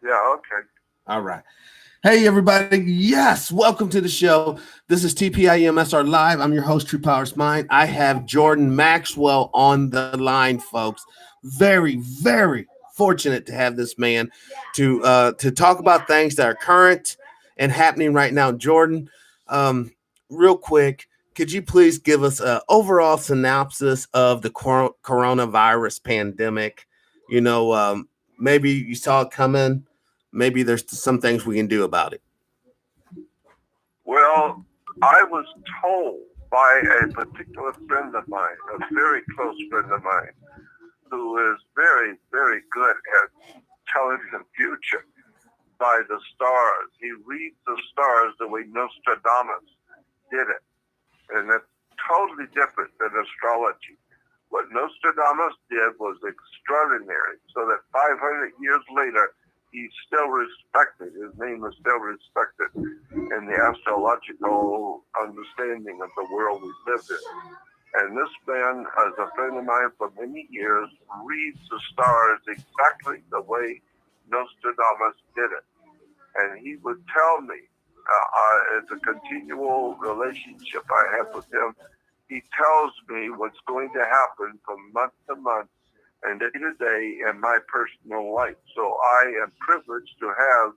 Yeah, okay. All right. Hey, everybody. Yes, welcome to the show. This is TPIM SR Live. I'm your host, True Powers Mind. I have Jordan Maxwell on the line, folks. Very, very fortunate to have this man to talk about things that are current and happening right now. Jordan, real quick, could you please give us an overall synopsis of the coronavirus pandemic? You know, maybe you saw it coming. Maybe there's some things we can do about it. Well, I was told by a particular friend of mine, a very close friend of mine, who is very, very good at telling the future by the stars. He reads the stars the way Nostradamus did it. And that's totally different than astrology. What Nostradamus did was extraordinary, so that 500 years later, he's still respected. His name is still respected in the astrological understanding of the world we live in. And this man, as a friend of mine for many years, reads the stars exactly the way Nostradamus did it. And he would tell me, it's a continual relationship I have with him. He tells me what's going to happen from month to month and day to day in my personal life. So I am privileged to have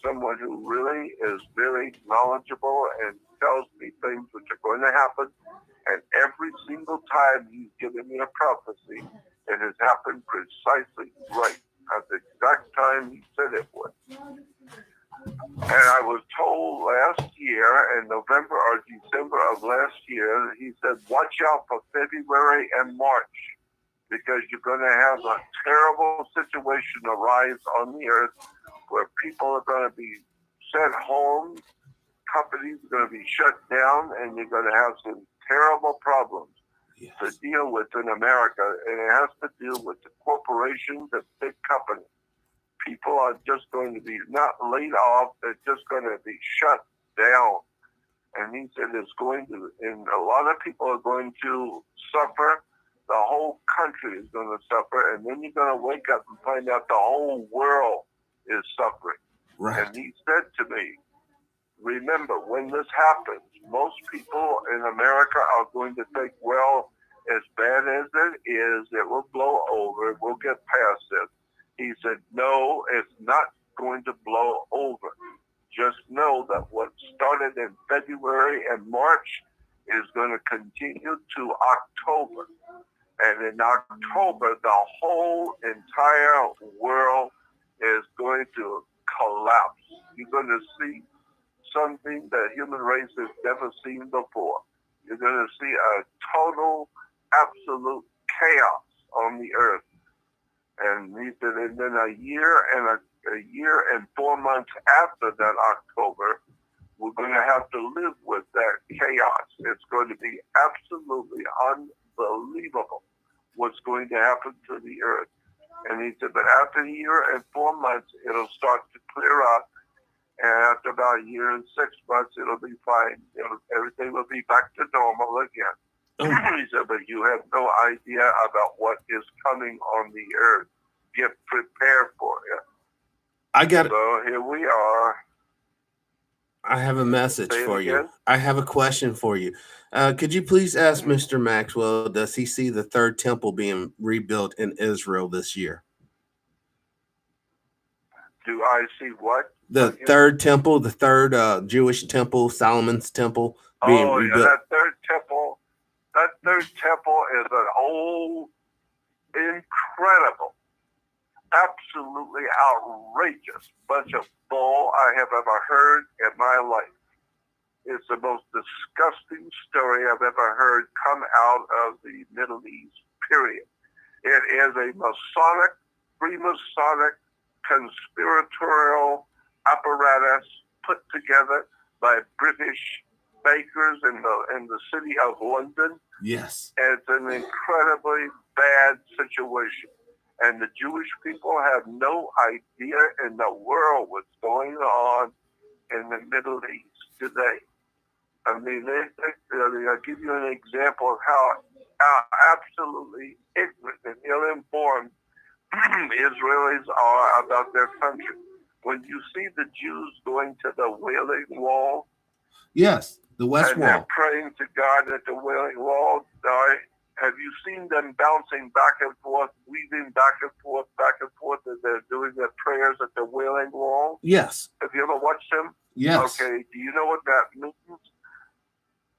someone who really is very knowledgeable and tells me things which are going to happen. And every single time he's given me a prophecy, it has happened precisely right at the exact time he said it would. And I was told last year, in November or December of last year, he said, watch out for February and March, because you're going to have a terrible situation arise on the earth where people are going to be sent home, companies are going to be shut down, and you're going to have some terrible problems to deal with in America. And it has to do with the corporations and big companies. People are just going to be not laid off, they're just going to be shut down. And he said it's going to, and a lot of people are going to suffer. The whole country is going to suffer. And then you're going to wake up and find out the whole world is suffering. Right. And he said to me, remember, when this happens, most people in America are going to think, well, as bad as it is, it will blow over, we'll get past it. He said, no, it's not going to blow over. Just know that what started in February and March is going to continue to October. And in October, the whole entire world is going to collapse. You're going to see something the human race has never seen before. You're going to see a total, absolute chaos on the earth. And he said, and then a year and 4 months after that October, we're going to have to live with that chaos. It's going to be absolutely unbelievable what's going to happen to the earth. And he said, but after a year and 4 months, it'll start to clear up. And after about a year and 6 months, it'll be fine. Everything will be back to normal again. He said, but you have no idea about what is coming on the earth. Get prepared for it. I got it. So here we are. I have a message for you. I have a question for you. Could you please ask Mr. Maxwell, does he see the third temple being rebuilt in Israel this year? Do I see what? The third temple, the third Jewish temple, Solomon's temple being rebuilt. Yeah, that third temple is an old, incredible, absolutely outrageous bunch of bull I have ever heard in my life. It's the most disgusting story I've ever heard come out of the Middle East, period. It is a Freemasonic, conspiratorial apparatus put together by British bakers in the city of London. Yes. And it's an incredibly bad situation. And the Jewish people have no idea in the world what's going on in the Middle East today. I mean, I'll give you an example of how absolutely ignorant and ill-informed Israelis are about their country. When you see the Jews going to the Wailing Wall, yes, the West and they're Wall. praying to God at the Wailing Wall, have you seen them bouncing back and forth, weaving back and forth, as they're doing their prayers at the Wailing Wall? Yes. Have you ever watched them? Yes. Okay, do you know what that means?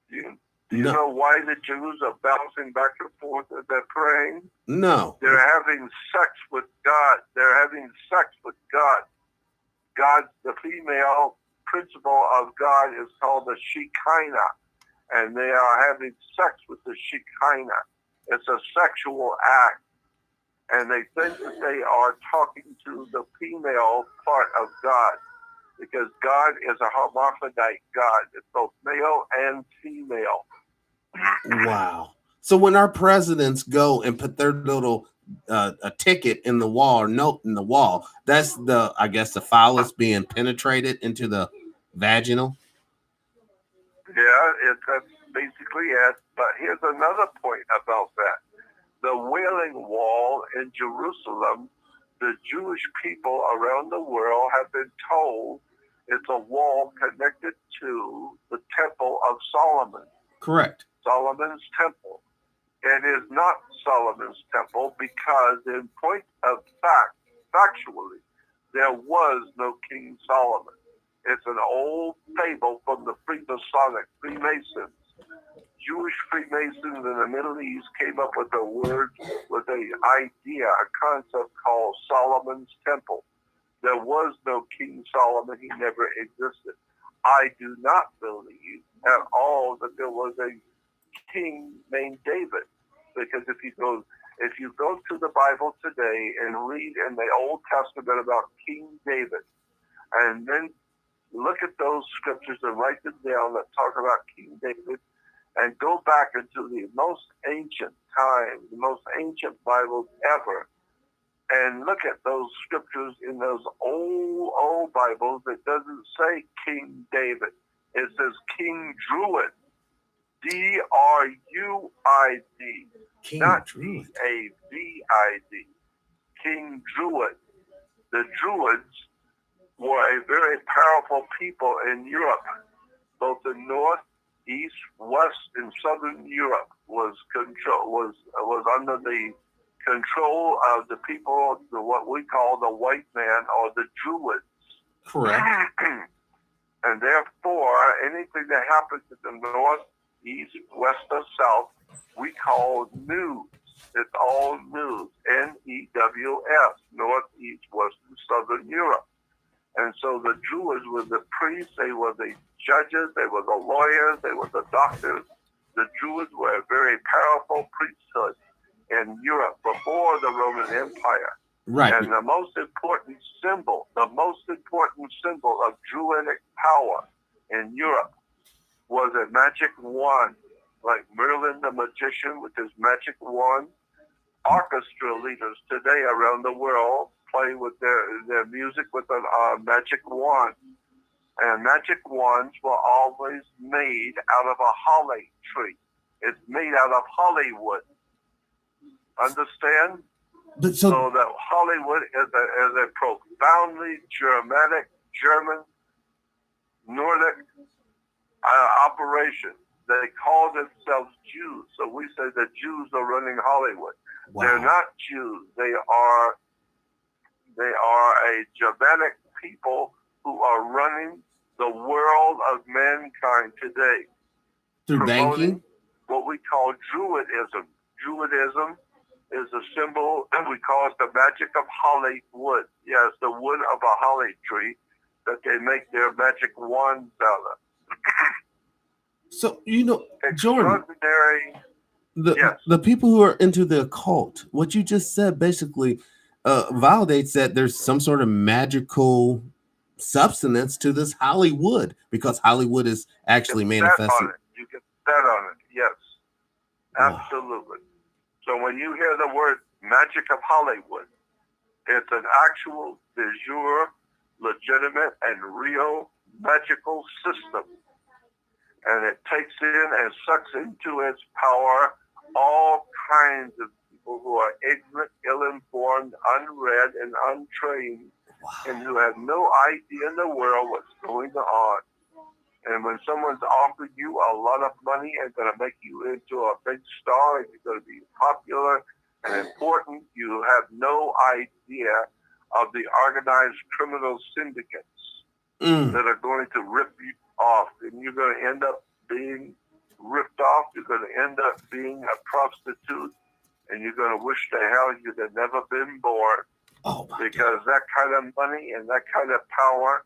Do you No. know why the Jews are bouncing back and forth as they're praying? No. They're having sex with God. They're having sex with God. God, the female principle of God is called the Shekinah, and they are having sex with the Shekinah. It's a sexual act, and they think that they are talking to the female part of God, because God is a hermaphrodite God. It's both male and female. Wow. So when our presidents go and put their little a ticket in the wall or note in the wall, that's the, I guess, the phallus being penetrated into the vaginal. Yeah, that's basically it. But here's another point about that. The Wailing Wall in Jerusalem, the Jewish people around the world have been told it's a wall connected to the Temple of Solomon. Correct. Solomon's Temple. It is not Solomon's Temple because, in point of fact, factually, there was no King Solomon. It's an old fable from the Freemasons. Jewish Freemasons in the Middle East came up with an idea, a concept called Solomon's Temple. There was no King Solomon. He never existed. I do not believe at all that there was a king named David, because if you go to the Bible today and read in the Old Testament about King David, and then look at those scriptures and write them down that talk about King David, and go back into the most ancient times, the most ancient Bibles ever, and look at those scriptures in those old Bibles. It doesn't say King David. It says King Druid. D-R-U-I-D. King Not Druid. D-A-V-I-D. King Druid. The Druids were a very powerful people in Europe. Both the north, east, west, and southern Europe was under the control of the people, what we call the white man or the Druids. Correct. And therefore, anything that happens in the north, east, west, or south, we call news. It's all news. N-E-W-S, north, east, west, and southern Europe. And so the Druids were the priests, they were the judges, they were the lawyers, they were the doctors. The Druids were a very powerful priesthood in Europe before the Roman Empire. Right. And the most important symbol of Druidic power in Europe was a magic wand, like Merlin the magician with his magic wand. Orchestra leaders today around the world play with their music with a magic wand. And magic wands were always made out of a holly tree. It's made out of Hollywood. Understand? But so that Hollywood is a profoundly German, Nordic operation. They call themselves Jews. So we say the Jews are running Hollywood. Wow. They're not Jews. They are a Germanic people who are running the world of mankind today. Through banking? What we call Druidism. Druidism is a symbol, and we call it the magic of Hollywood. Yes, the wood of a holly tree that they make their magic wands out of. So, Jordan, yes. the people who are into the occult, what you just said basically validates that there's some sort of magical substance to this Hollywood, because Hollywood is actually manifesting. You can bet on it, yes. Absolutely. So when you hear the word magic of Hollywood, it's an actual, de jure, legitimate, and real magical system. And it takes in and sucks into its power all kinds of people who are ignorant, ill-informed, unread, and untrained, and who have no idea in the world what's going on. And when someone's offered you a lot of money and going to make you into a big star and you're going to be popular and important, you have no idea of the organized criminal syndicates that are going to rip you off. And you're going to end up being ripped off. You're going to end up being a prostitute. And you're going to wish to hell you'd have never been born. Because that kind of money and that kind of power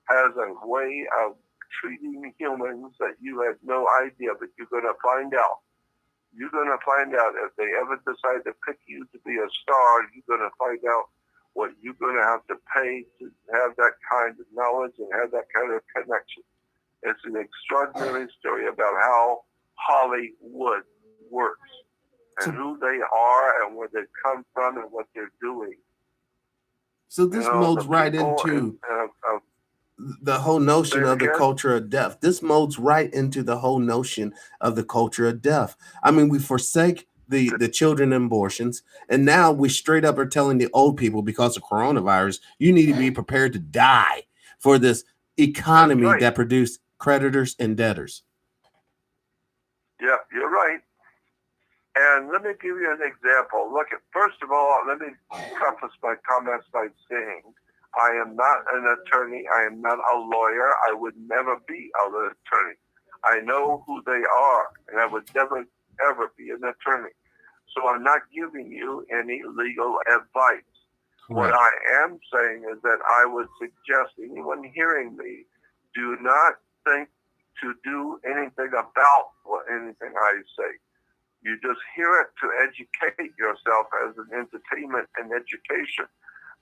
has a way of treating humans that you had no idea, but you're going to find out. You're going to find out if they ever decide to pick you to be a star, you're going to find out what you're going to have to pay to have that kind of knowledge and have that kind of connection. It's an extraordinary story about how Hollywood works and who they are and where they come from and what they're doing. So this molds right into the whole notion of the culture of death. This molds right into the whole notion of the culture of death. I mean, we forsake the children and abortions, and now we straight up are telling the old people, because of coronavirus, you need to be prepared to die for this economy that produced creditors and debtors. Yeah, you're right. And let me give you an example. Look, first of all, let me preface my comments by saying I am not an attorney. I am not a lawyer. I would never be an attorney. I know who they are, and I would never, ever be an attorney. So I'm not giving you any legal advice. Correct. What I am saying is that I would suggest anyone hearing me, do not think to do anything about anything I say. You just hear it to educate yourself as an entertainment and education,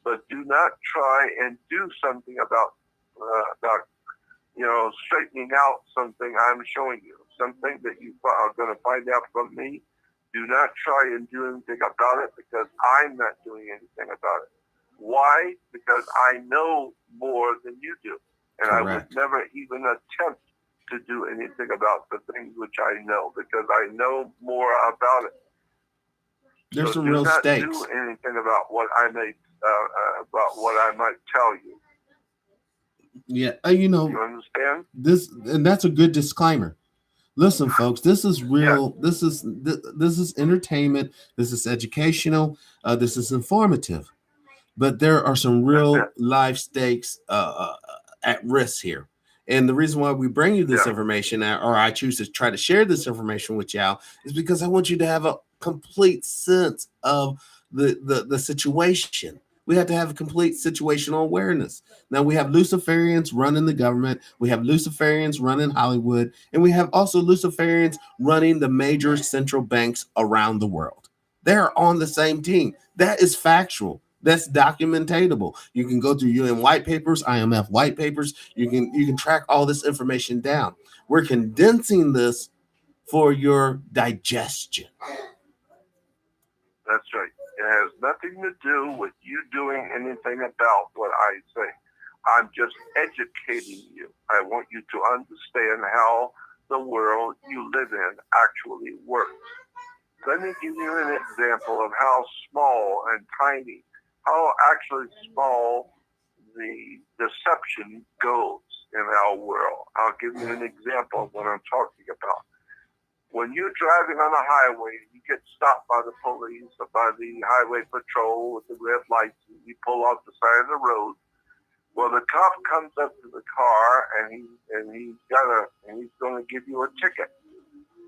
but do not try and do something about straightening out something I'm showing you, something that you are going to find out from me. Do not try and do anything about it, because I'm not doing anything about it. Why? Because I know more than you do, and correct. I would never even attempt to do anything about the things which I know, because I know more about it. There's some real stakes. Do anything about what I may about what I might tell you. Yeah, you understand this, and that's a good disclaimer. Listen, folks, this is real. Yeah. This is entertainment. This is educational. This is informative, but there are some real life stakes at risk here. And the reason why we bring you this information, or I choose to try to share this information with y'all, is because I want you to have a complete sense of the situation. We have to have a complete situational awareness. Now, we have Luciferians running the government. We have Luciferians running Hollywood. And we have also Luciferians running the major central banks around the world. They're on the same team. That is factual. That's documentatable. You can go through UN white papers, IMF white papers. You can track all this information down. We're condensing this for your digestion. That's right. It has nothing to do with you doing anything about what I say. I'm just educating you. I want you to understand how the world you live in actually works. Let me give you an example of how small and tiny, how actually small the deception goes in our world. I'll give you an example of what I'm talking about. When you're driving on a highway, you get stopped by the police or by the highway patrol with the red lights, and you pull off the side of the road. Well, the cop comes up to the car and he's going to give you a ticket.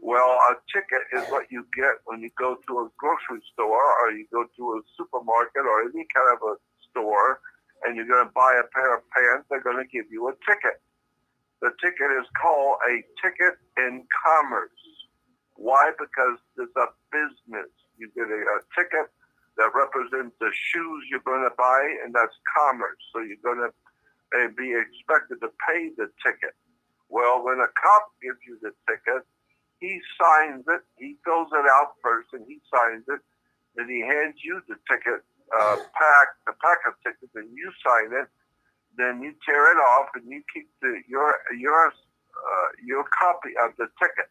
Well, a ticket is what you get when you go to a grocery store or you go to a supermarket or any kind of a store, and you're going to buy a pair of pants. They're going to give you a ticket. The ticket is called a ticket in commerce. Why? Because it's a business. You get a ticket that represents the shoes you're going to buy, and that's commerce. So you're going to be expected to pay the ticket. Well, when a cop gives you the ticket, he signs it. He fills it out first, and he signs it. Then he hands you the ticket the pack of tickets, and you sign it. Then you tear it off, and you keep your copy of the ticket.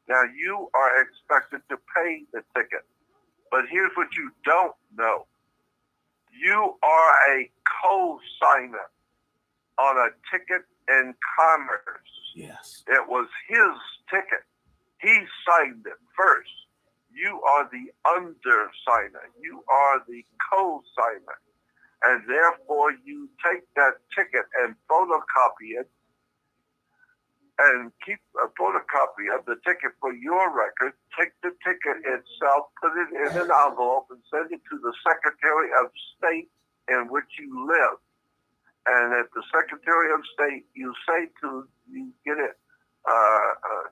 Now, you are expected to pay the ticket. But here's what you don't know. You are a co-signer on a ticket in commerce. Yes. It was his ticket. He signed it first. You are the undersigner. You are the co-signer. And therefore, you take that ticket and photocopy it and keep a photocopy of the ticket for your record. Take the ticket itself, put it in an envelope, and send it to the Secretary of State in which you live. And at the Secretary of State, you get it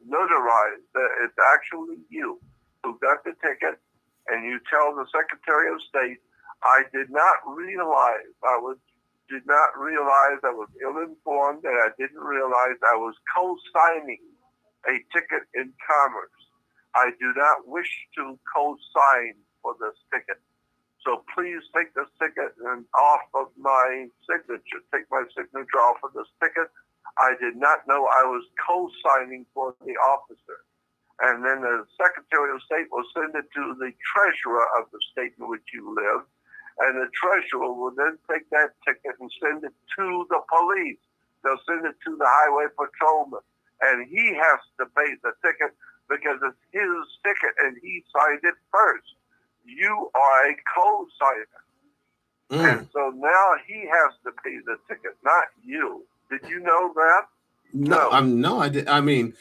notarized that it's actually you who got the ticket, and you tell the Secretary of State, I did not realize I was ill-informed, and I didn't realize I was co-signing a ticket in commerce. I do not wish to co-sign for this ticket. So please take this ticket and off of my signature. Take my signature off of this ticket. I did not know I was co-signing for the officer. And then the Secretary of State will send it to the treasurer of the state in which you live. And the treasurer will then take that ticket and send it to the police. They'll send it to the highway patrolman. And he has to pay the ticket because it's his ticket and he signed it first. You are a co-signer. And so now he has to pay the ticket, not you. Did you know that? No, I did. I mean,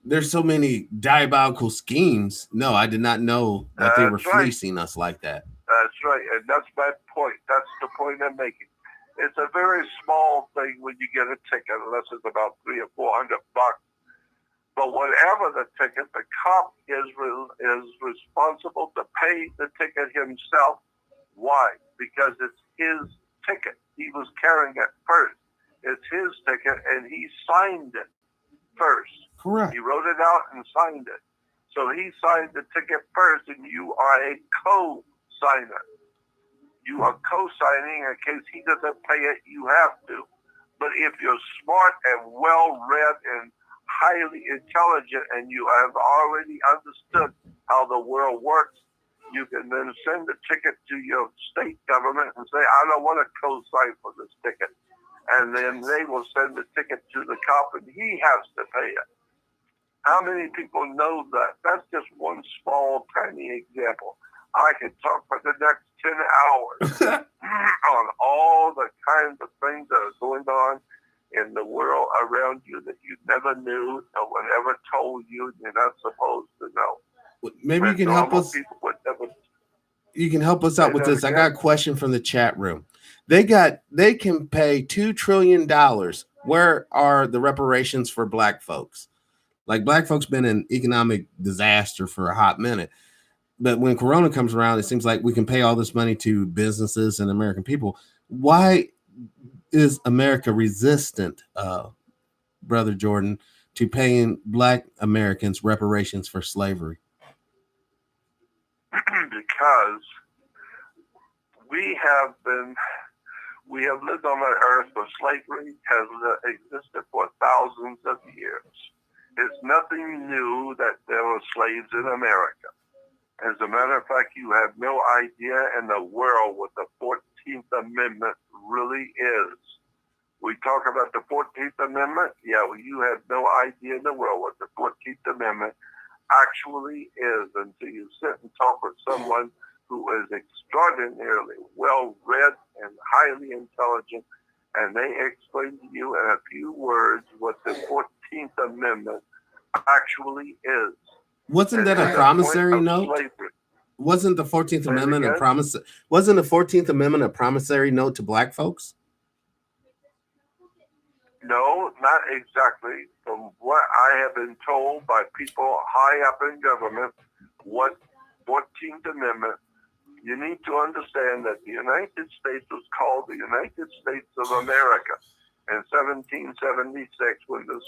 there's so many diabolical schemes. No, I did not know that they were fleecing us like that. That's right, and that's my point. That's the point I'm making. It's a very small thing when you get a ticket, unless it's about $300 or $400. But whatever the ticket, the cop is responsible to pay the ticket himself. Why? Because it's his ticket. He was carrying it first. It's his ticket, and he signed it first. Correct. He wrote it out and signed it. So he signed the ticket first, and you are a co-signer. You are co-signing in case he doesn't pay it, you have to. But if you're smart and well-read and highly intelligent and you have already understood how the world works, you can then send the ticket to your state government and say, I don't want to co-sign for this ticket. And then they will send the ticket to the cop and he has to pay it. How many people know that? That's just one small, tiny example. I could talk for the next 10 hours on all the kinds of things that are going on in the world around you that you never knew, no one ever told you you're not supposed to know. Maybe you can help us. You can help us out with this. I got a question from the chat room. They can pay $2 trillion. Where are the reparations for black folks? Like, black folks been in economic disaster for a hot minute. But when Corona comes around, it seems like we can pay all this money to businesses and American people. Why is America resistant, Brother Jordan, to paying black Americans reparations for slavery? Because we have lived on the earth where slavery has existed for thousands of years. It's nothing new that there were slaves in America. As a matter of fact, you have no idea in the world what the 14th Amendment really is. We talk about the 14th Amendment. Yeah, well, you have no idea in the world what the 14th Amendment actually is until you sit and talk with someone who is extraordinarily well-read and highly intelligent, and they explain to you in a few words what the 14th Amendment actually is. Wasn't that a promissory note? Slavery. Wasn't the 14th Amendment a promise? Wasn't the 14th Amendment a promissory note to black folks? No, not exactly. From what I have been told by people high up in government, what 14th Amendment, you need to understand that the United States was called the United States of America in 1776 when this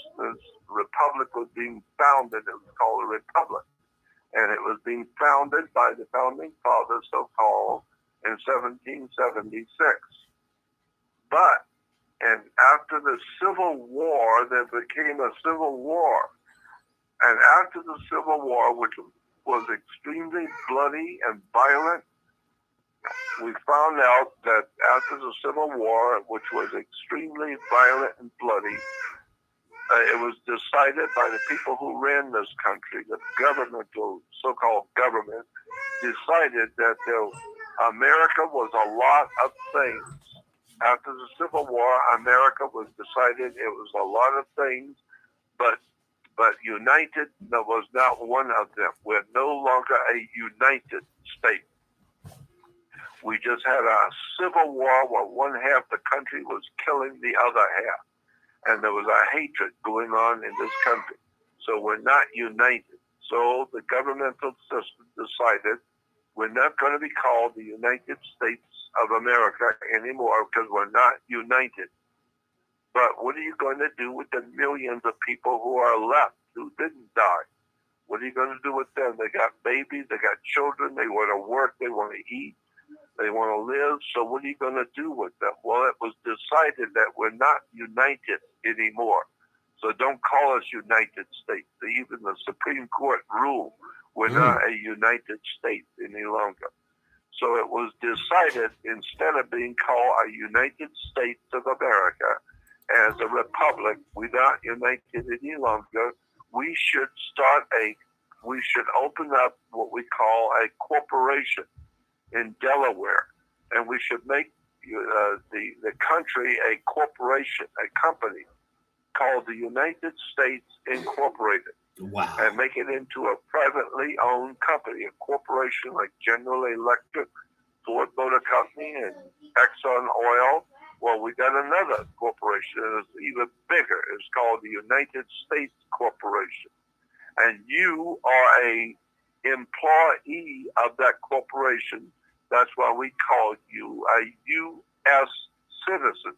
republic was being founded. It was called a republic. And it was being founded by the founding fathers, so-called, in 1776. But and after the Civil War, there became a Civil War. And after the Civil War, which was extremely bloody and violent. We found out that after the Civil War, which was extremely violent and bloody, it was decided by the people who ran this country, the governmental, so-called government, decided that America was a lot of things. After the Civil War, America was decided it was a lot of things, but united was not one of them. We're no longer a united state. We just had a civil war where one half the country was killing the other half. And there was a hatred going on in this country. So we're not united. So the governmental system decided we're not going to be called the United States of America anymore because we're not united. But what are you going to do with the millions of people who are left who didn't die? What are you going to do with them? They got babies, they got children, they want to work, they want to eat, they want to live. So what are you going to do with them? Well, it was decided that we're not united anymore. So don't call us United States. Even the Supreme Court ruled we're not a United States any longer. So it was decided, instead of being called a United States of America as a republic, we're not united any longer. We should open up what we call a corporation in Delaware, and we should make the country a corporation, a company called the United States Incorporated. Wow. And make it into a privately owned company, a corporation like General Electric, Ford Motor Company, and Exxon Oil. Well, we got another corporation that's even bigger. It's called the United States Corporation. And you are a employee of that corporation. That's why we call you a U.S. citizen,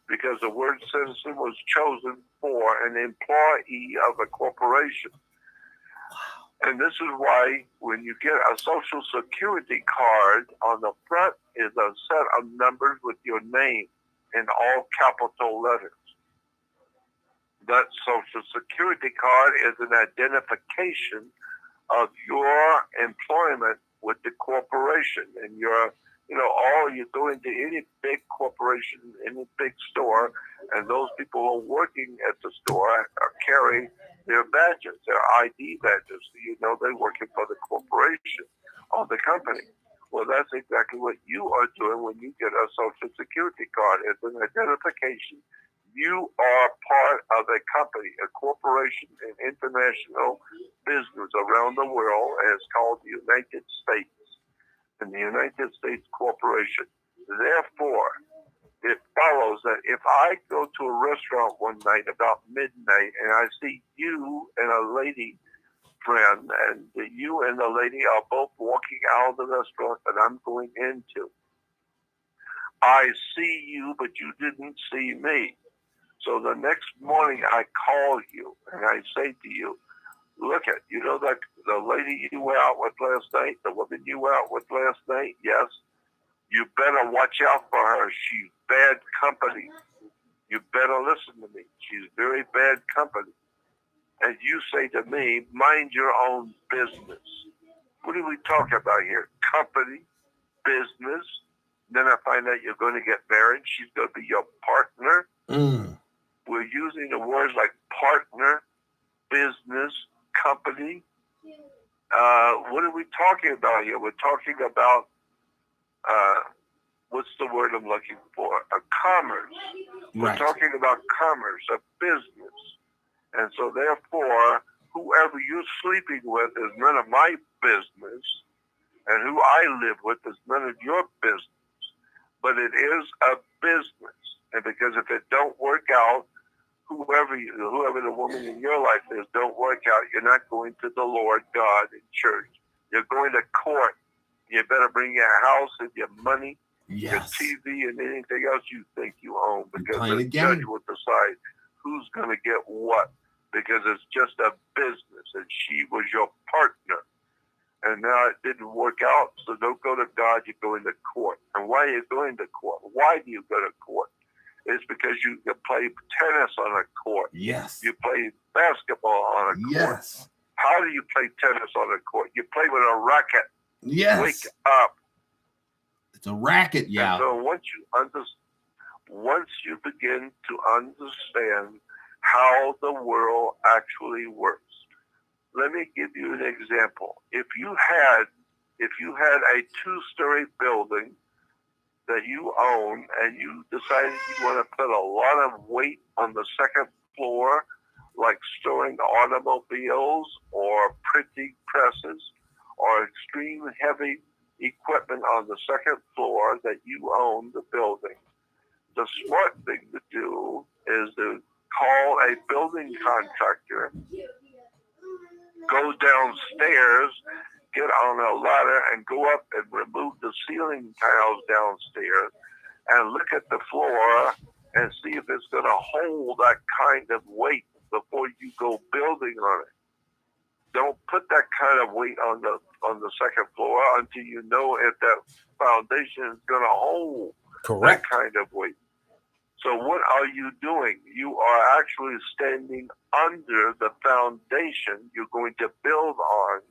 because the word citizen was chosen for an employee of a corporation. Wow. And this is why when you get a Social Security card, on the front is a set of numbers with your name in all capital letters. That Social Security card is an identification of your employment with the corporation, and you're you go into any big corporation, any big store, and those people who are working at the store carry their badges, their ID badges. So they're working for the corporation or the company. Well, that's exactly what you are doing when you get a Social Security card. It's an identification. You are part of a company, a corporation, an international business around the world, and it's called the United States. And the United States Corporation. Therefore, it follows that if I go to a restaurant one night about midnight and I see you and a lady friend, and you and the lady are both walking out of the restaurant that I'm going into, I see you, but you didn't see me. So the next morning I call you and I say to you, look at, that the lady you went out with last night, the woman you went out with last night, yes, you better watch out for her. She's bad company. You better listen to me. She's very bad company. And you say to me, mind your own business. What are we talking about here? Company, business. Then I find out you're going to get married. She's going to be your partner. We're using the words like partner, business, company. What are we talking about here? We're talking about what's the word I'm looking for? A commerce. Right. We're talking about commerce, a business. And so therefore, whoever you're sleeping with is none of my business, and who I live with is none of your business. But it is a business. And because if it don't work out, whoever the woman in your life is don't work out, you're not going to the Lord God in church. You're going to court. You better bring your house and your money, yes, your TV, and anything else you think you own, because the again. judge will decide who's going to get what, because it's just a business, and she was your partner. And now it didn't work out, so don't go to God, you go into court. And why are you going to court? Why do you go to court? It's because you play tennis on a court. Yes. You play basketball on a court. Yes. how do you play tennis on a court? You play with a racket. Yes. Wake up. It's a racket, yeah. And so once you begin to understand how the world actually works, let me give you an example. If you had a 2-story building that you own and you decided you want to put a lot of weight on the second floor, like storing automobiles or printing presses or extreme heavy equipment on the second floor that you own the building, the smart thing to do is to call a building contractor, go downstairs, get on a ladder and go up and remove the ceiling tiles downstairs and look at the floor and see if it's going to hold that kind of weight before you go building on it. Don't put that kind of weight on the second floor until you know if that foundation is going to hold that kind of weight. So what are you doing? You are actually standing under the foundation you're going to build on.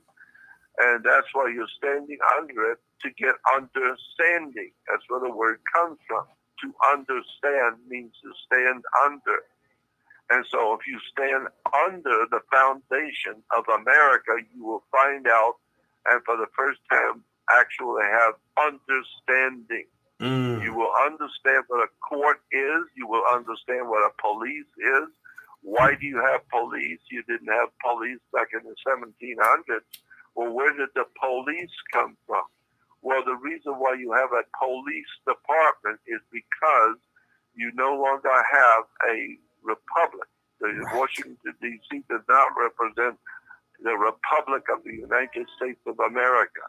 And that's why you're standing under it, to get understanding. That's where the word comes from. To understand means to stand under. And so if you stand under the foundation of America, you will find out, and for the first time, actually have understanding. You will understand what a court is. You will understand what a police is. Why do you have police? You didn't have police back in the 1700s. Well, where did the police come from? Well, the reason why you have a police department is because you no longer have a republic. The Washington, D.C. does not represent the Republic of the United States of America.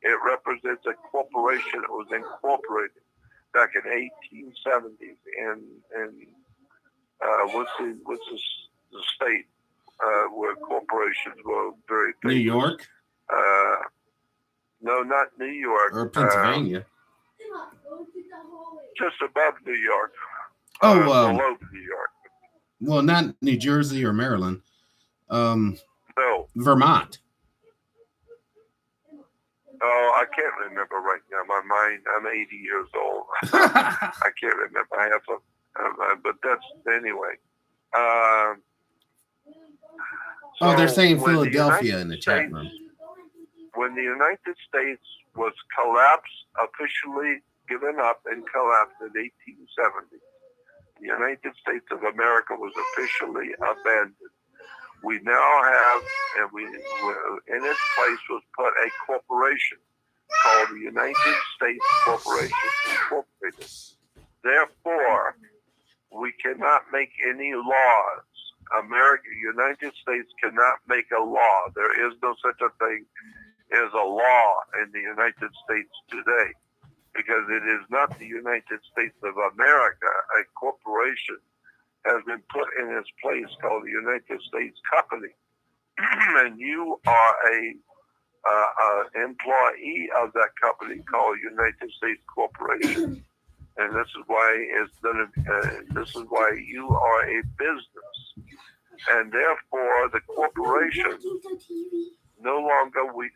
It represents a corporation that was incorporated back in 1870s in what's the state where corporations were very famous? New York? No, not New York. Or Pennsylvania. Just above New York. Below New York. Well, not New Jersey or Maryland. No. Vermont. Oh, I can't remember right now. My mind, I'm 80 years old. I can't remember. I have some, but that's, anyway. So they're saying Philadelphia in the chat room. When the United States was collapsed, officially given up and collapsed in 1870, the United States of America was officially abandoned. We now have, and in its place was put a corporation called the United States Corporation Incorporated. Therefore, we cannot make any laws. United States cannot make a law. There is no such a thing as a law in the United States today, because it is not the United States of America. A corporation has been put in its place called the United States Company, and you are a employee of that company called United States Corporation, and this is why this is why you are a business, and therefore the corporation no longer we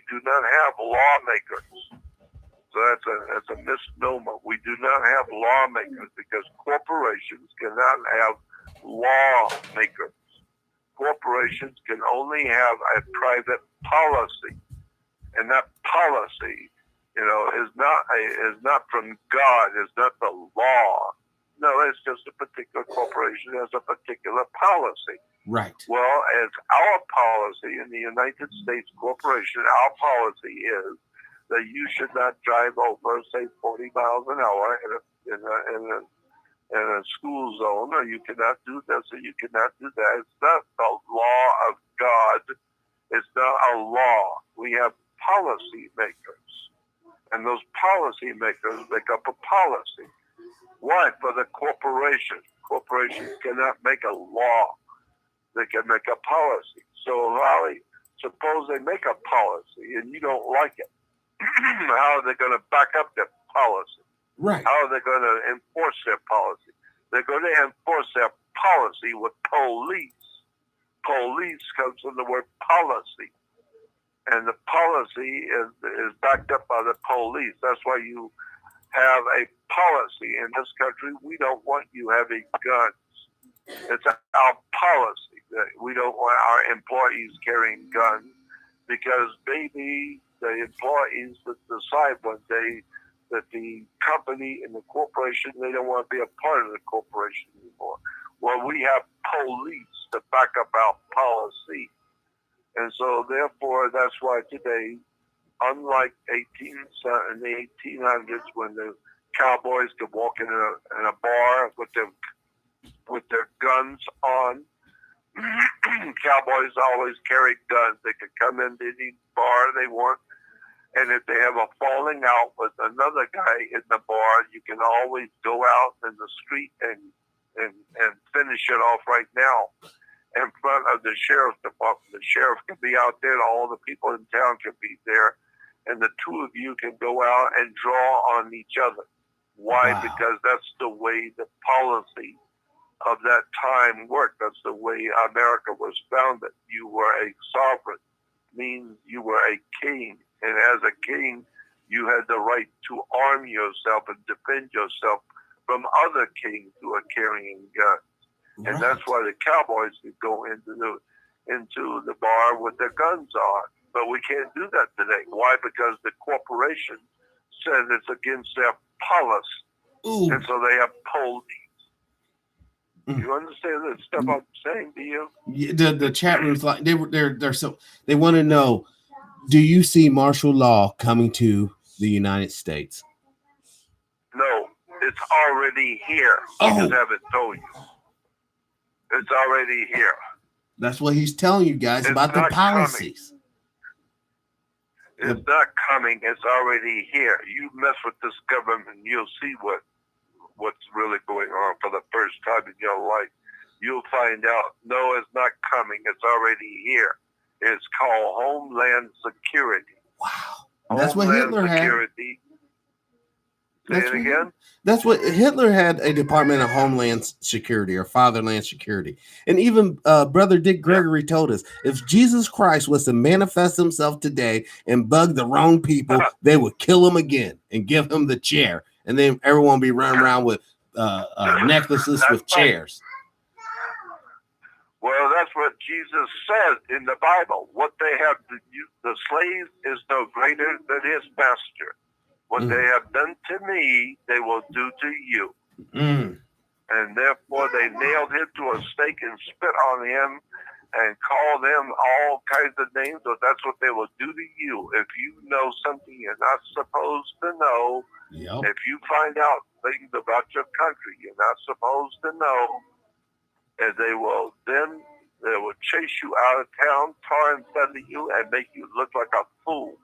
do not have lawmakers. So that's a misnomer. We do not have lawmakers because corporations cannot have lawmakers. Corporations can only have a private policy, and that policy, is not from God. It's not the law. No, it's just a particular corporation has a particular policy. Right. Well, as our policy in the United States Corporation, our policy is that you should not drive over, say, 40 miles an hour in a school zone, or you cannot do this, or you cannot do that. It's not the law of God. It's not a law. We have policy makers, and those policy makers make up a policy. Why? For the corporation. Corporations cannot make a law. They can make a policy. So, Holly, suppose they make a policy and you don't like it. How are they going to back up their policy? Right. How are they going to enforce their policy? They're going to enforce their policy with police. police comes from the word policy. And the policy is backed up by the police. That's why you have a policy in this country. We don't want you having guns. It's our policy that we don't want our employees carrying guns, because maybe the employees that decide one day that the company and the corporation, they don't want to be a part of the corporation anymore. Well, we have police to back up our policy. And so therefore, that's why today, unlike in the 1800s, when the cowboys could walk in a bar with their guns on, cowboys always carried guns. They could come into any bar they want, and if they have a falling out with another guy in the bar, you can always go out in the street and finish it off right now in front of the sheriff's department. The sheriff can be out there, all the people in town can be there, and the two of you can go out and draw on each other. Why? Wow. Because that's the way the policy of that time worked. That's the way America was founded. You were a sovereign, means you were a king, and as a king, you had the right to arm yourself and defend yourself from other kings who are carrying guns. Right. And that's why the cowboys could go into the bar with their guns on. But we can't do that today. Why? Because the corporation said it's against their policy. Ooh. And so they have police. You understand the stuff I'm saying to you? Yeah, the chat room's like they want to know, do you see martial law coming to the United States? No, it's already here. I just haven't told you. It's already here. That's what he's telling you guys about the policies. It's not coming. It's already here. You mess with this government, you'll see what's really going on for the first time in your life. You'll find out, no, it's not coming. It's already here. It's called Homeland Security. Wow. That's what Hitler had. Say it again? That's what Hitler had, a Department of Homeland Security or Fatherland Security. And even Brother Dick Gregory told us, if Jesus Christ was to manifest himself today and bug the wrong people, they would kill him again and give him the chair. And then everyone be running around with necklaces with chairs. Well, that's what Jesus said in the Bible. What they have, the slave is no greater than his master. What they have done to me, they will do to you. And therefore, they nailed him to a stake and spit on him and called him all kinds of names. So that's what they will do to you. If you know something you're not supposed to know, if you find out things about your country you're not supposed to know, and they will chase you out of town, tar and feather you, and make you look like a fool.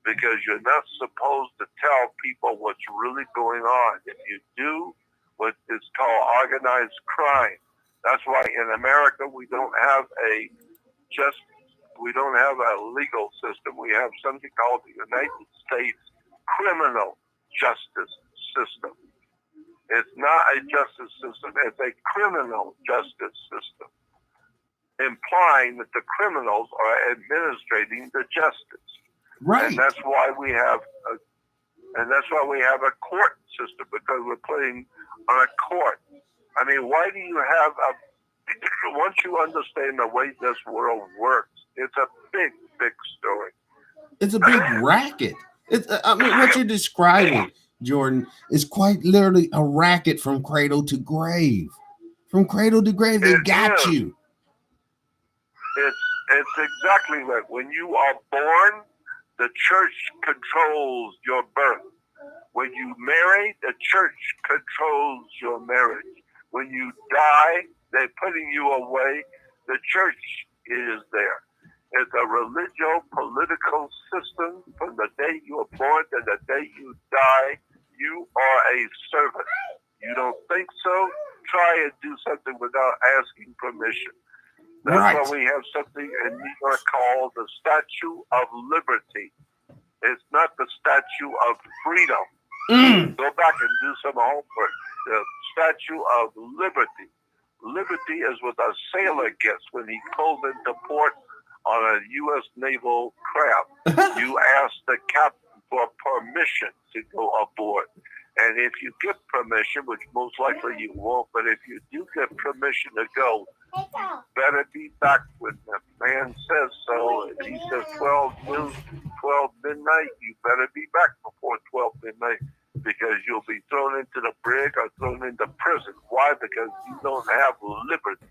Because you're not supposed to tell people what's really going on. If you do, what is called organized crime. That's why in America we don't have a legal system. We have something called the United States criminal justice system. It's not a justice system, it's a criminal justice system, implying that the criminals are administrating the justice. Right. And that's why we have a court system, because we're playing on a court. I mean, why do you have once you understand the way this world works, it's a big, big story. It's a big racket. What you're describing, Jordan, is quite literally a racket from cradle to grave. From cradle to grave, they got you. It's exactly right. When you are born, the church controls your birth. When you marry, the church controls your marriage. When you die, they're putting you away. The church is there. It's a religio-political system. From the day you are born to the day you die, you are a servant. You don't think so? Try and do something without asking permission. That's why we have something in New York called the Statue of Liberty. It's not the Statue of Freedom. Go back and do some homework. The Statue of Liberty, Liberty is what a sailor gets when he pulls into port on a U.S. naval craft. You ask the captain for permission to go aboard. And if you get permission, which most likely you won't, but if you do get permission to go, you better be back with them. Man says so. If he says 12 midnight, you better be back before 12 midnight, because you'll be thrown into the brig or thrown into prison. Why? Because you don't have liberty.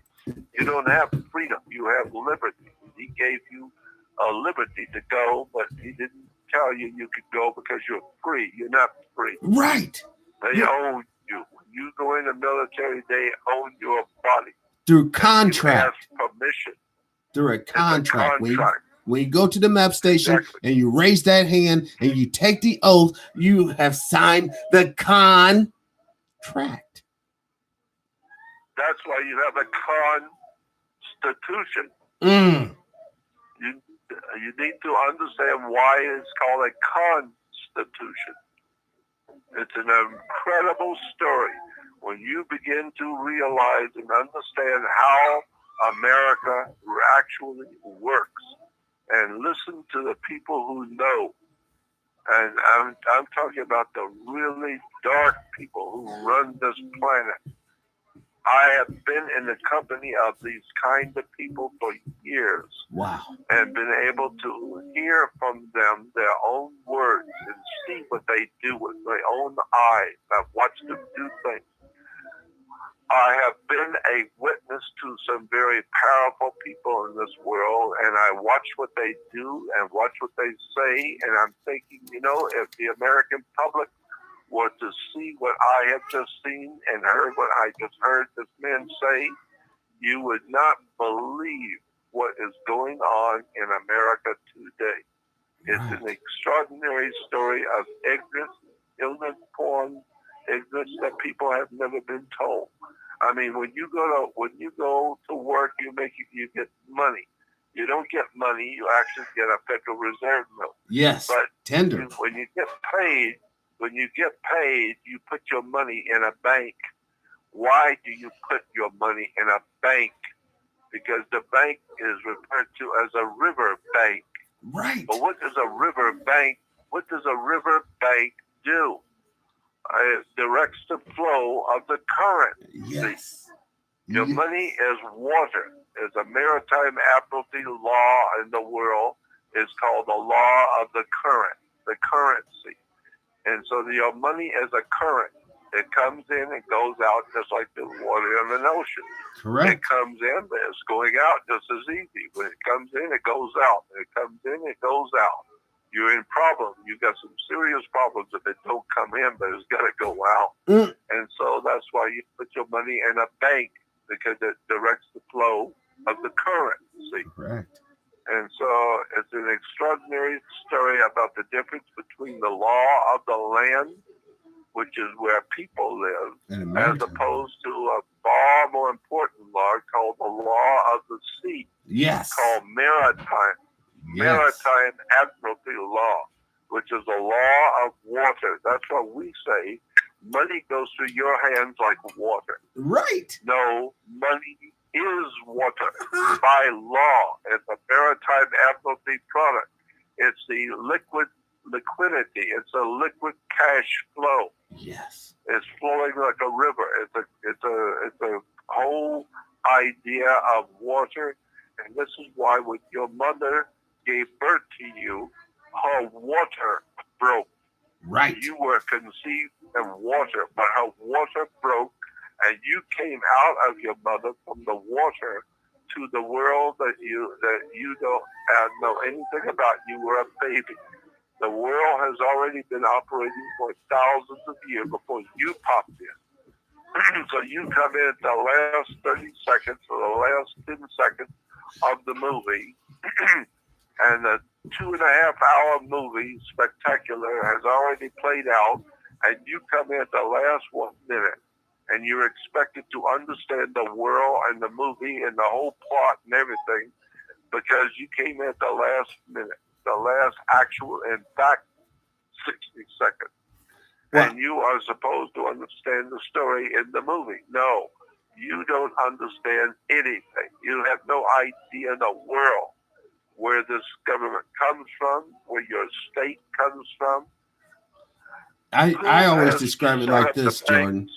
You don't have freedom. You have liberty. He gave you a liberty to go, but he didn't tell you you could go because you're free. You're not free. Right. They own you. When you go in the military, they own your body. Through contract. You ask permission. Through a contract. Contract. When you go to the MEP station and you raise that hand and you take the oath, you have signed the contract. That's why you have a constitution. You need to understand why it's called a constitution. It's an incredible story when you begin to realize and understand how America actually works, and listen to the people who know. And I'm talking about the really dark people who run this planet. I have been in the company of these kind of people for years. Wow. And been able to hear from them their own words and see what they do with their own eyes. I've watched them do things. I have been a witness to some very powerful people in this world, and I watch what they do and watch what they say, and I'm thinking, if the American public were to see what I have just seen and heard what I just heard this man say, you would not believe what is going on in America today. It's an extraordinary story of ignorance, illness-born ignorance that people have never been told. I mean, when you go to work, you get money. You don't get money; you actually get a Federal Reserve note. Yes, but tender. When you get paid, you put your money in a bank. Why do you put your money in a bank? Because the bank is referred to as a river bank. Right. But what does a river bank do? It directs the flow of the current. Yes. Your money is water. There's a maritime admiralty law in the world. It's called the law of the current, the currency. And so your money is a current. It comes in and goes out just like the water in an ocean. Correct. It comes in, but it's going out just as easy. When it comes in, it goes out. It comes in, it goes out. You're in problem. You got some serious problems if it don't come in, but it's got to go out. And so that's why you put your money in a bank, because it directs the flow of the currency. Correct. And so it's an extraordinary story about the difference between the law of the land, which is where people live, as opposed to a far more important law called the law of the sea. Yes. Called Maritime. Yes. Maritime Admiralty Law, which is a law of water. That's what we say. Money goes through your hands like water. Right. No, money is water by law. It's a Maritime Admiralty product. It's the liquidity. It's a liquid cash flow. Yes. It's flowing like a river. It's a whole idea of water. And this is why when your mother gave birth to you, her water broke. Right. You were conceived in water, but her water broke, and you came out of your mother from the water to the world that you don't know anything about. You were a baby. The world has already been operating for thousands of years before you popped in. So you come in the last 30 seconds or the last 10 seconds of the movie, and the 2.5-hour movie, spectacular, has already played out, and you come in at the last 1 minute, and you're expected to understand the world and the movie and the whole plot and everything, because you came in at the last minute, the last actual, in fact, 60 seconds. Wow. And you are supposed to understand the story in the movie. No, You don't understand anything. You have no idea in the world where this government comes from, where your state comes from. I always describe it like this, Jordan.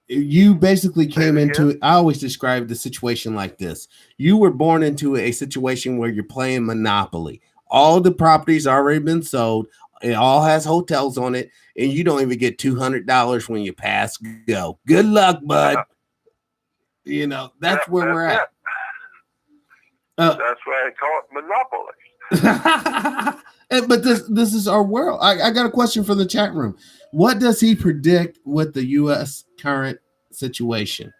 You basically came into it. I always describe the situation like this. You were born into a situation where you're playing Monopoly. All the properties already been sold. It all has hotels on it, and you don't even get $200 when you pass go. Good luck, bud. You know, that's where we're at. That's why I call it Monopoly. But this is our world. I got a question for the chat room. What does he predict with the U.S. current situation?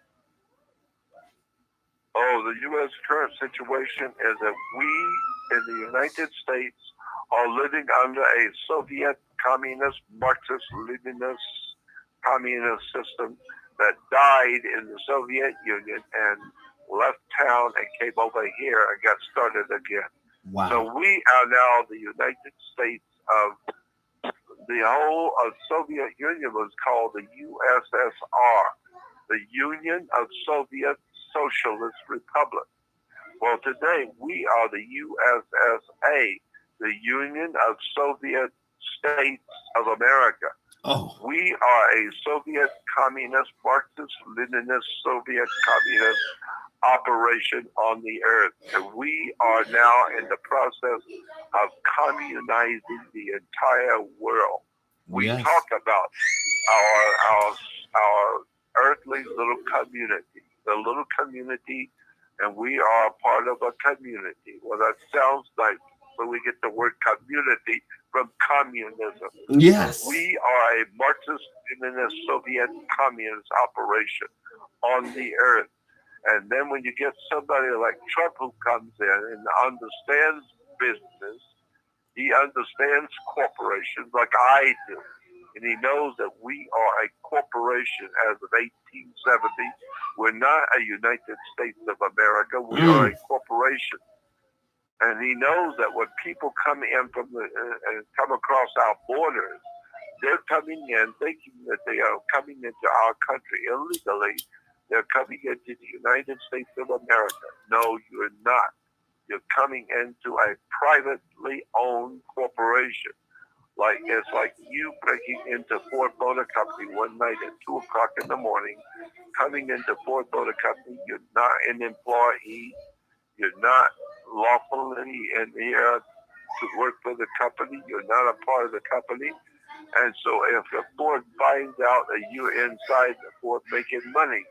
Oh, the U.S. current situation is that we in the United States are living under a Soviet communist, Marxist, Leninist communist system that died in the Soviet Union and left town and came over here and got started again. Wow. So we are now the United States of the whole of Soviet Union was called the USSR, the Union of Soviet Socialist Republic. Well, today we are the USSA, the Union of Soviet States of America. Oh. We are a Soviet communist, Marxist, Leninist, Soviet communist operation on the earth. And we are now in the process of communizing the entire world. We talk about our earthly little community, the little community, and we are a part of a community. Well, that sounds nice, but we get the word community from communism. Yes. We are a Marxist, Leninist, Soviet communist operation on the earth. And then when you get somebody like Trump who comes in and understands business, he understands corporations like I do. And he knows that we are a corporation as of 1870. We're not a United States of America. We are a corporation. And he knows that when people come in from and come across our borders, they're coming in thinking that they are coming into our country illegally. They're coming into the United States of America. No, you're not. You're coming into a privately owned corporation. It's like you breaking into Ford Motor Company one night at 2 o'clock in the morning, coming into Ford Motor Company. You're not an employee. You're not lawfully in here to work for the company. You're not a part of the company. And so if the Ford finds out that you're inside the Ford making money,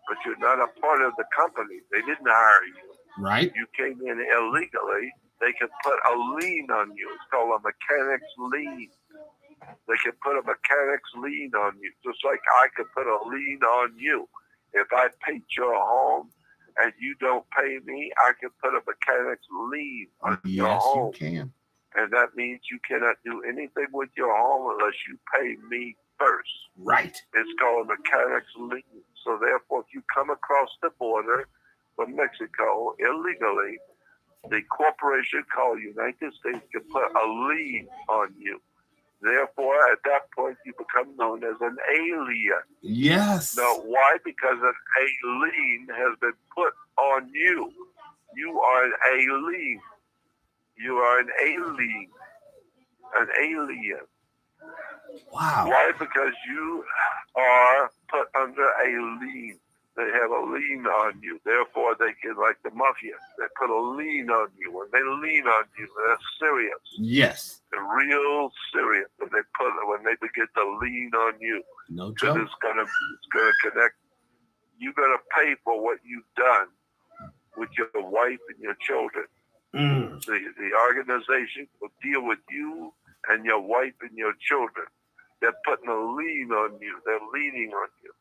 but you're not a part of the company, they didn't hire you. Right. You came in illegally, they can put a lien on you. It's called a mechanic's lien. They can put a mechanic's lien on you, just like I could put a lien on you. If I paint your home and you don't pay me, I can put a mechanic's lien on your home. Yes, you can. And that means you cannot do anything with your home unless you pay me first. Right. It's called a mechanic's lien. So therefore, if you come across the border from Mexico illegally, the corporation called United States can put a lien on you. Therefore, at that point, you become known as an alien. Yes. Now, why? Because a lien has been put on you. You are an alien. You are an alien. An alien. Wow. Why? Because you are put under a lien. They have a lien on you. Therefore, they can, like the mafia, they put a lien on you. When they lean on you, they're serious. Yes. They're real serious. When they begin to lean on you. No joke. It's gonna connect. You're gonna pay for what you've done with your wife and your children. The organization will deal with you and your wife and your children. They're putting a lien on you. They're leaning on you.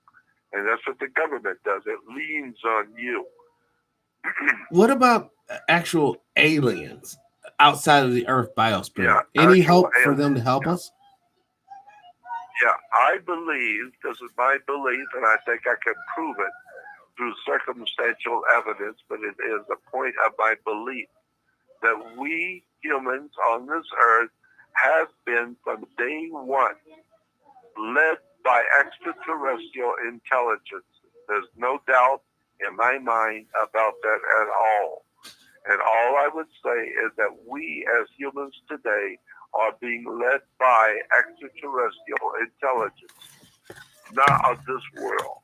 And that's what the government does. It leans on you. What about actual aliens outside of the Earth biosphere? Yeah, any hope for them to help us? Yeah, I believe, this is my belief, and I think I can prove it through circumstantial evidence, but it is a point of my belief that we humans on this earth have been from day one led by extraterrestrial intelligence. There's no doubt in my mind about that at all. And all I would say is that we as humans today are being led by extraterrestrial intelligence, not of this world.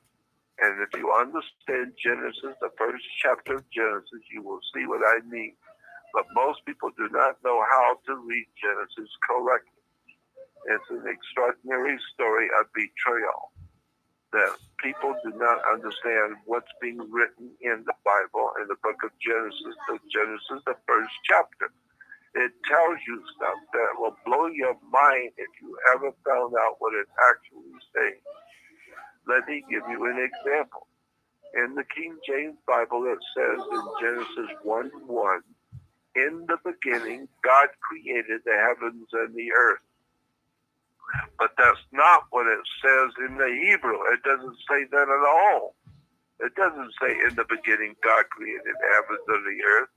And if you understand Genesis, the first chapter of Genesis, you will see what I mean. But most people do not know how to read Genesis correctly. It's an extraordinary story of betrayal, that people do not understand what's being written in the Bible, in the book of Genesis, the first chapter. It tells you stuff that will blow your mind if you ever found out what it's actually saying. Let me give you an example. In the King James Bible, it says in Genesis 1:1, in the beginning, God created the heavens and the earth. But that's not what it says in the Hebrew. It doesn't say that at all. It doesn't say in the beginning God created the heavens and the earth.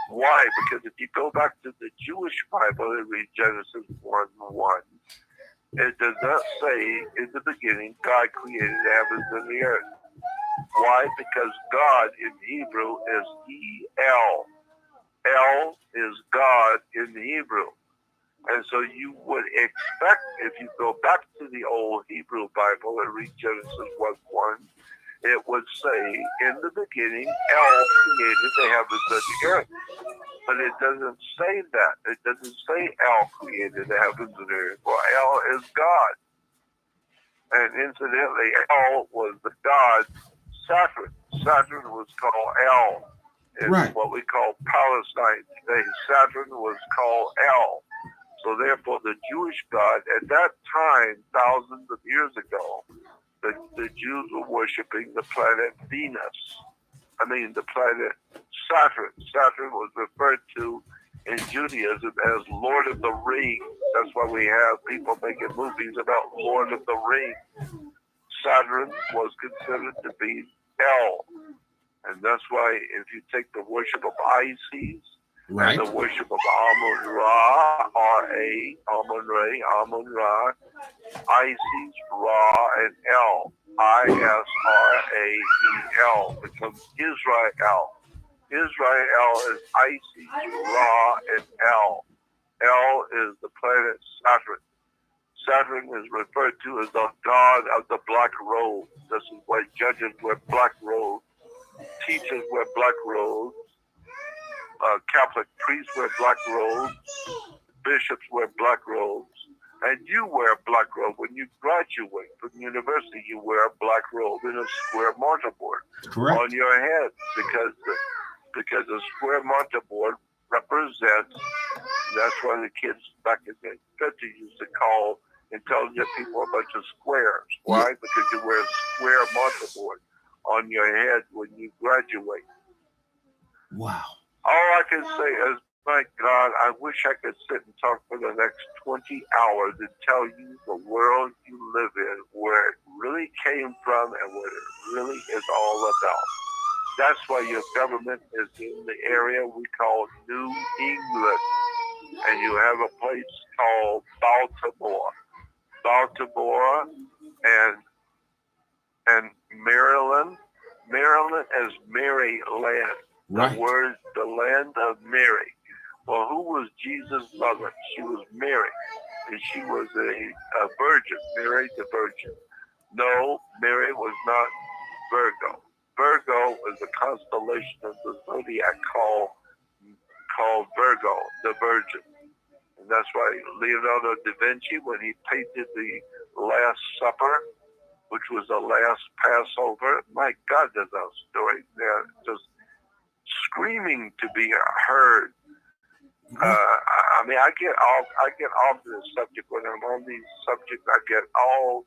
Why? Because if you go back to the Jewish Bible and read Genesis 1:1, it does not say in the beginning God created the heavens and the earth. Why? Because God in Hebrew is E-L. El is God in Hebrew. And so you would expect, if you go back to the old Hebrew Bible and read Genesis 1:1, it would say, in the beginning, El created the heavens and the earth. But it doesn't say that. It doesn't say El created the heavens and the earth. Well, El is God. And incidentally, El was the god Saturn. Saturn was called El. In what we call Palestine today, Saturn was called El. So therefore, the Jewish God, at that time, thousands of years ago, the Jews were worshiping the planet Venus. The planet Saturn. Saturn was referred to in Judaism as Lord of the Rings. That's why we have people making movies about Lord of the Rings. Saturn was considered to be El. And that's why if you take the worship of Isis, and the worship of Amun-Ra, R-A, Amun-Ra, Amun-Ra, Isis, Ra, and El, I-S-R-A-E-L, becomes Israel. Israel is Isis, Ra, and El. El is the planet Saturn. Saturn is referred to as the god of the black robe. This is why judges wear black robes, teachers wear black robes, Catholic priests wear black robes, bishops wear black robes, and you wear a black robe. When you graduate from university, you wear a black robe in a square mortarboard on your head, because a square mortarboard represents, that's why the kids back in the 50s used to call intelligent people a bunch of squares. Why? Because you wear a square mortarboard on your head when you graduate. Wow. All I can say is, my God, I wish I could sit and talk for the next 20 hours and tell you the world you live in, where it really came from and what it really is all about. That's why your government is in the area we call New England. And you have a place called Baltimore. Baltimore and Maryland. Maryland is Maryland. The word, the land of Mary. Well, who was Jesus' mother? She was Mary. And she was a virgin, Mary the Virgin. No, Mary was not Virgo. Virgo is a constellation of the zodiac called Virgo, the Virgin. And that's why Leonardo da Vinci, when he painted the Last Supper, which was the last Passover, my God, there's a story there just screaming to be heard. I get off this subject when I'm on these subjects. I get all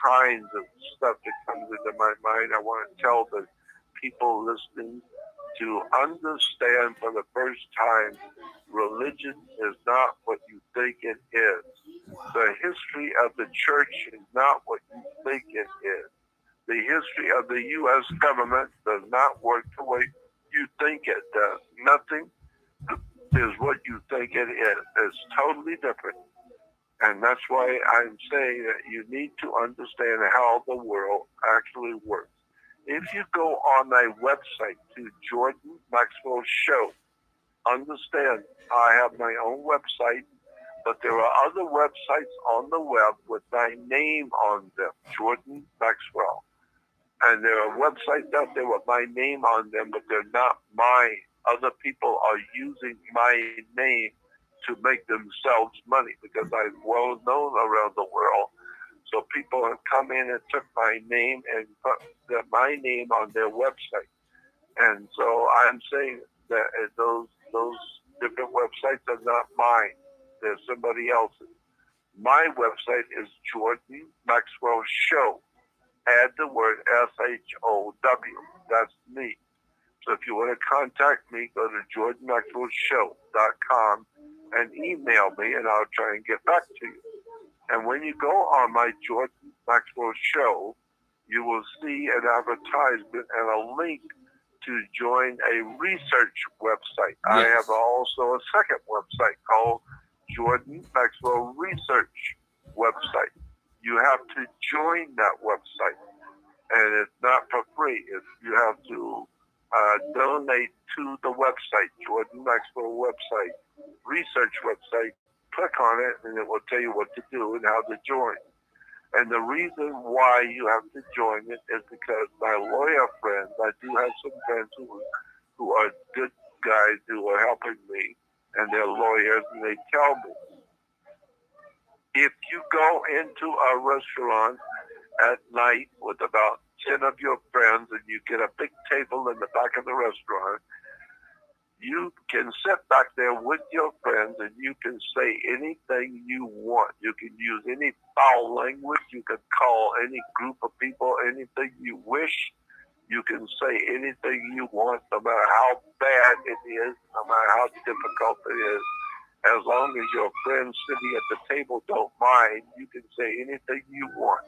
kinds of stuff that comes into my mind. I want to tell the people listening to understand for the first time, religion is not what you think it is. The history of the church is not what you think it is. The history of the U.S. government does not work the way you think it does. Nothing is what you think it is. It's totally different. And that's why I'm saying that you need to understand how the world actually works. If you go on my website to Jordan Maxwell Show, understand I have my own website, but there are other websites on the web with my name on them, Jordan Maxwell. And there are websites out there with my name on them, but they're not mine. Other people are using my name to make themselves money because I'm well known around the world. So people have come in and took my name and put my name on their website. And so I'm saying that those different websites are not mine. They're somebody else's. My website is Jordan Maxwell Show. Add the word SHOW. That's me. So if you want to contact me, go to jordanmaxwellshow.com and email me, and I'll try and get back to you. And when you go on my Jordan Maxwell Show, you will see an advertisement and a link to join a research website. Yes. I have also a second website called Jordan Maxwell Research website. You have to join that website, and it's not for free. You have to donate to the website, Jordan Maxwell website, research website. Click on it, and it will tell you what to do and how to join. And the reason why you have to join it is because my lawyer friends, I do have some friends who are good guys who are helping me, and they're lawyers, and they tell me, if you go into a restaurant at night with about 10 of your friends and you get a big table in the back of the restaurant, you can sit back there with your friends and you can say anything you want. You can use any foul language. You can call any group of people anything you wish. You can say anything you want, no matter how bad it is, no matter how difficult it is. As long as your friends sitting at the table don't mind, you can say anything you want.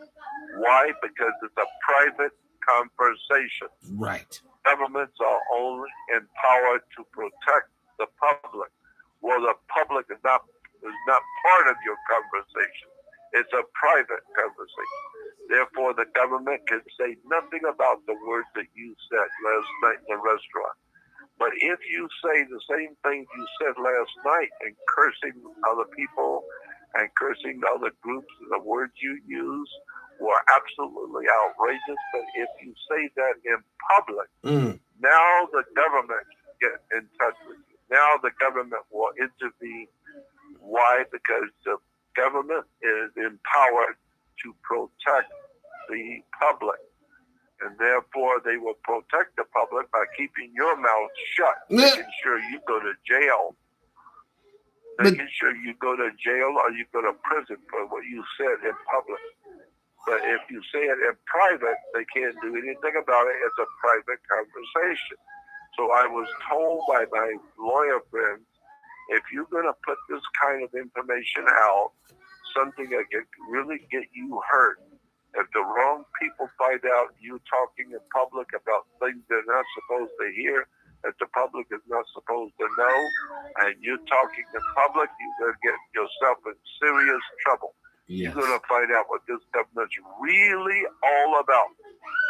Why? Because it's a private conversation. Right. Governments are only empowered to protect the public. Well, the public is not part of your conversation. It's a private conversation. Therefore, the government can say nothing about the words that you said last night in the restaurant. But if you say the same things you said last night and cursing other people and cursing other groups, the words you use were absolutely outrageous. But if you say that in public, now the government get in touch with you. Now the government will intervene. Why? Because the government is empowered to protect the public. And therefore, they will protect the public by keeping your mouth shut, making sure you go to jail. Making sure you go to jail or you go to prison for what you said in public. But if you say it in private, they can't do anything about it. It's a private conversation. So I was told by my lawyer friends, if you're going to put this kind of information out, something that can really get you hurt, if the wrong people find out you talking in public about things they're not supposed to hear, that the public is not supposed to know, and you're talking in public, you're going to get yourself in serious trouble. Yes. You're going to find out what this government's really all about.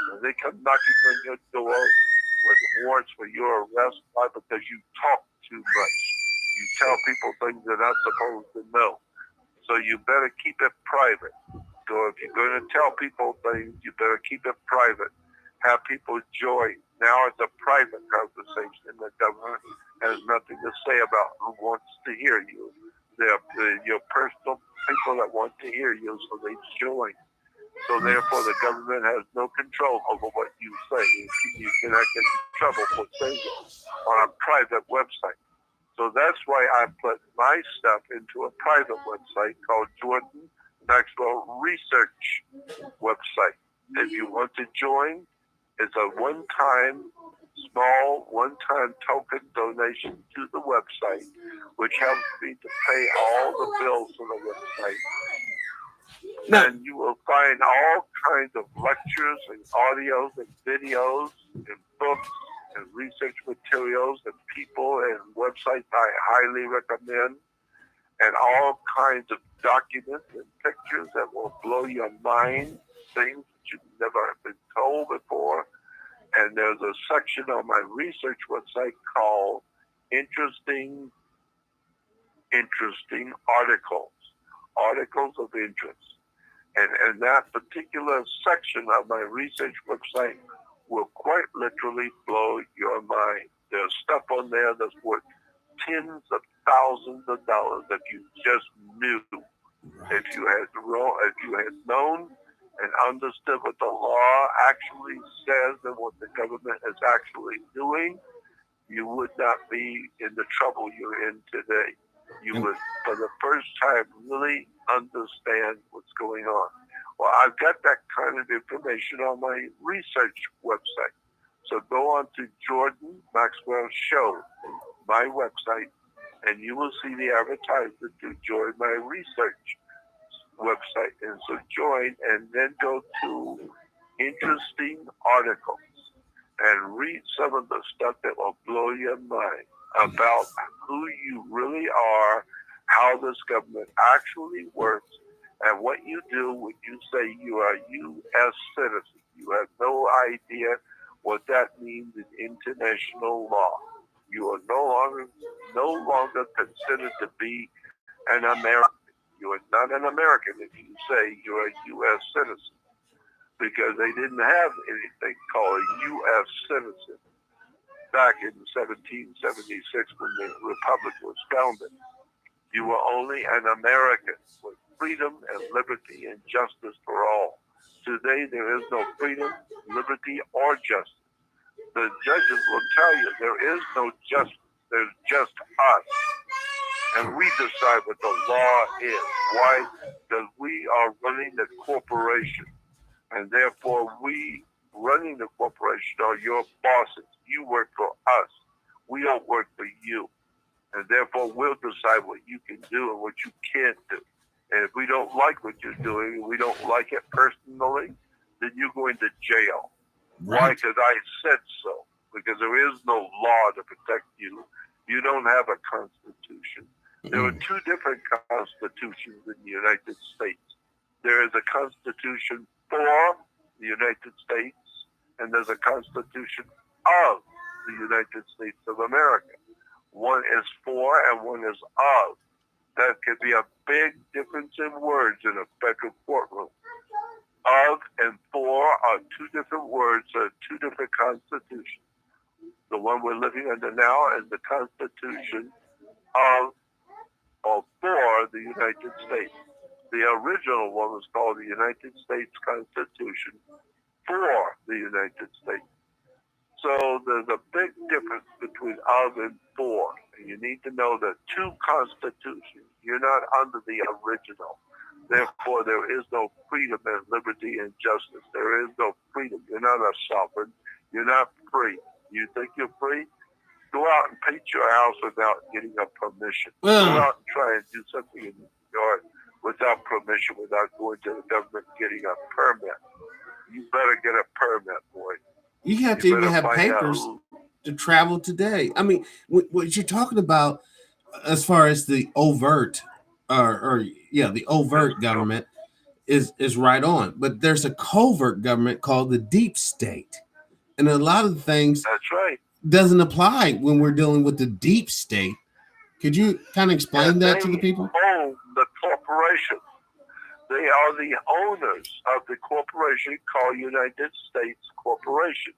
When they come knocking on your door with warrants for your arrest, why? Because you talk too much. You tell people things they're not supposed to know. So you better keep it private. So if you're going to tell people things, you better keep it private. Have people join. Now it's a private conversation. The government has nothing to say about who wants to hear you. They're your personal people that want to hear you, so they join. So therefore, the government has no control over what you say. You cannot get in trouble for saying it on a private website. So that's why I put my stuff into a private website called Jordan Maxwell Research website. If you want to join, it's a small one-time token donation to the website, which helps me to pay all the bills for the website. Now, and you will find all kinds of lectures and audios and videos and books and research materials and people and websites I highly recommend, and all kinds of documents and pictures that will blow your mind, things that you've never been told before. And there's a section on my research website called interesting articles of interest. And that particular section of my research website will quite literally blow your mind. There's stuff on there that's worth tens of thousands of dollars if you just knew. Right. If you had known and understood what the law actually says and what the government is actually doing, you would not be in the trouble you're in today. You would, for the first time, really understand what's going on. Well, I've got that kind of information on my research website. So go on to Jordan Maxwell Show, my website, and you will see the advertisement to join my research website. And so join and then go to interesting articles and read some of the stuff that will blow your mind about who you really are, how this government actually works, and what you do when you say you are a U.S. citizen. You have no idea what that means in international law. You are no longer considered to be an American. You are not an American if you say you're a U.S. citizen, because they didn't have anything called a U.S. citizen back in 1776 when the Republic was founded. You were only an American with freedom and liberty and justice for all. Today, there is no freedom, liberty, or justice. The judges will tell you there is no justice. There's just us. And we decide what the law is. Why? Because we are running the corporation. And therefore, we running the corporation are your bosses. You work for us. We don't work for you. And therefore, we'll decide what you can do and what you can't do. And if we don't like what you're doing, and we don't like it personally, then you go into jail. Right. Why? Because I said so. Because there is no law to protect you. You don't have a constitution. There are two different constitutions in the United States. There is a constitution for the United States, and there's a constitution of the United States of America. One is for and one is of. That could be a big difference in words in a federal courtroom. Of and for are two different words, two different constitutions. The one we're living under now is the Constitution of or for the United States. The original one was called the United States Constitution for the United States. So there's a big difference between of and for. And you need to know that two constitutions. You're not under the original. Therefore, there is no freedom and liberty and justice. There is no freedom. You're not a sovereign. You're not free. You think you're free? Go out and paint your house without getting a permission. Go out and try and do something in your yard without permission, without going to the government and getting a permit. You better get a permit, boy. You have to even have papers to travel today. I mean, what you're talking about as far as the overt the overt government is right on. But there's a covert government called the deep state. And a lot of things that's right doesn't apply when we're dealing with the deep state. Could you kind of explain that to the people? They own the corporation. They are the owners of the corporation called United States Corporation.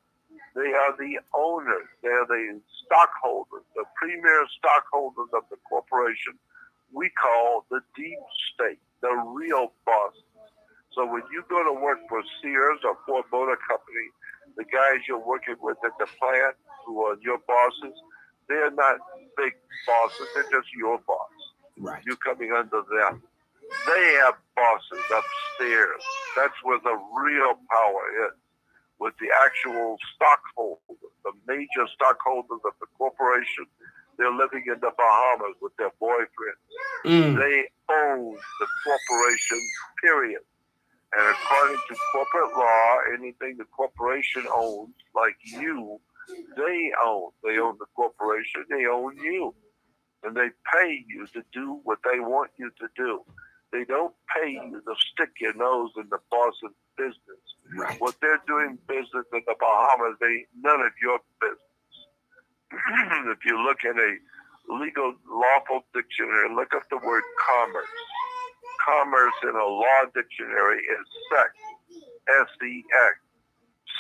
They are the owners. They are the stockholders, the premier stockholders of the corporation. We call the deep state, the real bosses. So when you go to work for Sears or Ford Motor Company, the guys you're working with at the plant who are your bosses, they're not big bosses. They're just your boss. Right. You're coming under them. They have bosses upstairs. That's where the real power is, with the actual stockholders, the major stockholders of the corporation. They're living in the Bahamas with their boyfriends. They own the corporation, period. And according to corporate law, anything the corporation owns, like you, they own. They own the corporation. They own you. And they pay you to do what they want you to do. They don't pay you to stick your nose in the boss's business. Right. What they're doing business in the Bahamas, none of your business. If you look in a legal lawful dictionary, look up the word commerce. Commerce in a law dictionary is sex, S-E-X.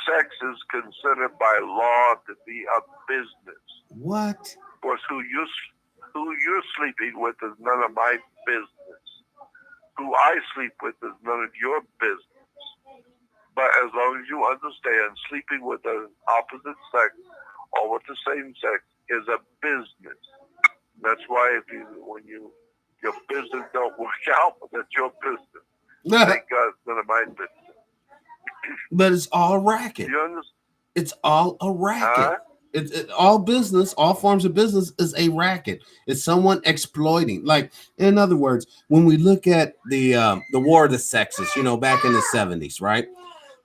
Sex is considered by law to be a business. What? Of course, who you're sleeping with is none of my business. Who I sleep with is none of your business. But as long as you understand, sleeping with the opposite sex or with the same sex is a business. That's why when your business don't work out, that's your business. Thank God it's none of my business. But it's all racket. You understand? It's all a racket. Huh? All business, all forms of business is a racket. It's someone exploiting. Like, in other words, when we look at the war of the sexes, back in the 70s, right?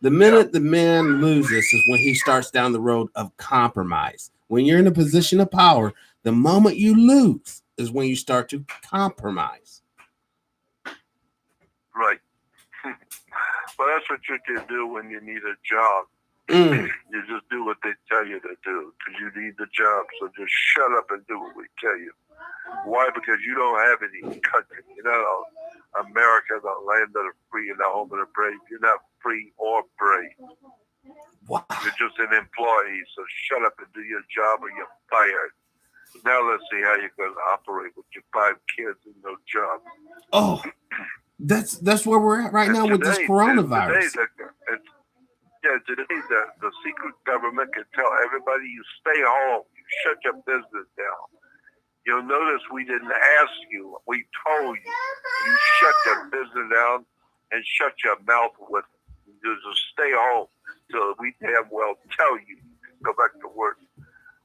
The minute the man loses is when he starts down the road of compromise. When you're in a position of power, the moment you lose is when you start to compromise. Right. Well, that's what you can do when you need a job. You just do what they tell you to do because you need the job. So just shut up and do what we tell you. Why? Because you don't have any country. America, the land of the free and the home of the brave. You're not free or brave. Wow. You're just an employee. So shut up and do your job or you're fired. Now let's see how you're going to operate with your 5 kids and no job. Oh, that's where we're at right now with this coronavirus. Today the secret government can tell everybody you stay home, you shut your business down. You'll notice we didn't ask you, we told you. You shut your business down and shut your mouth with it. You just stay home till we damn well tell you go back to work.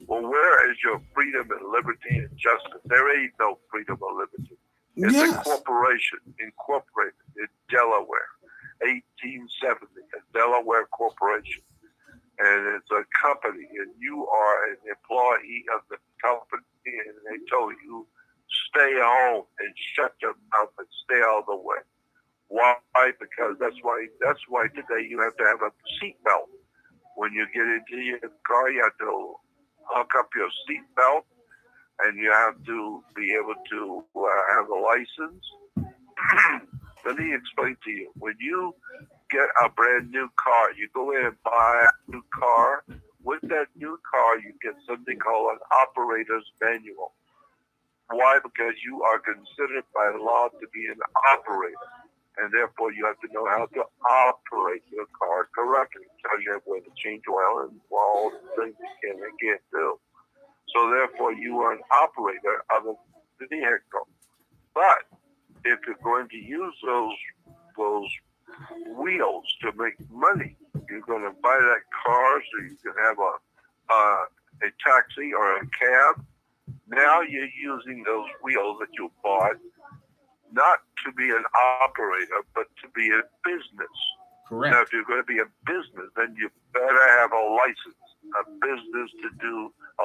Well, where is your freedom and liberty and justice? There ain't no freedom or liberty. It's a corporation incorporated in Delaware. 1870, a Delaware corporation, and it's a company, and you are an employee of the company, and they told you stay home and shut your mouth and stay out of the way. Why? Because that's why today you have to have a seatbelt. When you get into your car, you have to hook up your seatbelt, and you have to be able to have a license. Let me explain to you. When you get a brand new car, you go in and buy a new car. With that new car, you get something called an operator's manual. Why? Because you are considered by law to be an operator. And therefore, you have to know how to operate your car correctly. Tell you where to change oil and all the things you can and can't do. So therefore, you are an operator of a vehicle. But if you're going to use those wheels to make money, you're going to buy that car so you can have a taxi or a cab. Now you're using those wheels that you bought not to be an operator, but to be a business. Correct. Now, if you're going to be a business, then you better have a license, a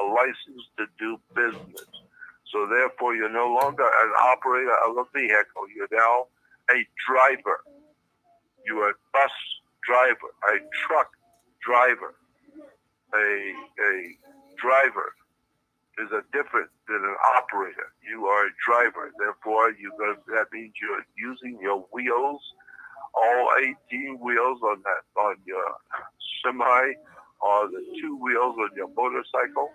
license to do business. So therefore, you're no longer an operator of a vehicle. You're now a driver. You're a bus driver, a truck driver. A driver is different than an operator. You are a driver. Therefore, that means you're using your wheels, all 18 wheels on your semi, or the 2 wheels on your motorcycle.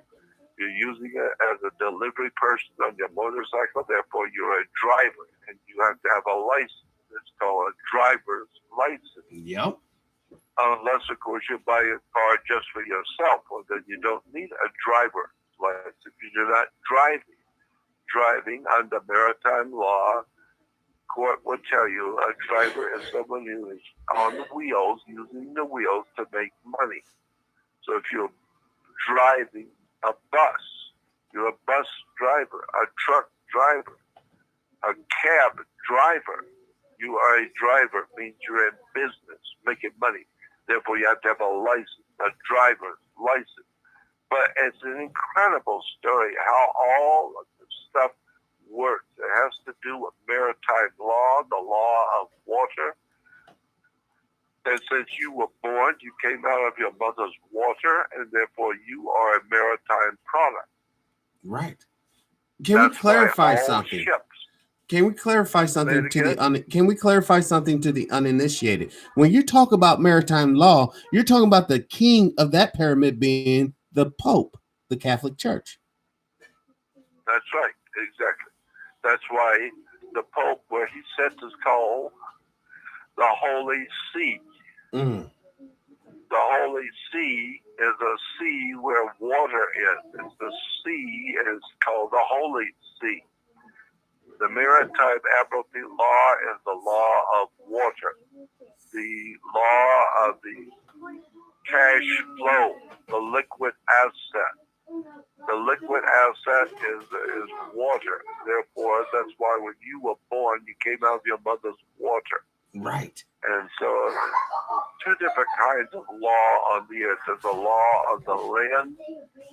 You're using it as a delivery person on your motorcycle. Therefore, you're a driver, and you have to have a license. It's called a driver's license. Yep. Unless, of course, you buy a car just for yourself, well, then you don't need a driver's license. If you're not driving under maritime law, court will tell you a driver is someone who is on the wheels, using the wheels to make money. So if you're driving a bus, you're a bus driver, a truck driver, a cab driver. You are a driver, means you're in business, making money. Therefore, you have to have a license, a driver's license. But it's an incredible story how all of the stuff works. It has to do with maritime law, the law of water. And since you were born, you came out of your mother's water, and therefore you are a maritime product. Right. Can we clarify something? Ships. Can we clarify something to the uninitiated? When you talk about maritime law, you're talking about the king of that pyramid being the Pope, the Catholic Church. That's right, exactly. That's why the Pope, where he sits, is called the Holy See. Mm. The Holy See is a sea where water is. The sea is called the Holy See. The Maritime Admiralty law is the law of water. The law of the cash flow, the liquid asset. The liquid asset is water. Therefore, that's why when you were born, you came out of your mother's water. Right. And so, two different kinds of law on the earth. There's the law of the land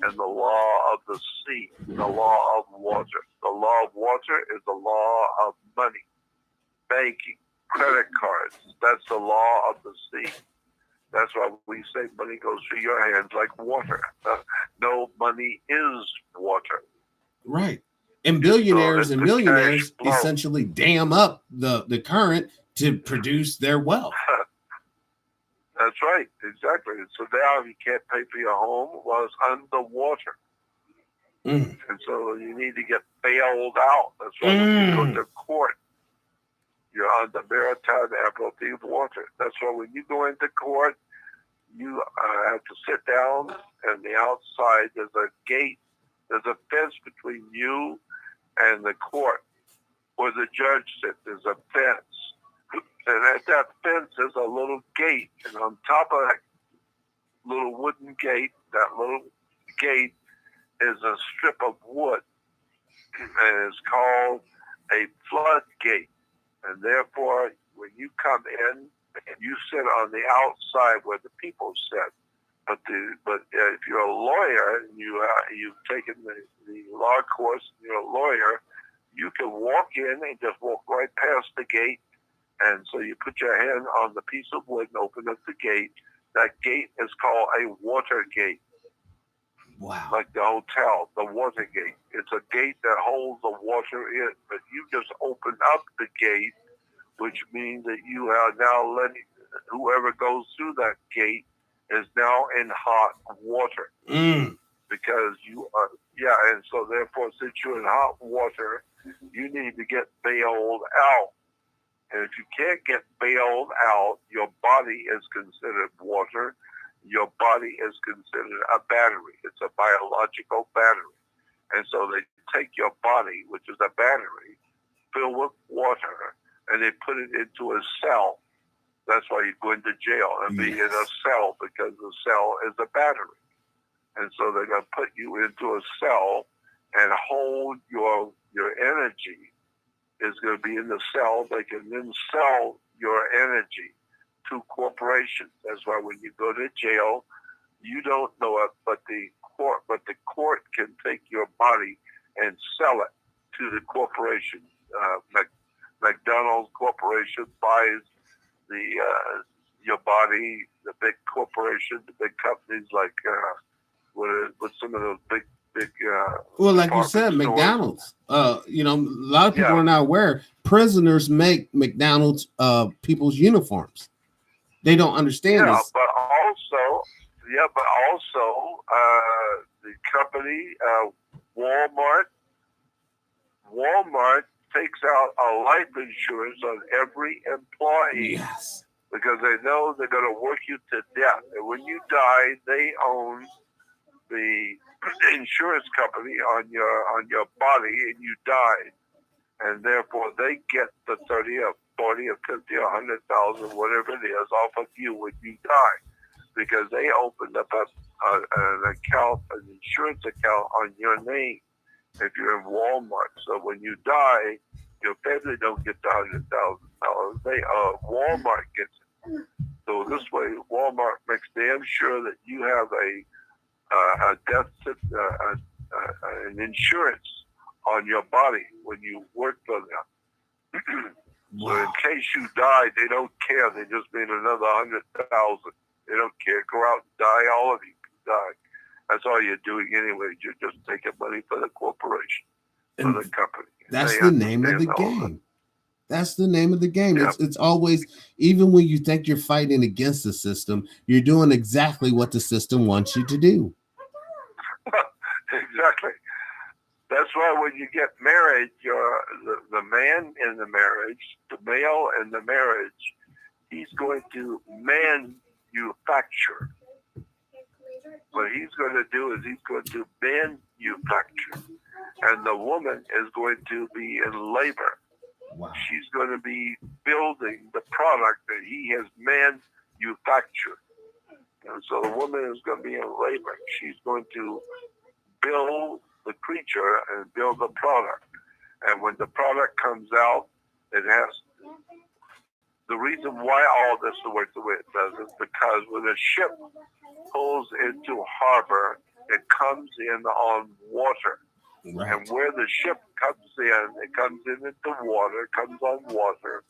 and the law of the sea, the law of water. The law of water is the law of money, banking, credit cards. That's the law of the sea. That's why we say money goes through your hands like water. No, money is water. Right. And billionaires and millionaires essentially dam up the current to produce their wealth. That's right, exactly. So now you can't pay for your home, well, it's underwater. Mm. And so you need to get bailed out. That's why when you go to court, you're on the Maritime Admiralty of water. That's why when you go into court, you have to sit down, and the outside there's a gate, there's a fence between you and the court where the judge sits. There's a fence. And at that fence is a little gate, and on top of that little wooden gate, that little gate is a strip of wood, and it's called a floodgate. And therefore, when you come in, you sit on the outside where the people sit. But if you're a lawyer and you've taken the law course, and you're a lawyer, you can walk in and just walk right past the gate. And so you put your hand on the piece of wood and open up the gate. That gate is called a water gate. Wow. Like the hotel, the water gate. It's a gate that holds the water in. But you just open up the gate, which means that you are now letting whoever goes through that gate is now in hot water. Mm. Because you are, and so therefore, since you're in hot water, you need to get bailed out. And if you can't get bailed out, your body is considered water. Your body is considered a battery. It's a biological battery. And so they take your body, which is a battery, filled with water, and they put it into a cell. That's why you go into jail and be in a cell, because the cell is a battery. And so they're going to put you into a cell and hold your energy is going to be in the cell. They can then sell your energy to corporations. That's why when you go to jail, you don't know it, but the court can take your body and sell it to the corporation. McDonald's Corporation buys your body. The big corporations, the big companies like with some of those big. Well, like you said, stores. McDonald's. A lot of people are not aware. Prisoners make McDonald's people's uniforms. They don't understand this. But also the company Walmart takes out a life insurance on every employee. Yes. Because they know they're going to work you to death. And when you die, they own the insurance company on your body, and you die. And therefore, they get the 30 or 40 or 50 or 100,000, whatever it is, off of you when you die. Because they opened up an account, an insurance account on your name if you're in Walmart. So when you die, your family don't get the $100,000. Walmart gets it. So this way, Walmart makes damn sure that you have a death, an insurance on your body when you work for them. So in Wow. case you die, they don't care. They just made another 100,000. They don't care. Go out and die. All of you can die. That's all you're doing anyway. You're just making money for the corporation, for And the company. that's They the name of the understand all that. game. That's the name of the game. Yep. It's always, even when you think you're fighting against the system, you're doing exactly what the system wants you to do. Exactly. That's why when you get married, the man in the marriage, the male in the marriage, he's going to manufacture. What he's going to do is he's going to manufacture. And the woman is going to be in labor. Wow. She's going to be building the product that he has manufactured. And so the woman is going to be in labor. She's going to build the creature and build the product. And when the product comes out, it has the reason why all this works the way it does is because when a ship pulls into harbor, it comes in on water. Right. And where the ship comes in, it comes in into water, comes on water.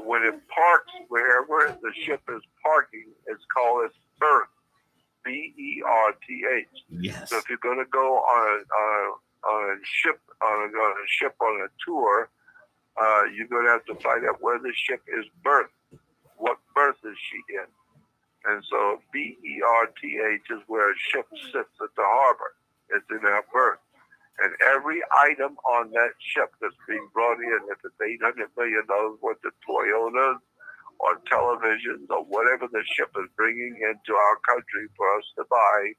When it parks, wherever the ship is parking, it's called its berth. BERTH. Yes. So if you're going to go on a ship on a tour, you're going to have to find out where the ship is berthed. What berth is she in? And so BERTH is where a ship sits at the harbor. It's in our berth. And every item on that ship that's being brought in, if it's $800 million worth of Toyotas or televisions or whatever the ship is bringing into our country for us to buy,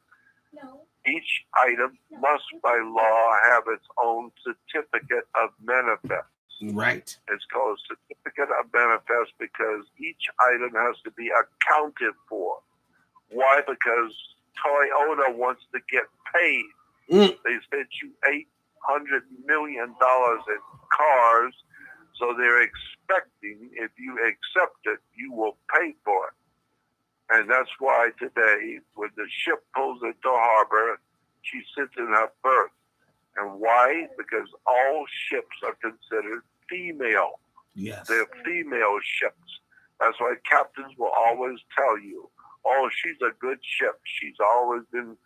each item must by law have its own certificate of manifest. Right. It's called a certificate of manifest because each item has to be accounted for. Why? Because Toyota wants to get paid. They spent you $800 million in cars, so they're expecting if you accept it, you will pay for it. And that's why today, when the ship pulls into harbor, she sits in her berth. And why? Because all ships are considered female. Yes. They're female ships. That's why captains will always tell you, oh, she's a good ship. She's always been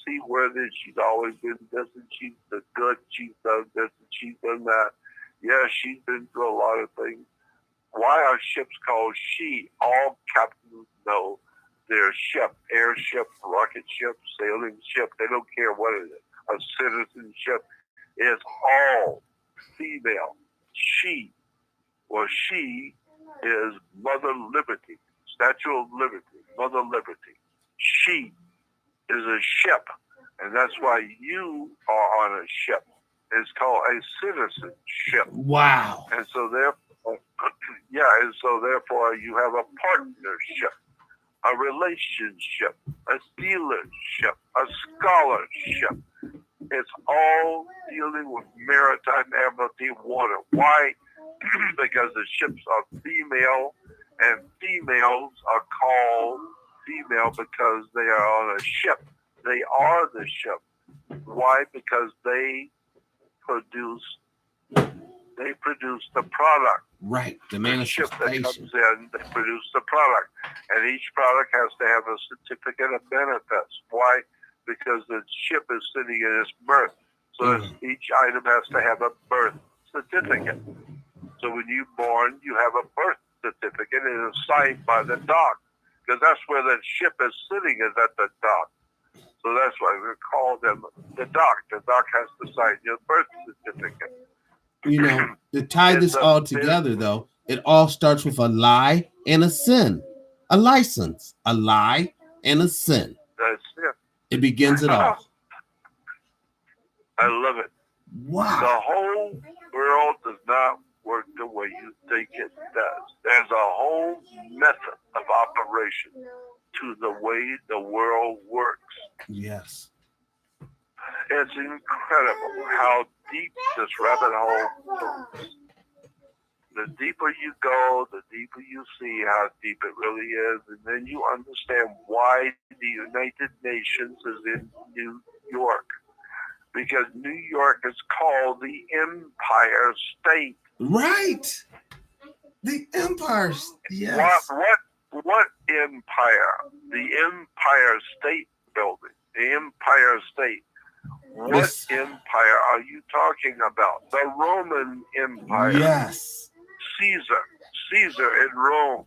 seaworthy. She's always been this, and she's the good. She's done this, and she's done that. Yeah, she's been through a lot of things. Why are ships called she? All captains know their ship, airship, rocket ship, sailing ship. They don't care what it is. A citizenship is all female. She is Mother Liberty, Statue of Liberty, Mother Liberty. She is a ship, and that's why you are on a ship. It's called a citizenship. Wow. And so therefore, you have a partnership, a relationship, a dealership, a scholarship. It's all dealing with maritime admiralty water. Why? Because the ships are female, and females are called female because they are on a ship. They are the ship. Why? Because they produce the product. Right. The ship that comes manifestation. in, they produce the product. And each product has to have a certificate of manifest. Why? Because the ship is sitting in its berth. So each item has to have a birth certificate. So when you're born, you have a birth certificate and it's signed by the dock. Because that's where the ship is sitting, is at the dock. So that's why we call them the dock. The dock has to sign your birth certificate. You know, to tie this all together, though, it all starts with a lie and a sin. A license, a lie, and a sin. That's it. It begins it all. I love it. Wow. The whole world does not work the way you think it does. There's a whole method of operation to the way the world works. Yes. It's incredible how deep this rabbit hole goes. The deeper you go, the deeper you see how deep it really is, and then you understand why the United Nations is in New York. because New York is called the Empire State. Right. The Empire. Yes. What empire? The Empire State Building. The Empire State. What empire are you talking about? The Roman Empire. Yes. Caesar in Rome.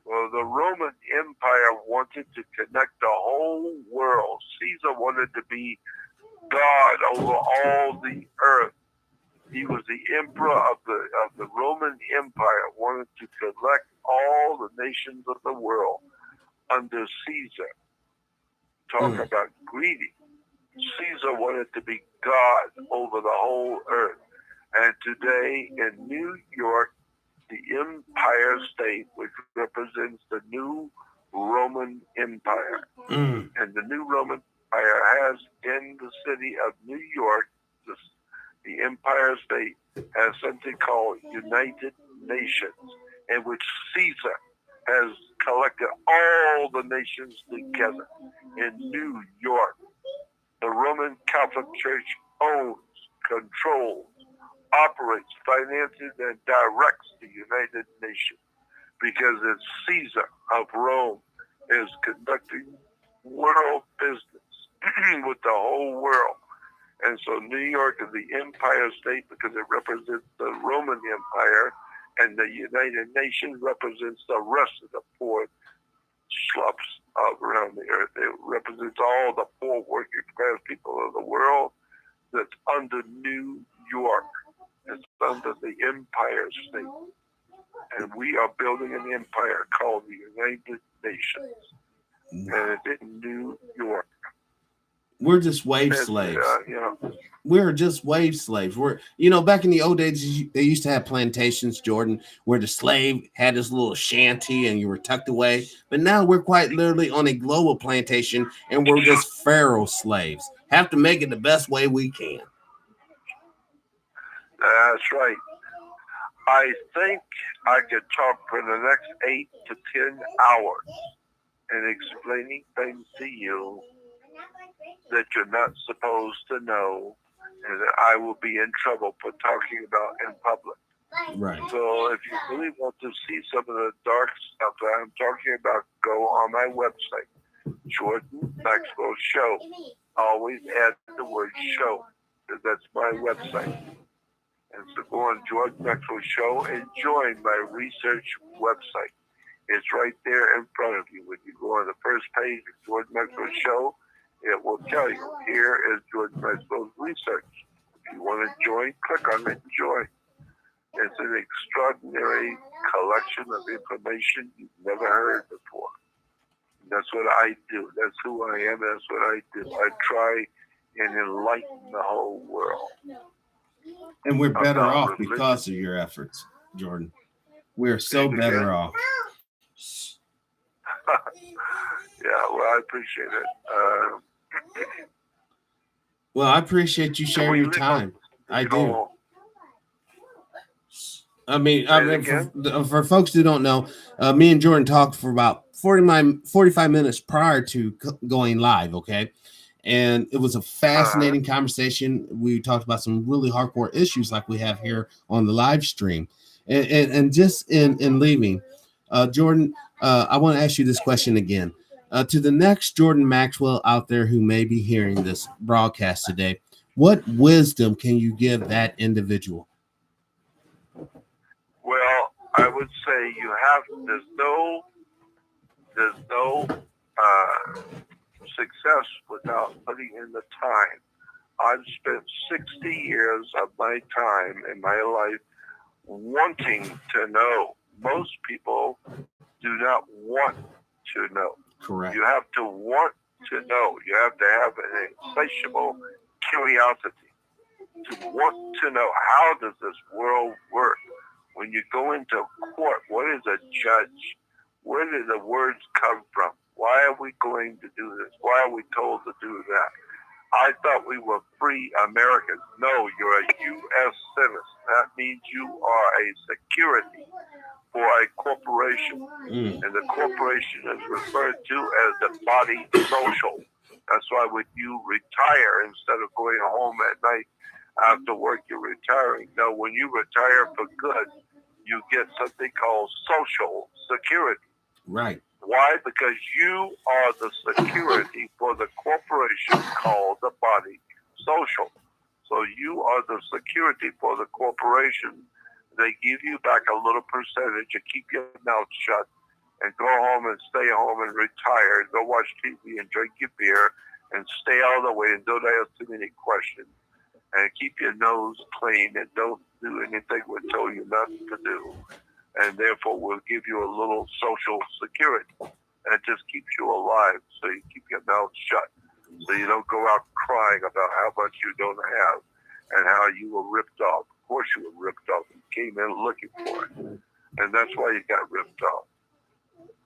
Well, the Roman Empire wanted to connect the whole world. Caesar wanted to be God over all the earth. He was the emperor of the Roman Empire, wanted to collect all the nations of the world under Caesar. Talk about greedy. Caesar wanted to be God over the whole earth. And today in New York, the Empire State, which represents the new Roman Empire. And the new Roman Empire has in the city of New York, the Empire State has something called United Nations, in which Caesar has collected all the nations together in New York. The Roman Catholic Church owns, controls, operates, finances, and directs the United Nations because it's Caesar of Rome is conducting world business with the whole world. And so New York is the Empire State because it represents the Roman Empire, and the United Nations represents the rest of the poor schlubs around the earth. It represents all the poor working class people of the world that's under New York. It's under the Empire State. And we are building an empire called the United Nations. And it's in New York. We're just wave slaves. We're just wave slaves. We're, back in the old days, they used to have plantations, Jordan, where the slave had his little shanty and you were tucked away. But now we're quite literally on a global plantation and we're just pharaoh slaves. Have to make it the best way we can. That's right. I think I could talk for the next 8 to 10 hours and explaining things to you that you're not supposed to know, and that I will be in trouble for talking about in public. Right. So if you really want to see some of the dark stuff that I'm talking about, go on my website, Jordan Maxwell Show. Always add the word show, because that's my website. And so go on Jordan Maxwell Show and join my research website. It's right there in front of you. When you go on the first page of Jordan Maxwell Show, it will tell you, here is Jordan Maxwell's research. If you want to join, click on it and join. It's an extraordinary collection of information you've never heard before. That's what I do. That's who I am. That's what I do. I try and enlighten the whole world. And we're better off because of your efforts, Jordan. We're so better off. Yeah, well, I appreciate it. Well, I appreciate you sharing your time. I do. I mean, for folks who don't know, me and Jordan talked for about 45 minutes prior to going live, okay? And it was a fascinating conversation. We talked about some really hardcore issues like we have here on the live stream. And just in leaving, Jordan, I want to ask you this question again. To the next Jordan Maxwell out there who may be hearing this broadcast today, what wisdom can you give that individual? Well, I would say there's no success without putting in the time. I've spent 60 years of my time in my life wanting to know. Most people do not want to know. Correct. You have to want to know. You have to have an insatiable curiosity to want to know, how does this world work? When you go into court, what is a judge? Where do the words come from? Why are we going to do this? Why are we told to do that? I thought we were free Americans. No, you're a U.S. citizen. That means you are a security for a corporation. And the corporation is referred to as the body social. That's why when you retire, instead of going home at night after work, you're retiring. Now, when you retire for good, you get something called Social Security. Right. Why? Because you are the security for the corporation called the body social. So you are the security for the corporation. They give you back a little percentage to keep your mouth shut and go home and stay home and retire and go watch TV and drink your beer and stay out of the way and don't ask too many questions and keep your nose clean and don't do anything we're telling you not to do. And therefore we'll give you a little social security. And it just keeps you alive so you keep your mouth shut. So you don't go out crying about how much you don't have and how you were ripped off. Of course you were ripped off. You came in looking for it. And that's why you got ripped off.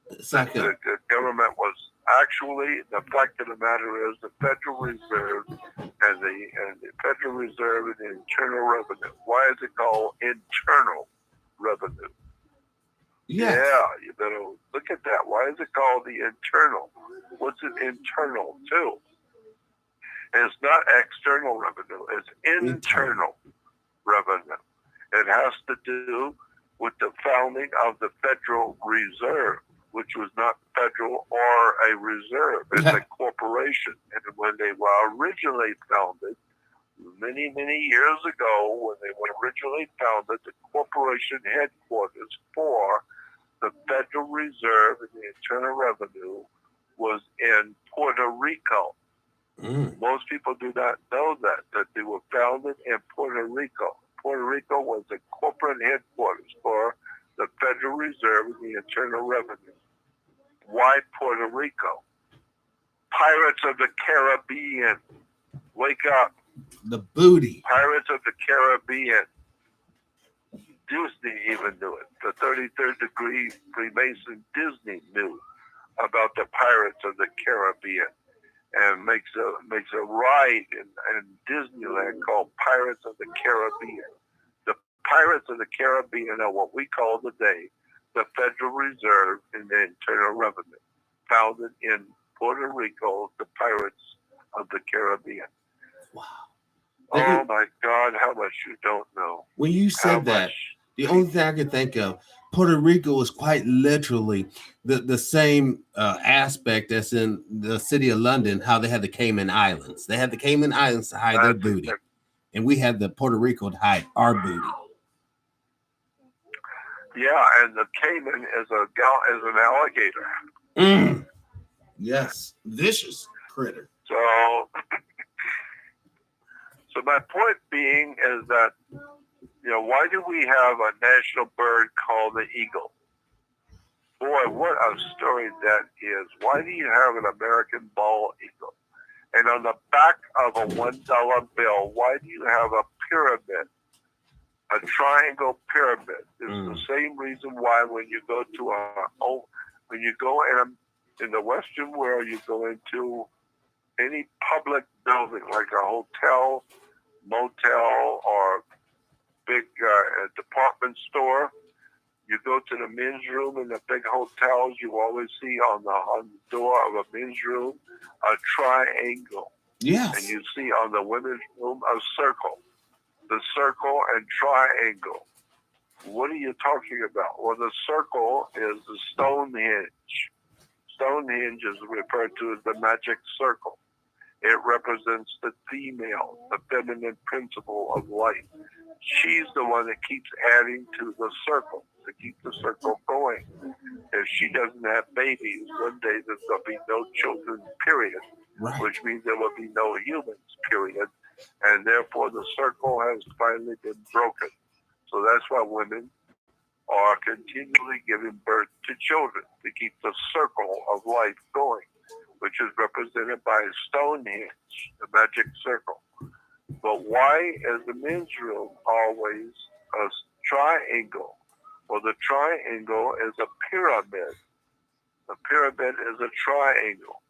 The government was actually, the fact of the matter is, the Federal Reserve and the Federal Reserve and the Internal Revenue. Why is it called Internal Revenue? Yes. Yeah, you better look at that. Why is it called the internal? What's it internal to? And it's not external revenue, it's internal revenue. It has to do with the founding of the Federal Reserve, which was not federal or a reserve. It's a corporation. And when they were originally founded, many, many years ago, when they were originally founded, the corporation headquarters for the Federal Reserve and the Internal Revenue was in Puerto Rico. Most people do not know that they were founded in Puerto Rico. Puerto Rico was the corporate headquarters for the Federal Reserve and the Internal Revenue. Why Puerto Rico? Pirates of the Caribbean. Wake up. The booty. Pirates of the Caribbean. Disney even knew it. The 33rd degree Freemason Disney knew about the Pirates of the Caribbean and makes a ride in Disneyland called Pirates of the Caribbean. The Pirates of the Caribbean are what we call today the Federal Reserve and the Internal Revenue, founded in Puerto Rico, the Pirates of the Caribbean. Wow. Oh my God, how much you don't know. When you said that, the only thing I could think of, Puerto Rico is quite literally the same aspect as in the city of London, how they had the Cayman Islands. They had the Cayman Islands to hide their booty. And we had the Puerto Rico to hide our booty. Yeah, and the Cayman is an alligator. Yes, vicious critter. So my point being is that, why do we have a national bird called the eagle? Boy, what a story that is. Why do you have an American bald eagle? And on the back of a $1 bill, why do you have a pyramid? A triangle pyramid is the same reason why when you go in the Western world, you go into any public building like a hotel, motel, or big department store. You go to the men's room in the big hotels, you always see on the door of a men's room a triangle. Yes. And you see on the women's room a circle. The circle and triangle. What are you talking about? Well, the circle is the Stonehenge. Stonehenge is referred to as the magic circle. It represents the female, the feminine principle of life. She's the one that keeps adding to the circle, to keep the circle going. If she doesn't have babies, one day there's going to be no children, period. Right. Which means there will be no humans, period. And therefore the circle has finally been broken. So that's why women are continually giving birth to children, to keep the circle of life going, which is represented by Stonehenge, the magic circle. But why is the men's room always a triangle? Well, the triangle is a pyramid. The pyramid is a triangle.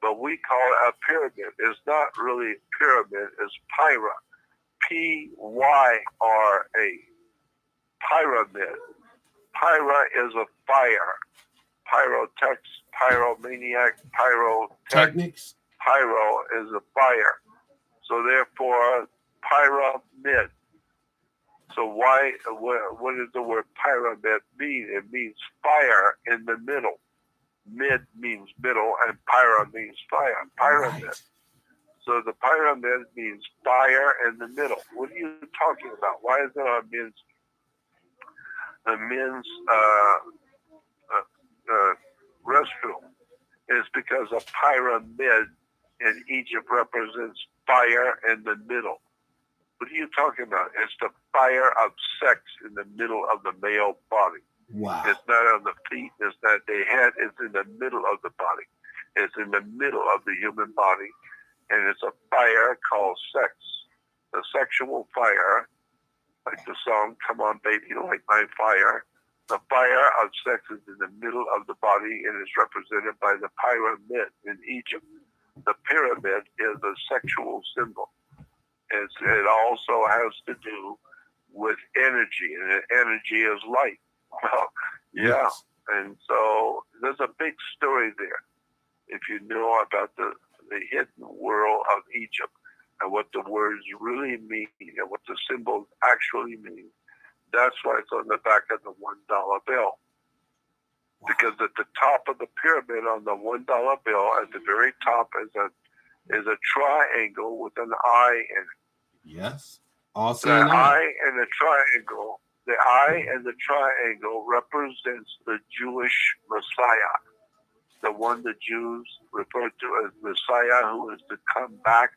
But we call it a pyramid. It's not really pyramid, it's pyra. Pyra. Pyramid. Pyra is a fire. Pyromaniac, pyrotechnics. pyro is a fire. So therefore, pyramid. So what does the word pyramid mean? It means fire in the middle. Mid means middle, and pyra means fire. Pyramid. Right. So the pyramid means fire in the middle. What are you talking about? Why is it on the men's restroom? It's because a pyramid in Egypt represents fire in the middle. What are you talking about? It's the fire of sex in the middle of the male body. Wow. It's not on the feet. It's not the head. It's in the middle of the body. It's in the middle of the human body. And it's a fire called sex. The sexual fire, like the song, Come On Baby, Light My Fire. The fire of sex is in the middle of the body and is represented by the pyramid in Egypt. The pyramid is a sexual symbol. It also has to do with energy, and energy is light. Well, yeah. Yes. And so there's a big story there. If you know about the hidden world of Egypt and what the words really mean and what the symbols actually mean, that's why it's on the back of the $1 bill. Wow. Because at the top of the pyramid on the $1 bill, at the very top is a triangle with an eye in it. Yes. All The saying eye and the triangle, represents the Jewish Messiah, the one the Jews refer to as Messiah, who is to come back,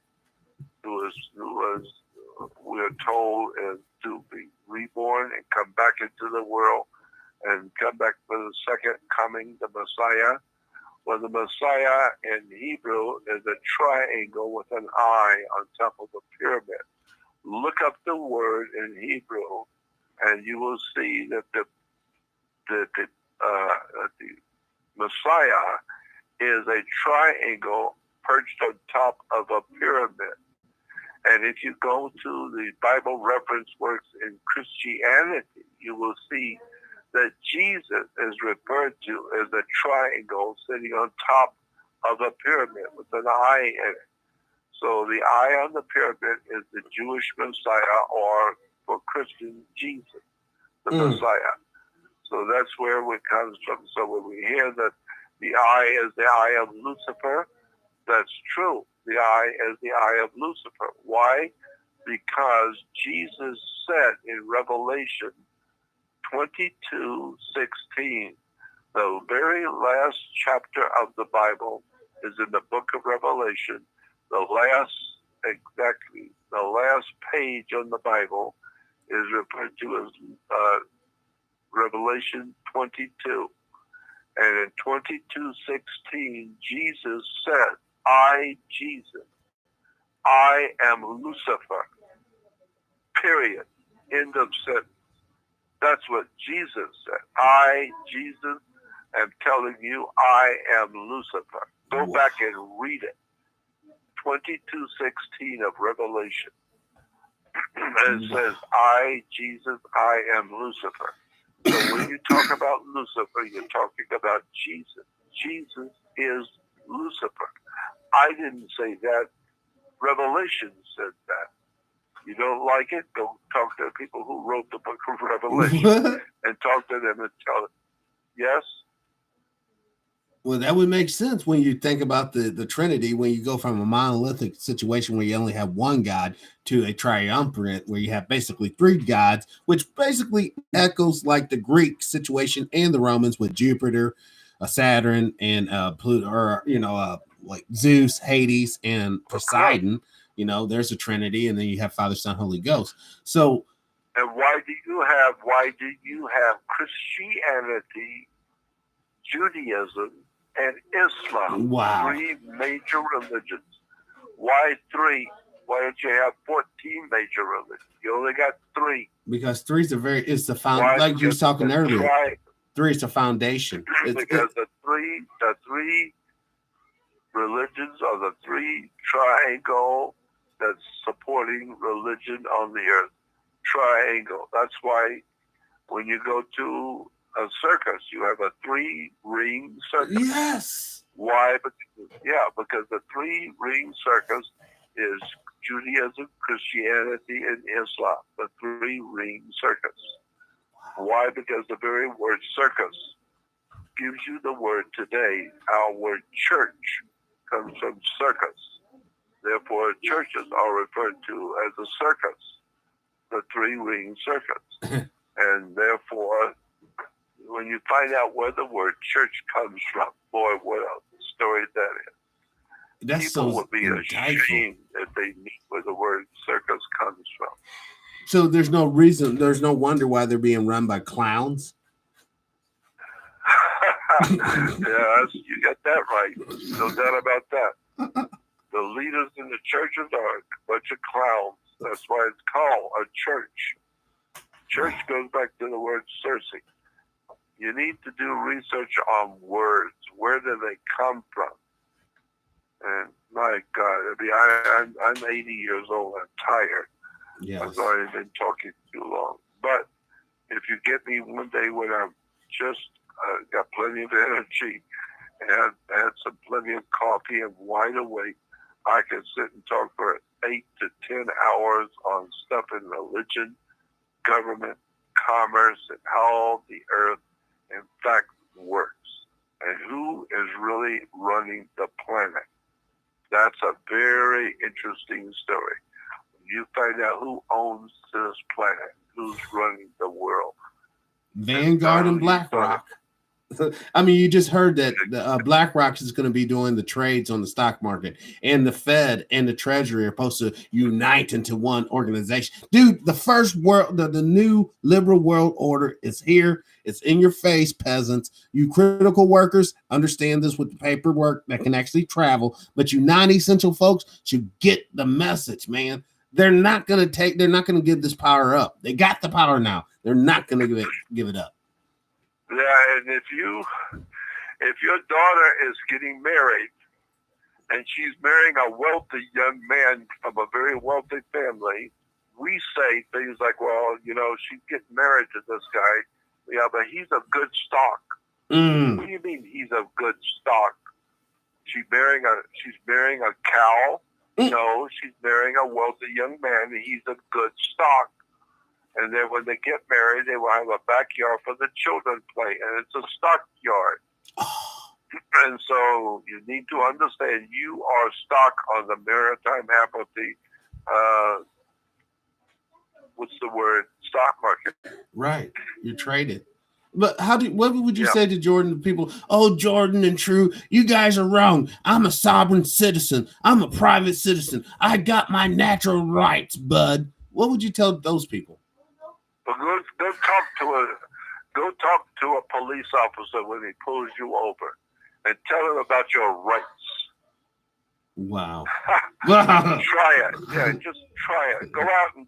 who is we're told is to be reborn and come back into the world and come back for the second coming, the Messiah. Well, the Messiah in Hebrew is a triangle with an eye on top of the pyramid. Look up the word in Hebrew, and you will see that the Messiah is a triangle perched on top of a pyramid. And if you go to the Bible reference works in Christianity, you will see that Jesus is referred to as a triangle sitting on top of a pyramid with an eye in it. So the eye on the pyramid is the Jewish Messiah, or for Christians, Jesus, the Messiah. So that's where it comes from. So when we hear that the eye is the eye of Lucifer, that's true. The eye is the eye of Lucifer. Why? Because Jesus said in Revelation 22:16, the very last chapter of the Bible is in the book of Revelation. The last page on the Bible is referred to as Revelation 22. And in 22:16, Jesus said, I, Jesus, I am Lucifer. Period. End of sentence. That's what Jesus said. I, Jesus, am telling you I am Lucifer. Go back and read it. 22:16 of Revelation. It says, I, Jesus, I am Lucifer. So when you talk about Lucifer, you're talking about Jesus. Jesus is Lucifer. I didn't say that. Revelation said that. You don't like it? Go talk to the people who wrote the book of Revelation and talk to them and tell them. Yes? Well, that would make sense when you think about the Trinity, when you go from a monolithic situation where you only have one God to a triumvirate where you have basically three gods, which basically echoes like the Greek situation and the Romans with Jupiter, Saturn, and Pluto, or like Zeus, Hades, and Poseidon. You know, there's a Trinity, and then you have Father, Son, Holy Ghost. So, and why do you have Christianity, Judaism, and Islam? Wow. 3 major religions. Why 3? Why don't you have 14 major religions? You only got 3. Because 3 is it's the foundation. Like you were talking earlier. 3 is the foundation. Because the three religions are the 3 triangle that's supporting religion on the earth. Triangle. That's why when you go to a circus, you have a 3-ring circus. Yes. Why? Because the three-ring circus is Judaism, Christianity, and Islam. The three-ring circus. Why? Because the very word circus gives you the word today. Our word church comes from circus. Therefore, churches are referred to as a circus, the three-ring circus. And therefore, when you find out where the word church comes from, boy, what a story that is. That's People so would be ashamed if they knew where the word circus comes from. So there's no reason, there's no wonder why they're being run by clowns. Yes, you got that right. No doubt about that. The leaders in the churches are a bunch of clowns. That's why it's called a church. Church goes back to the word Circe. You need to do research on words. Where do they come from? And my God, I mean, I'm 80 years old. I'm tired. Yes. I've already been talking too long. But if you get me one day when I'm just got plenty of energy and had some plenty of coffee and wide awake, I can sit and talk for 8 to 10 hours on stuff in religion, government, commerce, and how the earth, in fact, works. And who is really running the planet. That's a very interesting story. You find out who owns this planet, who's running the world. Vanguard and BlackRock. I mean, you just heard that BlackRock is going to be doing the trades on the stock market, and the Fed and the Treasury are supposed to unite into one organization. Dude, the first world, the new liberal world order is here. It's in your face, peasants. You critical workers understand this with the paperwork that can actually travel, but you non-essential folks should get the message, man. They're not going to give this power up. They got the power now. They're not going to give it up. Yeah, and if your daughter is getting married and she's marrying a wealthy young man from a very wealthy family, we say things like, well, she's getting married to this guy. Yeah, but he's of good stock. What do you mean he's of good stock? She's marrying a cow? No, she's marrying a wealthy young man and he's of good stock. And then when they get married, they will have a backyard for the children to play, and it's a stockyard. And so you need to understand you are stock on the Maritime half of the, stock market. Right. You're traded. But what would you say to Jordan, to people? Oh, Jordan and True, you guys are wrong. I'm a sovereign citizen. I'm a private citizen. I got my natural rights, bud. What would you tell those people? Well, go talk to a police officer when he pulls you over, and tell him about your rights. Wow. Try it. Yeah, just try it. Go out and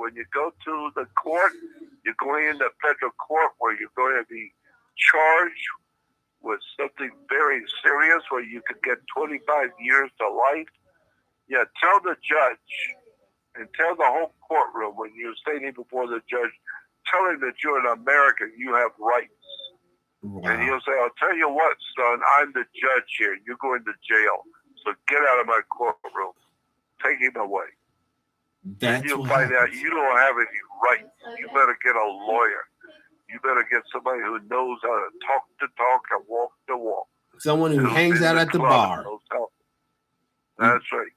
when you go to the court, you're going into federal court where you're going to be charged with something very serious where you could get 25 years to life. Yeah, tell the judge and tell the whole courtroom when you're standing before the judge, tell him that you're an American, you have rights. Wow. And he'll say, I'll tell you what, son, I'm the judge here. You're going to jail. So get out of my courtroom. Take him away. And you'll find out you don't have any rights. You better get a lawyer. You better get somebody who knows how to talk and walk the walk. Someone who hangs out at the bar. That's right.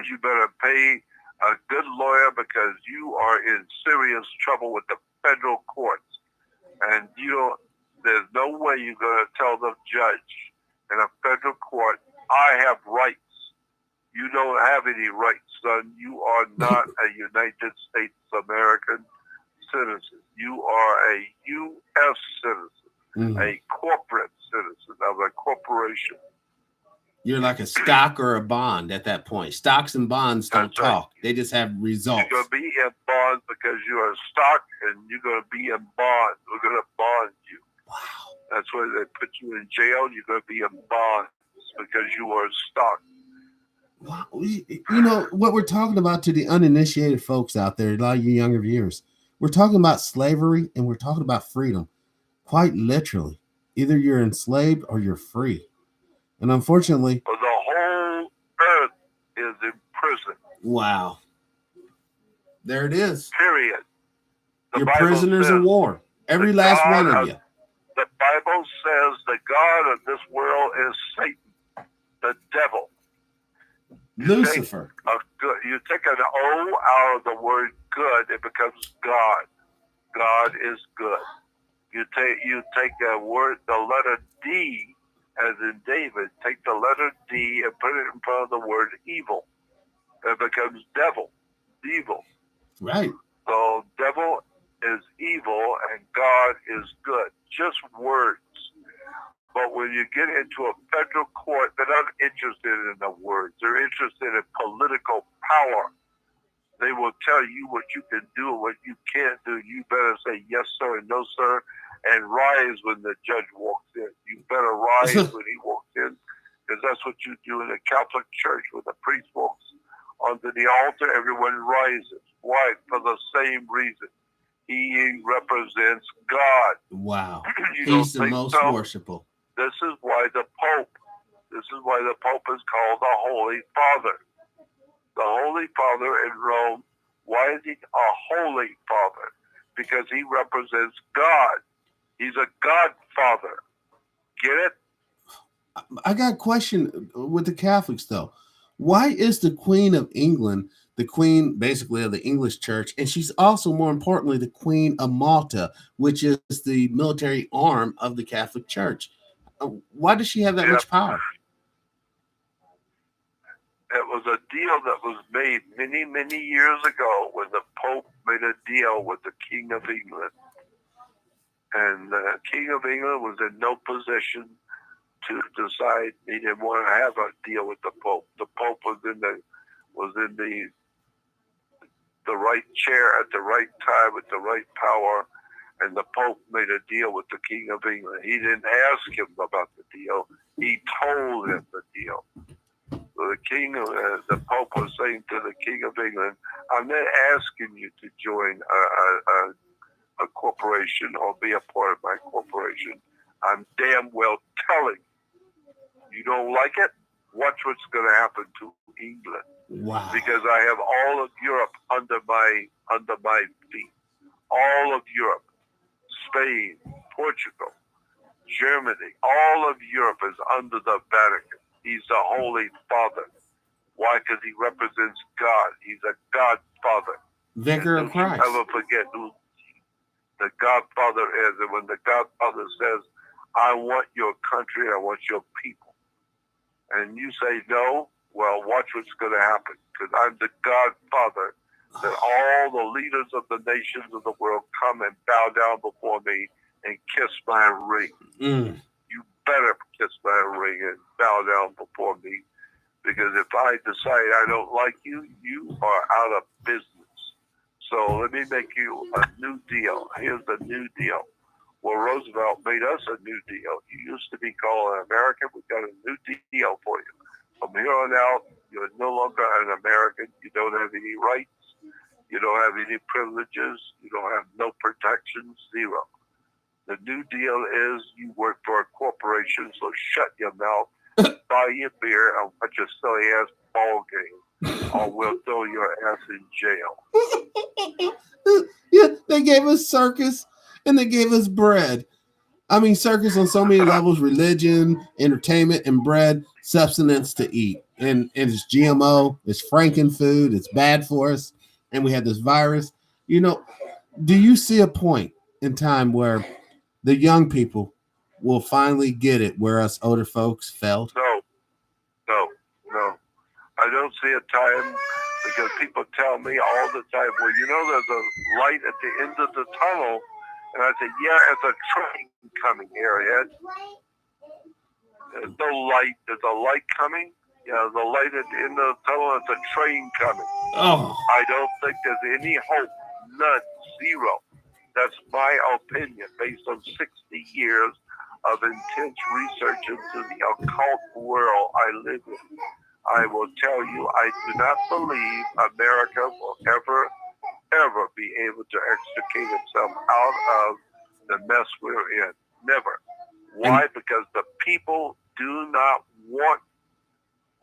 You better pay a good lawyer because you are in serious trouble with the federal courts. And there's no way you're going to tell the judge in a federal court, I have rights. You don't have any rights, son. You are not a United States American citizen. You are a U.S. citizen, a corporate citizen of a corporation. You're like a stock or a bond at that point. Stocks and bonds don't talk. They just have results. You're going to be in bonds because you're a stock, and you're going to be in bonds. We're going to bond you. Wow. That's why they put you in jail. You're going to be in bonds because you are stock. Wow. What we're talking about to the uninitiated folks out there, a lot of you younger viewers, we're talking about slavery and we're talking about freedom. Quite literally. Either you're enslaved or you're free. And unfortunately, For the whole earth is in prison. wow. There it is. Period. The You're Bible prisoners of says war. Every last one of you. the Bible says the God of this world is Satan, the devil. Lucifer. You take an O out of the word good, it becomes God. God is good. You take a word, the letter D, as in David, take the letter D and put it in front of the word evil. It becomes devil, evil. Right. So devil is evil and God is good. Just words. But when you get into a federal court, they're not interested in the words. They're interested in political power. They will tell you what you can do and what you can't do. You better say yes, sir, and no, sir, and rise when the judge walks in. You better rise when he walks in, because that's what you do in the Catholic Church. When the priest walks onto the altar, everyone rises. Why? For the same reason. He represents God. Wow. He's the most worshipful. This is why the Pope is called the Holy Father. The Holy Father in Rome, why is he a Holy Father? Because he represents God. He's a Godfather. Get it? I got a question with the Catholics, though. Why is the Queen of England the queen, basically, of the English church, and she's also, more importantly, the Queen of Malta, which is the military arm of the Catholic Church? Why does she have that much power? It was a deal that was made many, many years ago when the Pope made a deal with the King of England. And the King of England was in no position to decide. He didn't want to have a deal with the Pope. The Pope was in the right chair at the right time with the right power, and the Pope made a deal with the King of England. He didn't ask him about the deal. He told him the deal. So the Pope was saying to the King of England, I'm not asking you to join a corporation or be a part of my corporation. I'm damn well telling you. You don't like it? Watch what's going to happen to England. Wow. Because I have all of Europe under my feet. All of Europe. Spain, Portugal, Germany, all of Europe is under the Vatican. He's the Holy Father. Why? Because he represents God. He's a Godfather. Vicar of Christ. Don't you ever forget who the Godfather is. And when the Godfather says, I want your country, I want your people, and you say no, well, watch what's going to happen. Because I'm the Godfather, that all the leaders of the nations of the world come and bow down before me and kiss my ring. You better kiss my ring and bow down before me, because if I decide I don't like you, you are out of business. So let me make you a new deal. Here's the new deal. Well, Roosevelt made us a new deal. You used to be called an American. We got a new deal for you. From here on out, you're no longer an American. You don't have any rights. You don't have any privileges. You don't have no protections. Zero. The new deal is you work for a corporation, so shut your mouth, buy your beer, and watch a silly ass ball game, or we'll throw your ass in jail. Yeah, they gave us circus and they gave us bread. I mean, circus on so many levels: religion, entertainment, and bread, sustenance to eat. And it's GMO, it's Frankenfood, it's bad for us. And we had this virus. You know, do you see a point in time where the young people will finally get it where us older folks failed? No. I don't see a time, because people tell me all the time, well, you know, there's a light at the end of the tunnel. And I said, yeah, it's a train coming, Airhead. There's no light. There's a light coming. Yeah, the light at the end of the tunnel, it's a train coming. Oh. I don't think there's any hope. None. Zero. That's my opinion based on 60 years of intense research into the occult world I live in. I will tell you, I do not believe America will ever be able to extricate itself out of the mess we're in. Never. Why? Because the people do not want.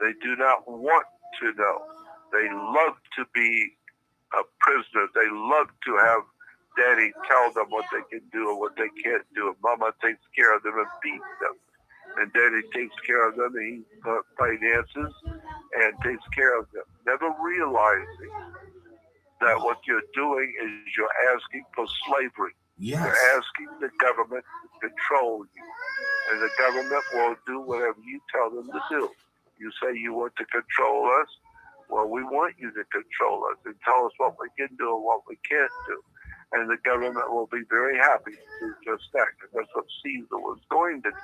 They do not want to know. They love to be prisoners. They love to have daddy tell them what they can do and what they can't do. And mama takes care of them and feeds them. And daddy takes care of them and he finances and takes care of them. Never realizing that what you're doing is you're asking for slavery. Yes. You're asking the government to control you. And the government will do whatever you tell them to do. You say you want to control us. Well, we want you to control us and tell us what we can do and what we can't do. And the government will be very happy to do just that, because that's what Caesar was going to do.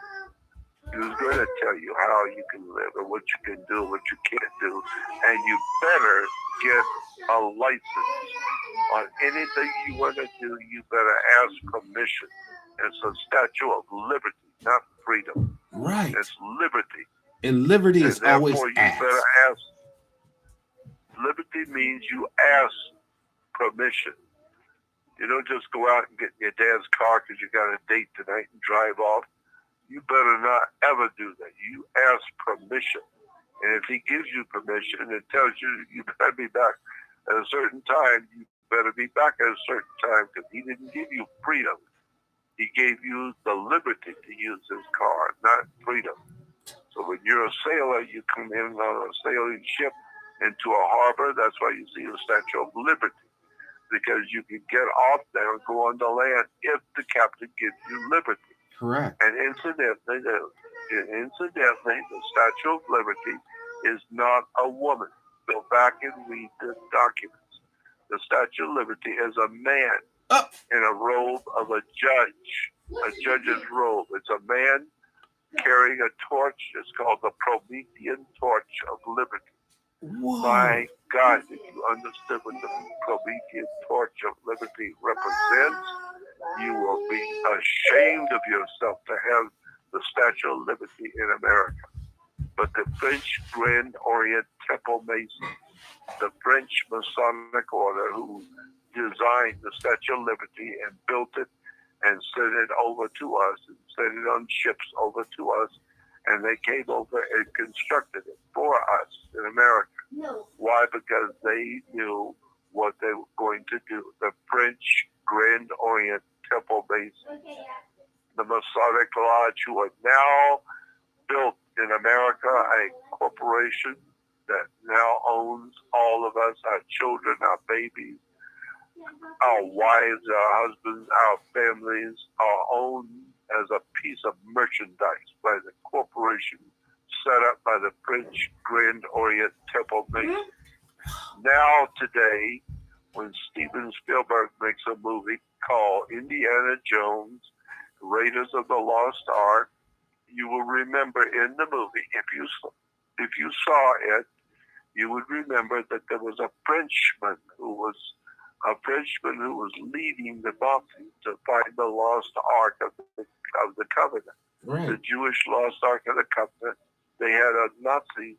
He was going to tell you how you can live and what you can do and what you can't do. And you better get a license on anything you want to do. You better ask permission. It's a statue of liberty, not freedom. Right. It's liberty. And liberty is always you asked. Better ask. Liberty means you ask permission. You don't just go out and get in your dad's car because you got a date tonight and drive off. You better not ever do that. You ask permission. And if he gives you permission and tells you you better be back at a certain time, you better be back at a certain time, because he didn't give you freedom. He gave you the liberty to use his car, not freedom. So when you're a sailor, you come in on a sailing ship into a harbor. That's why you see the Statue of Liberty, because you can get off there and go on the land if the captain gives you liberty. Correct. And incidentally, the Statue of Liberty is not a woman. Go back and read the documents. The Statue of Liberty is a man in a robe of a judge's robe. It's a man carrying a torch. It's called the Promethean Torch of Liberty. Whoa. My God, if you understood what the Promethean Torch of Liberty represents, you will be ashamed of yourself to have the Statue of Liberty in America. But the French Grand Orient Temple Masons, the French Masonic order who designed the Statue of Liberty and built it and sent it over to us and sent it on ships over to us, and they came over and constructed it for us in America. No. Why? Because they knew what they were going to do. The French Grand Orient Temple Masons, the Masonic Lodge, who are now built in America, a corporation that now owns all of us, our children, our babies, our wives, our husbands, our families, are owned as a piece of merchandise by the corporation set up by the French Grand Orient Temple Masons. Now today, when Steven Spielberg makes a movie called Indiana Jones, Raiders of the Lost Ark, you will remember in the movie, if you saw it, you would remember that there was a Frenchman who was leading the Nazis to find the lost Ark of the Covenant. Right. The Jewish lost Ark of the Covenant. They had the Nazis,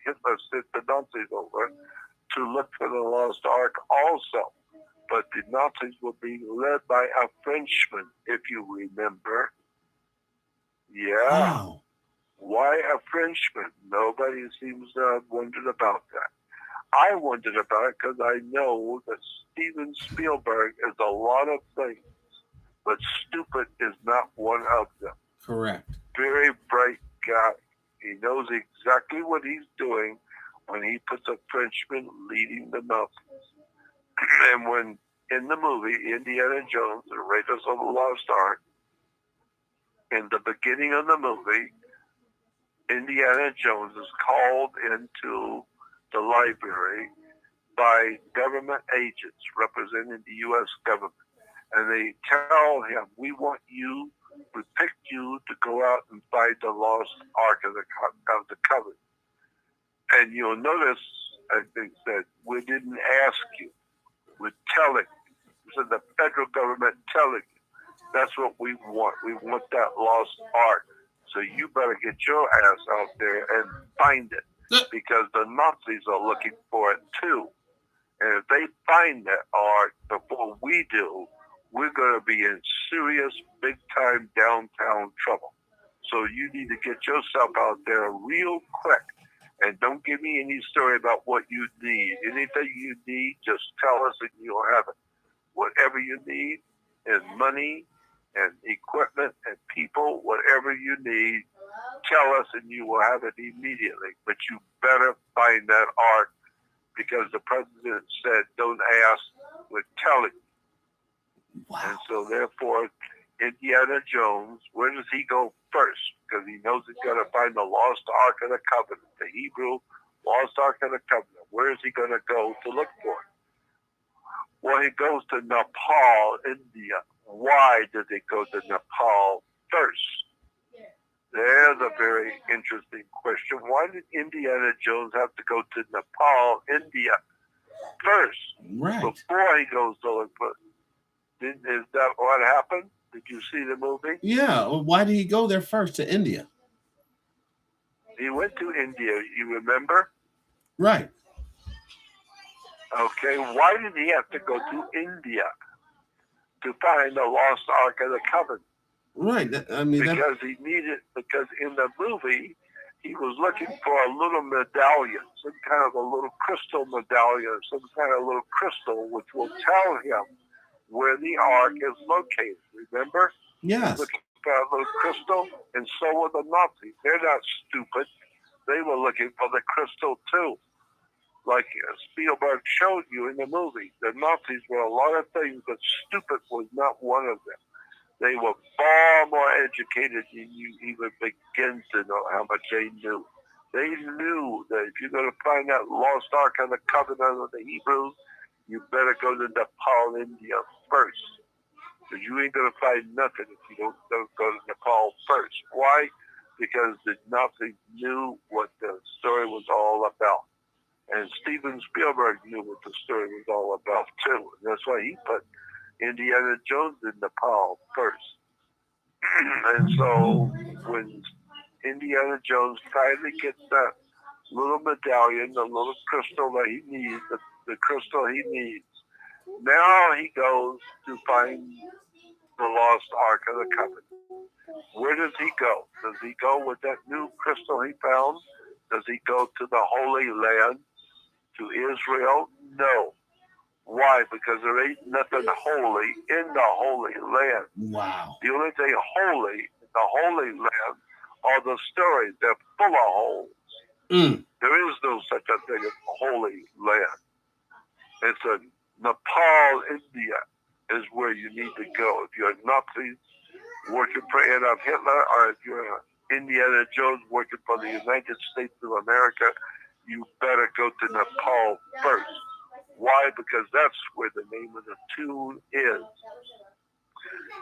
Hitler sent the Nazis over to look for the lost Ark also. But the Nazis were being led by a Frenchman, if you remember. Yeah. Wow. Why a Frenchman? Nobody seems to have wondered about that. I wondered about it because I know that Steven Spielberg is a lot of things, but stupid is not one of them. Correct. Very bright guy. He knows exactly what he's doing when he puts a Frenchman leading the Nazis. And when in the movie Indiana Jones and Raiders of the Lost Ark, in the beginning of the movie, Indiana Jones is called into the library by government agents representing the U.S. government. And they tell him, we picked you to go out and find the lost Ark of the Covenant. And you'll notice, as they said, we didn't ask you. We're telling you. So the federal government telling you. That's what we want. We want that lost Ark. So you better get your ass out there and find it, because the Nazis are looking for it too. And if they find that Ark before we do, we're going to be in serious, big-time downtown trouble. So you need to get yourself out there real quick. And don't give me any story about what you need. Anything you need, just tell us and you'll have it. Whatever you need is money and equipment and people, whatever you need, tell us and you will have it immediately. But you better find that ark, because the president said, don't ask, we're telling you. Wow. And so therefore, Indiana Jones, where does he go first? Because he knows he's going to find the lost Ark of the Covenant, the Hebrew lost Ark of the Covenant. Where is he going to go to look for it? Well, he goes to Nepal, India. Why did he go to Nepal first? There's a very interesting question. Why did Indiana Jones have to go to Nepal, India first? Right. Before he goes to look for it? Is that what happened? Did you see the movie? Yeah. Well, why did he go there first to India? He went to India, you remember? Right. Okay, why did he have to go to India to find the lost Ark of the Covenant? Right. Because in the movie, he was looking for a little medallion, some kind of a little crystal medallion, some kind of little crystal which will tell him where the Ark is located. Remember? Yes. Looking for a little crystal, and so were the Nazis. They're not stupid. They were looking for the crystal too. Like Spielberg showed you in the movie, the Nazis were a lot of things, but stupid was not one of them. They were far more educated than you even begin to know how much they knew. They knew that if you're going to find that lost Ark of the Covenant of the Hebrews, you better go to Nepal, India first. Because you ain't going to find nothing if you don't go to Nepal first. Why? Because the Nazis knew what the story was all about. And Steven Spielberg knew what the story was all about too. And that's why he put Indiana Jones in Nepal first. And so when Indiana Jones finally gets that little medallion, the little crystal that he needs, the crystal he needs, now he goes to find the lost Ark of the Covenant. Where does he go? Does he go with that new crystal he found? Does he go to the Holy Land, to Israel? No. Why? Because there ain't nothing holy in the Holy Land. Wow. The only thing holy in the Holy Land are the stories. They're full of holes. There is no such a thing as Holy Land. It's a Nepal, India is where you need to go. If you're Nazis working for Adolf Hitler, or if you're Indiana Jones working for the United States of America, you better go to Nepal first. Why? Because that's where the name of the tune is.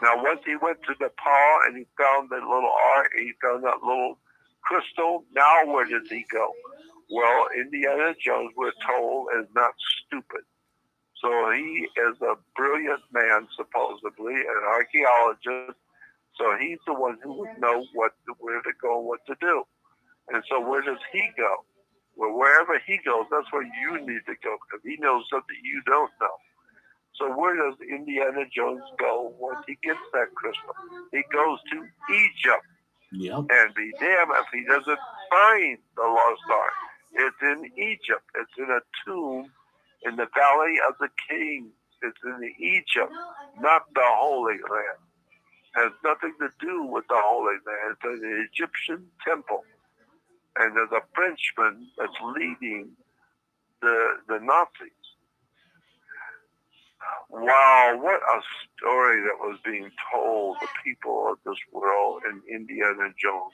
Now, once he went to Nepal and he found that little art, and he found that little crystal, now where does he go? Well, Indiana Jones, we're told, is not stupid. So he is a brilliant man, supposedly, an archaeologist. So he's the one who would know where to go and what to do. And so where does he go? Well, wherever he goes, that's where you need to go, because he knows something you don't know. So where does Indiana Jones go once he gets that crystal? He goes to Egypt. Yep. And be damned if he doesn't find the lost ark. It's in Egypt. It's in a tomb in the Valley of the Kings. It's in Egypt, not the Holy Land. It has nothing to do with the Holy Land. It's an Egyptian temple. And there's a Frenchman that's leading the Nazis. Wow, what a story that was being told the people of this world in Indiana Jones.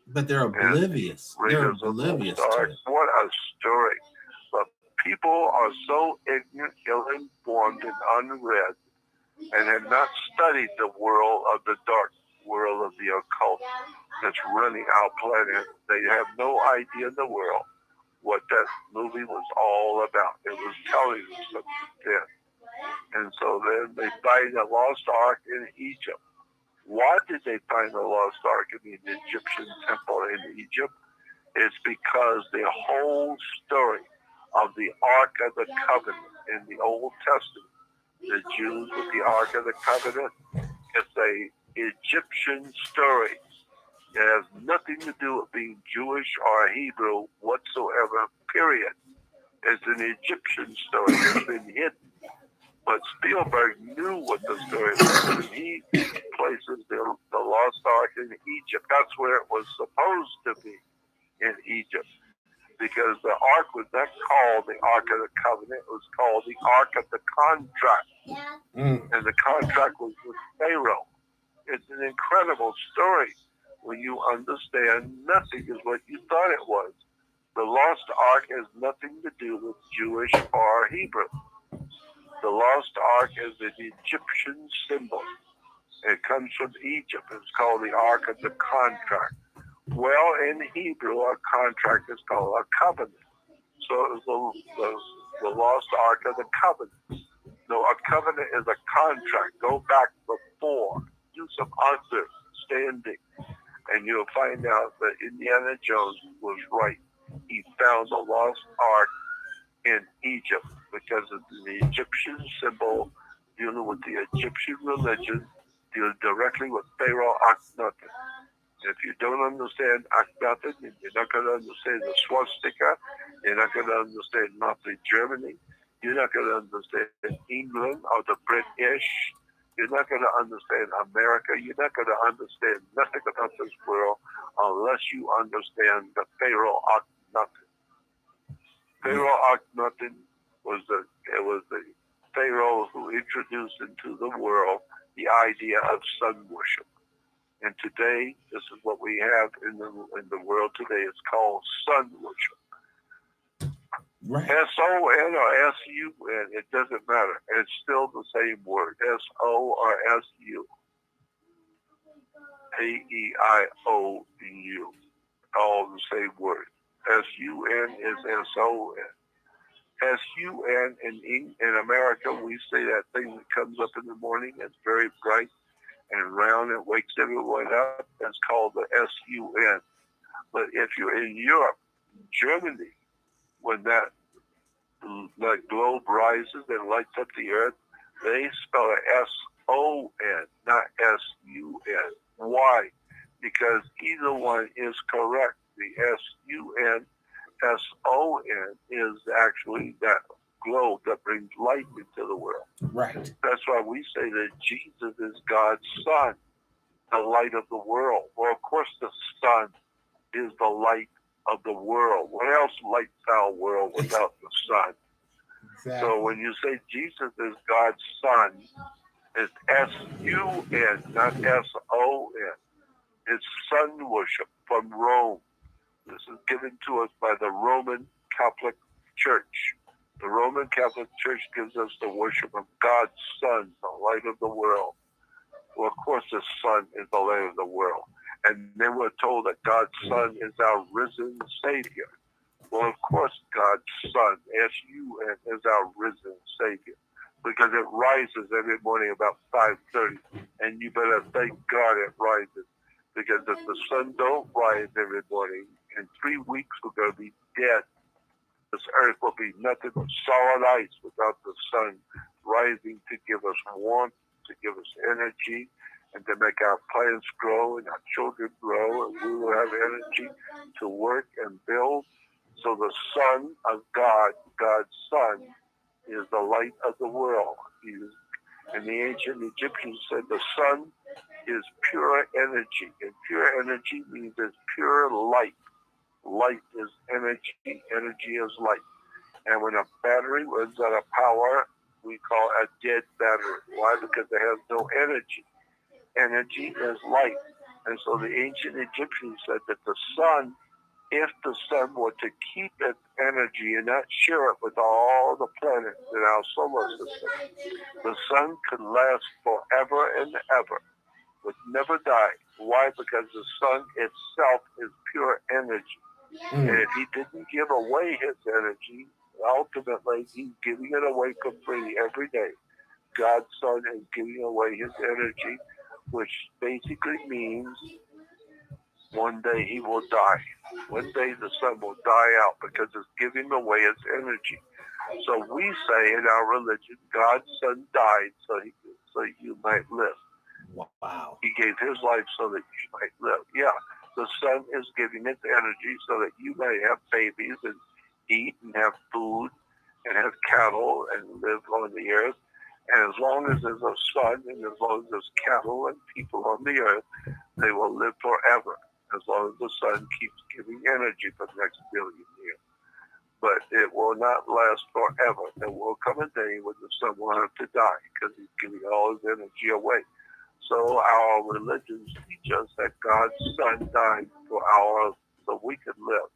But they're oblivious. They're oblivious to it. What a story. But people are so ignorant, ill-informed, and unread, and have not studied the world of the dark world of the occult that's running our planet. They have no idea in the world what that movie was all about. It was telling them something then. And so then they find the lost ark in Egypt. Why did they find the lost ark in the Egyptian temple in Egypt? It's because the whole story of the Ark of the Covenant in the Old Testament, the Jews with the Ark of the Covenant, it's a Egyptian story. It has nothing to do with being Jewish or Hebrew whatsoever, period. It's an Egyptian story. It's been hidden. But Spielberg knew what the story was, and he places the Lost Ark in Egypt. That's where it was supposed to be, in Egypt. Because the Ark was not called the Ark of the Covenant. It was called the Ark of the Contract. And the contract was with Pharaoh. It's an incredible story when you understand nothing is what you thought it was. The Lost Ark has nothing to do with Jewish or Hebrew. The Lost Ark is an Egyptian symbol. It comes from Egypt. It's called the Ark of the Contract. Well, in Hebrew, a contract is called a covenant. So it was the Lost Ark of the Covenant. No, a covenant is a contract. Go back before. Do some understanding. And you'll find out that Indiana Jones was right. He found the Lost Ark in Egypt because of the Egyptian symbol dealing with the Egyptian religion, dealing directly with Pharaoh Akhenaten. If you don't understand Akhenaten, you're not going to understand the swastika, you're not going to understand Nazi Germany, you're not going to understand England or the British, you're not going to understand America, you're not going to understand nothing about this world unless you understand the Pharaoh Akhenaten. Pharaoh Akhenaten was the Pharaoh who introduced into the world the idea of sun worship. And today, this is what we have in the world today. It's called sun worship. Right. S-O-N or S-U-N, it doesn't matter. It's still the same word. S-O or S-U. A-E-I-O-U. All the same word. S-U-N is S-O-N. S-U-N in America, we say that thing that comes up in the morning. It's very bright and round. It wakes everyone up. It's called the S-U-N. But if you're in Europe, Germany, when that globe rises and lights up the earth, they spell it S-O-N, not S-U-N. Why? Because either one is correct. The S-U-N, S-O-N is actually that globe that brings light into the world. Right. That's why we say that Jesus is God's Son, the light of the world. Well, of course, the sun is the light of the world. What else lights our world without the sun? Exactly. So when you say Jesus is God's Son, it's S-U-N, not S-O-N. It's sun worship from Rome. This is given to us by the Roman Catholic Church. The Roman Catholic Church gives us the worship of God's Son, the light of the world. Well, of course, the sun is the light of the world. And then we're told that God's Son is our risen Savior. Well, of course, God's Son, S-U-N, is our risen Savior. Because it rises every morning about 5:30. And you better thank God it rises. Because if the sun don't rise every morning, in 3 weeks we're going to be dead. This earth will be nothing but solid ice without the sun rising to give us warmth, to give us energy, and to make our plants grow and our children grow, and we will have energy to work and build. So the Son of God, God's Son, is the light of the world. And the ancient Egyptians said the sun is pure energy. And pure energy means it's pure light. Light is energy. Energy is light. And when a battery runs out of power, we call it a dead battery. Why? Because it has no energy. Energy is light. And so the ancient Egyptians said that the sun, if the sun were to keep its energy and not share it with all the planets in our solar system, the sun could last forever and ever, would never die. Why? Because the sun itself is pure energy. And if he didn't give away his energy, ultimately he's giving it away for free every day. God's Son is giving away his energy, which basically means one day he will die. One day the sun will die out because it's giving away its energy. So we say in our religion, God's Son died so you might live. Wow. He gave his life so that you might live. Yeah. The sun is giving its energy so that you may have babies and eat and have food and have cattle and live on the earth. And as long as there's a sun and as long as there's cattle and people on the earth, they will live forever, as long as the sun keeps giving energy for the next billion years. But it will not last forever. There will come a day when the sun will have to die because he's giving all his energy away. So our religions teach us that God's Son died so we could live.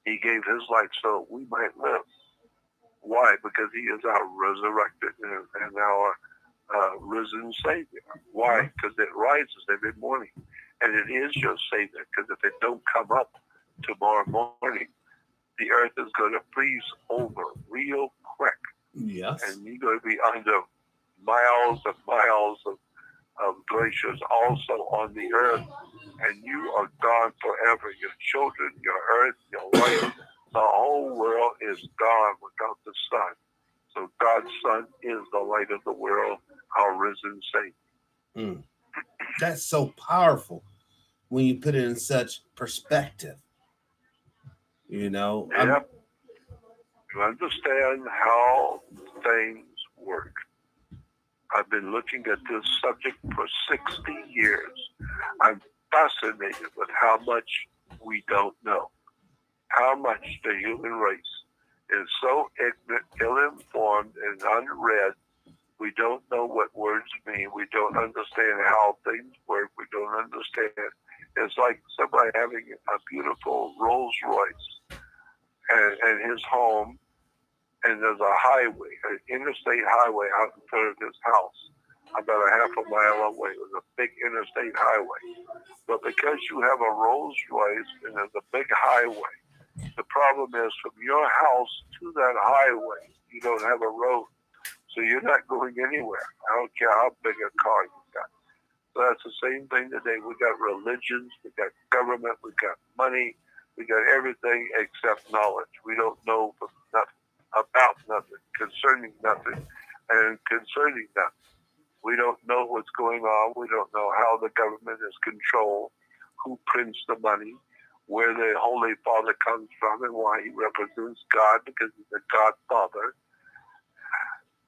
He gave his life so we might live. Why? Because he is our resurrected and our risen Savior. Why? Because it rises every morning. And it is your Savior, because if it don't come up tomorrow morning, the earth is going to freeze over real quick. Yes. And you're going to be under miles and miles of glaciers also on the earth. And you are gone forever. Your children, your earth, your life, the whole world is gone without the sun. So God's Son is the light of the world, our risen Savior. That's so powerful when you put it in such perspective. You know, yep. You understand how things work. I've been looking at this subject for 60 years. I'm fascinated with how much we don't know. How much the human race is so ignorant, ill-informed, and unread. We don't know what words mean. We don't understand how things work. We don't understand. It's like somebody having a beautiful Rolls Royce and his home, and there's a highway, an interstate highway out in front of his house, about a half a mile away. It was a big interstate highway. But because you have a Rolls Royce and there's a big highway, the problem is from your house to that highway, you don't have a road. So you're not going anywhere. I don't care how big a car you've got. So that's the same thing today. We got religions, we got government, we got money, we got everything except knowledge. We don't know nothing, about nothing, concerning nothing, and concerning nothing. We don't know what's going on. We don't know how the government is controlled, who prints the money, where the Holy Father comes from, and why he represents God, because he's the Godfather.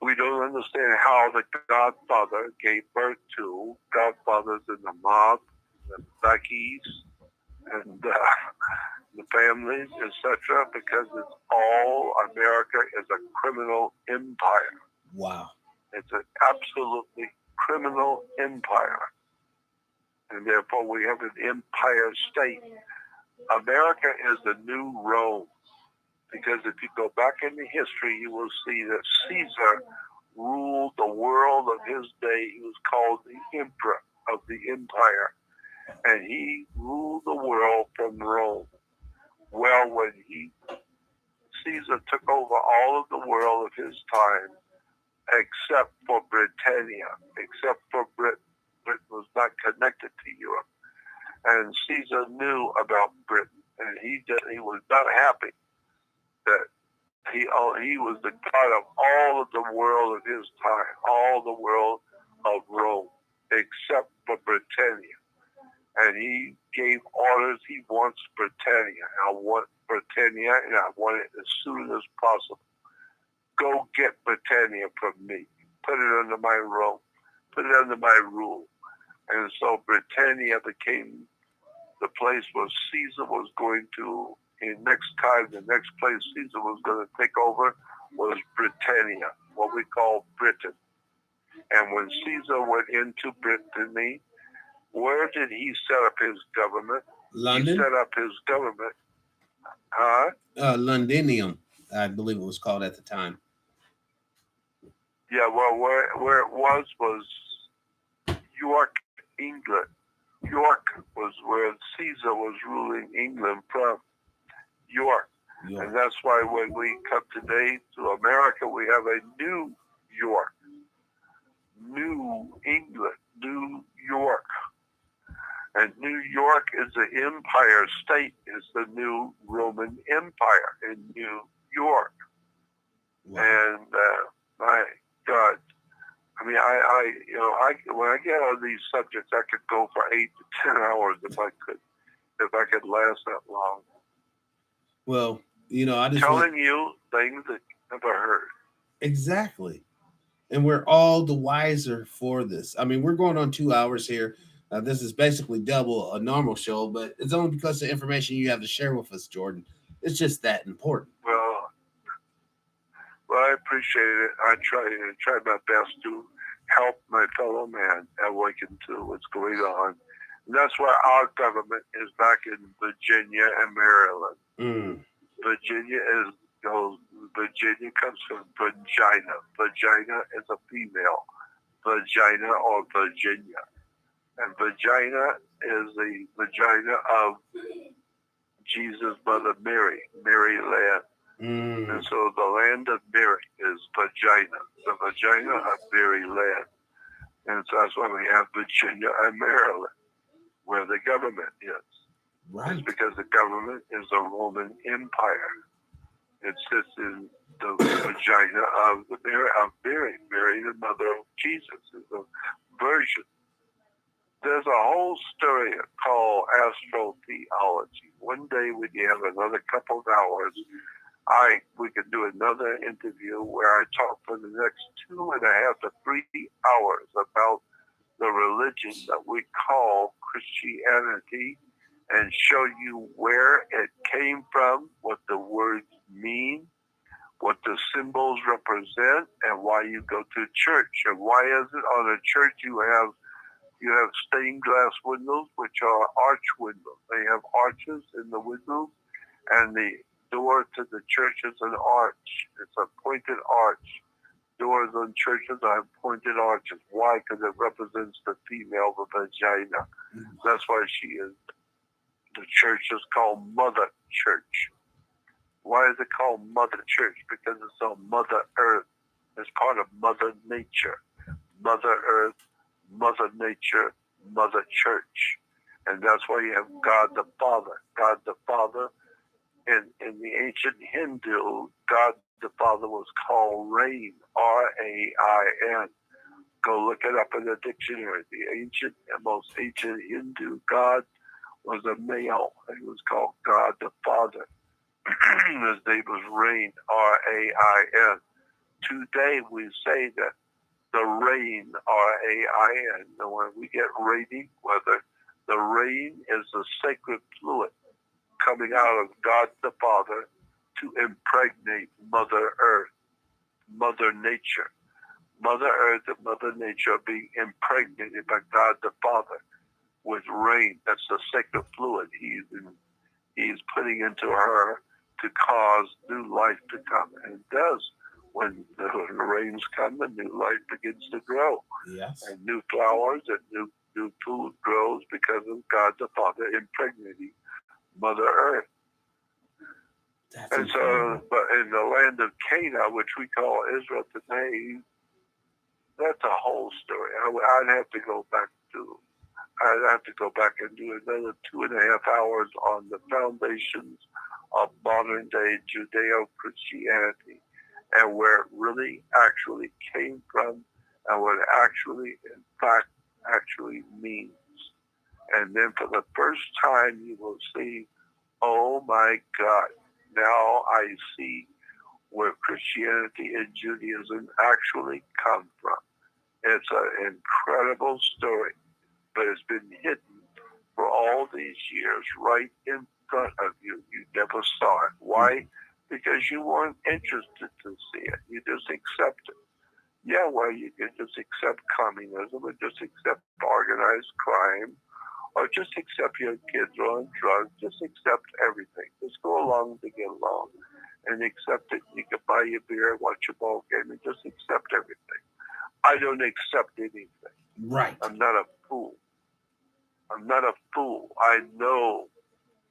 We don't understand how the Godfather gave birth to Godfathers in the mob, the Buckies, and the families, etc., because it's all, America is a criminal empire. Wow. It's an absolutely criminal empire. And therefore we have an empire state. America is the new Rome. Because if you go back into history, you will see that Caesar ruled the world of his day. He was called the emperor of the empire. And he ruled the world from Rome. Well, when Caesar took over all of the world of his time, except for Britannia, except for Britain. Britain was not connected to Europe. And Caesar knew about Britain, and he was not happy that he was the god of all of the world of his time, all the world of Rome, except for Britannia. And he gave orders. He wants Britannia. I want Britannia, and I want it as soon as possible. Go get Britannia from me. Put it under my rule. Put it under my rule. And so Britannia became the place where Caesar was going to, the next place Caesar was going to take over was Britannia, what we call Britain. And when Caesar went into Brittany, where did he set up his government? London? He set up his government. Londinium, I believe it was called at the time. Yeah, well, where it was York, England. York was where Caesar was ruling England from. York. And that's why when we come today to America, we have a New York, New England, New York. And New York is the empire state, is the new Roman Empire in New York. Wow. And my God, I mean, when I get on these subjects, I could go for 8 to 10 hours if I could. if I could last that long. Well, I just telling you things that you never heard. Exactly. And we're all the wiser for this. I mean, we're going on 2 hours here. This is basically double a normal show, but it's only because of the information you have to share with us, Jordan. It's just that important. Well, I appreciate it. I try my best to help my fellow man awaken to what's going on. And that's why our government is back in Virginia and Maryland. Virginia comes from vagina. Vagina is a female. Vagina or Virginia. And vagina is the vagina of Jesus' mother Mary, Maryland. And so the land of Mary is vagina, the vagina of Maryland. And so that's why we have Virginia and Maryland, where the government is. Right. It's because the government is a Roman Empire. It sits in the vagina of Mary. Mary, the mother of Jesus, is a virgin. There's a whole story called astrotheology. One day when you have another couple of hours, we could do another interview where I talk for the next 2.5 to 3 hours about the religion that we call Christianity and show you where it came from, what the words mean, what the symbols represent, and why you go to church. And why is it on a church you have stained glass windows, which are arch windows. They have arches in the windows, and the door to the church is an arch. It's a pointed arch. Doors on churches have pointed arches. Why? Because it represents the female, the vagina. That's why the church is called Mother Church. Why is it called Mother Church? Because it's on Mother Earth. It's part of Mother Nature. Mother Earth, Mother Nature, Mother Church. And that's why you have God the Father. God the Father, in the ancient Hindu, God the Father was called Rain, R-A-I-N. Go look it up in the dictionary. The most ancient Hindu God was a male. He was called God the Father. His name was Rain, R-A-I-N. Today we say that the rain, R-A-I-N. And when we get rainy weather, the rain is the sacred fluid coming out of God the Father to impregnate Mother Earth, Mother Nature. Mother Earth and Mother Nature are being impregnated by God the Father with rain. That's the sacred fluid he's putting into her to cause new life to come. And it does. When the rains come, the new life begins to grow. Yes. And new flowers and new food grows because of God the Father impregnating Mother Earth. That's and incredible. So, but in the land of Canaan, which we call Israel today, that's a whole story. I'd have to go back and do another 2.5 hours on the foundations of modern day Judeo-Christianity and where it really actually came from and what it actually, in fact, actually means. And then for the first time, you will see, oh my God, now I see where Christianity and Judaism actually come from. It's an incredible story, but it's been hidden for all these years right in front of you. You never saw it. Why? Because you weren't interested to see it. You just accept it. Yeah, well, you can just accept communism or just accept organized crime or just accept your kids are on drugs. Just accept everything. Just go along to get along and accept it. You can buy your beer, watch your ball game, and just accept everything. I don't accept anything. Right. I'm not a fool. I'm not a fool. I know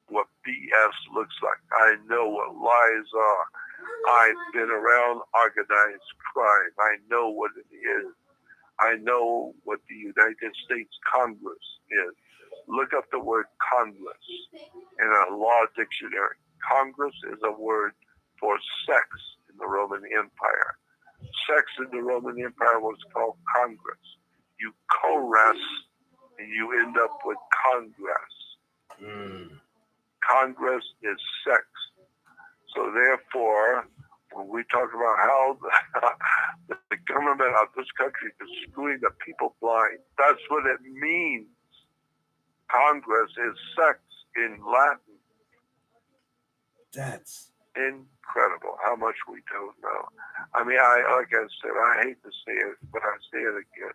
what BS looks like. I know what lies are. I've been around organized crime. I know what it is. I know what the United States Congress is. Look up the word Congress in a law dictionary. Congress is a word for sex in the Roman Empire. Sex in the Roman Empire was called Congress. You coerce and you end up with Congress. Congress is sex. So therefore, when we talk about how the government of this country is screwing the people blind, that's what it means. Congress is sex in Latin. That's incredible how much we don't know. I mean, like I said, I hate to say it, but I say it again.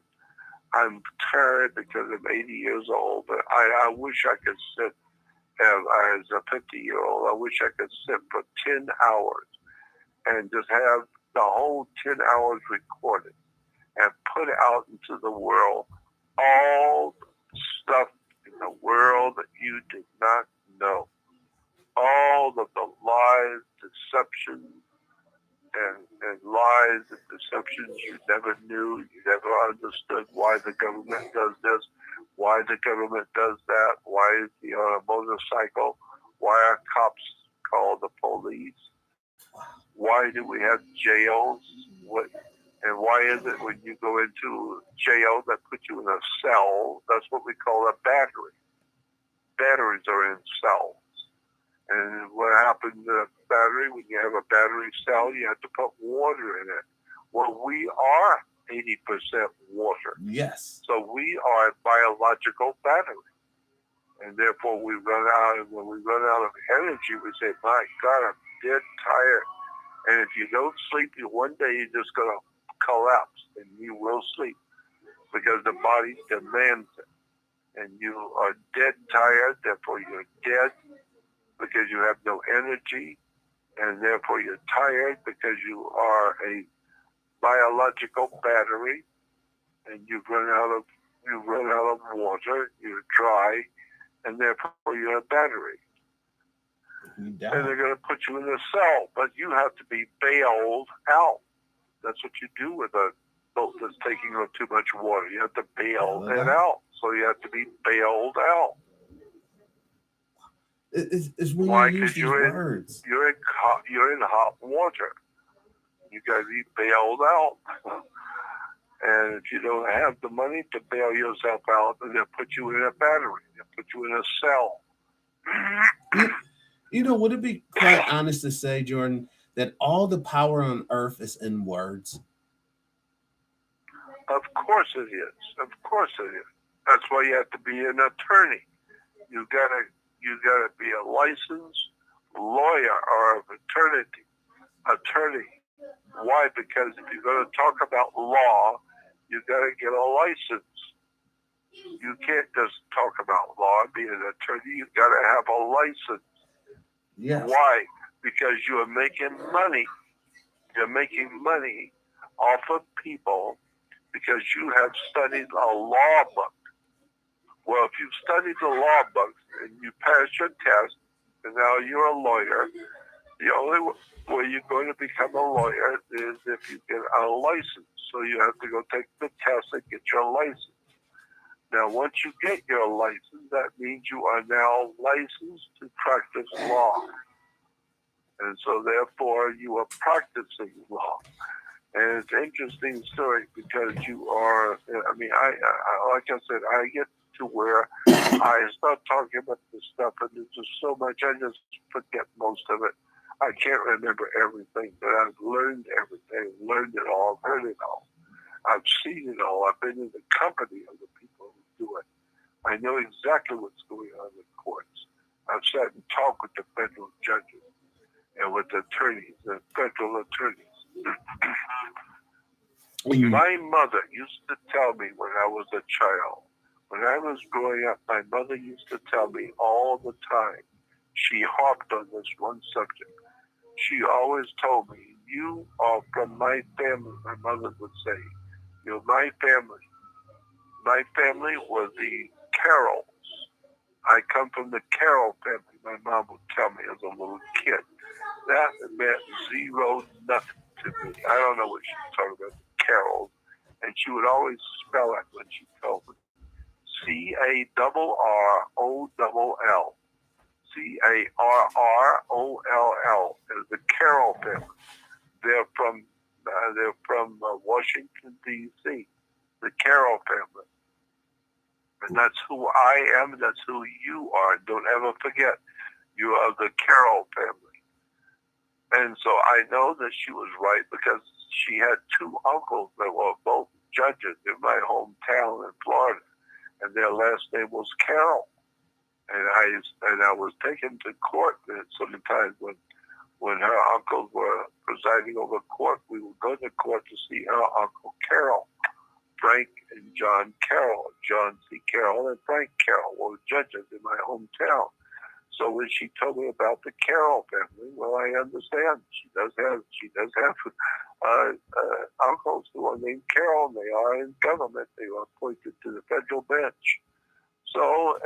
I'm tired because I'm 80 years old, but I wish I could sit as a 50-year-old. I wish I could sit for 10 hours and just have the whole 10 hours recorded and put out into the world all the stuff in the world that you did not know. All of the lies, deceptions, and lies and deceptions you never knew, you never understood why the government does this, why the government does that, why is he on a motorcycle, why are cops called the police, why do we have jails, and why is it when you go into jail that put you in a cell, that's what we call a battery. Batteries are in cells. And what happens to a battery, when you have a battery cell, you have to put water in it. Well, we are 80% water. yes. So we are a biological battery. And therefore, when we run out of energy, we say, my God, I'm dead tired. And if you don't sleep, one day you're just going to collapse, and you will sleep because the body demands it. And you are dead tired, therefore you're dead, because you have no energy, and therefore you're tired because you are a biological battery, and you've run out of water, you're dry, and therefore you're a battery. And they're going to put you in a cell, but you have to be bailed out. That's what you do with a boat that's taking on too much water. You have to bail it out. So you have to be bailed out. It's when Why? you use these words. You're in hot water. You got to be bailed out. And if you don't have the money to bail yourself out, then they'll put you in a battery. They'll put you in a cell. You know, would it be quite honest to say, Jordan, that all the power on earth is in words? Of course it is. Of course it is. That's why you have to be an attorney. You gotta be a licensed lawyer or an attorney. Why? Because if you're going to talk about law, you gotta get a license. You can't just talk about law and be an attorney. You gotta have a license. Yes. Why? Because you are making money. You're making money off of people because you have studied a law book. Well, if you've studied the law books and you pass your test, and now you're a lawyer, the only way you're going to become a lawyer is if you get a license. So you have to go take the test and get your license. Now, once you get your license, that means you are now licensed to practice law. And so, therefore, you are practicing law. And it's an interesting story because you are, I mean, I like I said, I get to where I start talking about this stuff, and there's just so much, I just forget most of it. I can't remember everything, but I've learned everything, learned it all, heard it all. I've seen it all. I've been in the company of the people who do it. I know exactly what's going on in courts. I've sat and talked with the federal judges and with the attorneys, the federal attorneys. My mother used to tell me when I was a child, when I was growing up, my mother used to tell me all the time. She harped on this one subject. She always told me, you are from my family, my mother would say. You're my family. My family was the Carrolls. I come from the Carroll family, my mom would tell me as a little kid. That meant zero, nothing to me. I don't know what she was talking about, the Carrolls. And she would always spell it when she told me. Carrroll. Carroll is the Carroll family. They're from Washington, D.C., the Carroll family. And that's who I am, and that's who you are. Don't ever forget, you are the Carroll family. And so I know that she was right because she had two uncles that were both judges in my hometown in Florida, and their last name was Carroll. And I was taken to court sometimes when her uncles were presiding over court. We would go to court to see her Uncle Carroll. Frank and John Carroll, John C. Carroll and Frank Carroll were judges in my hometown. So when she told me about the Carroll family, well, I understand. She does have uncles who are named Carroll. They are in government. They were appointed to the federal bench. So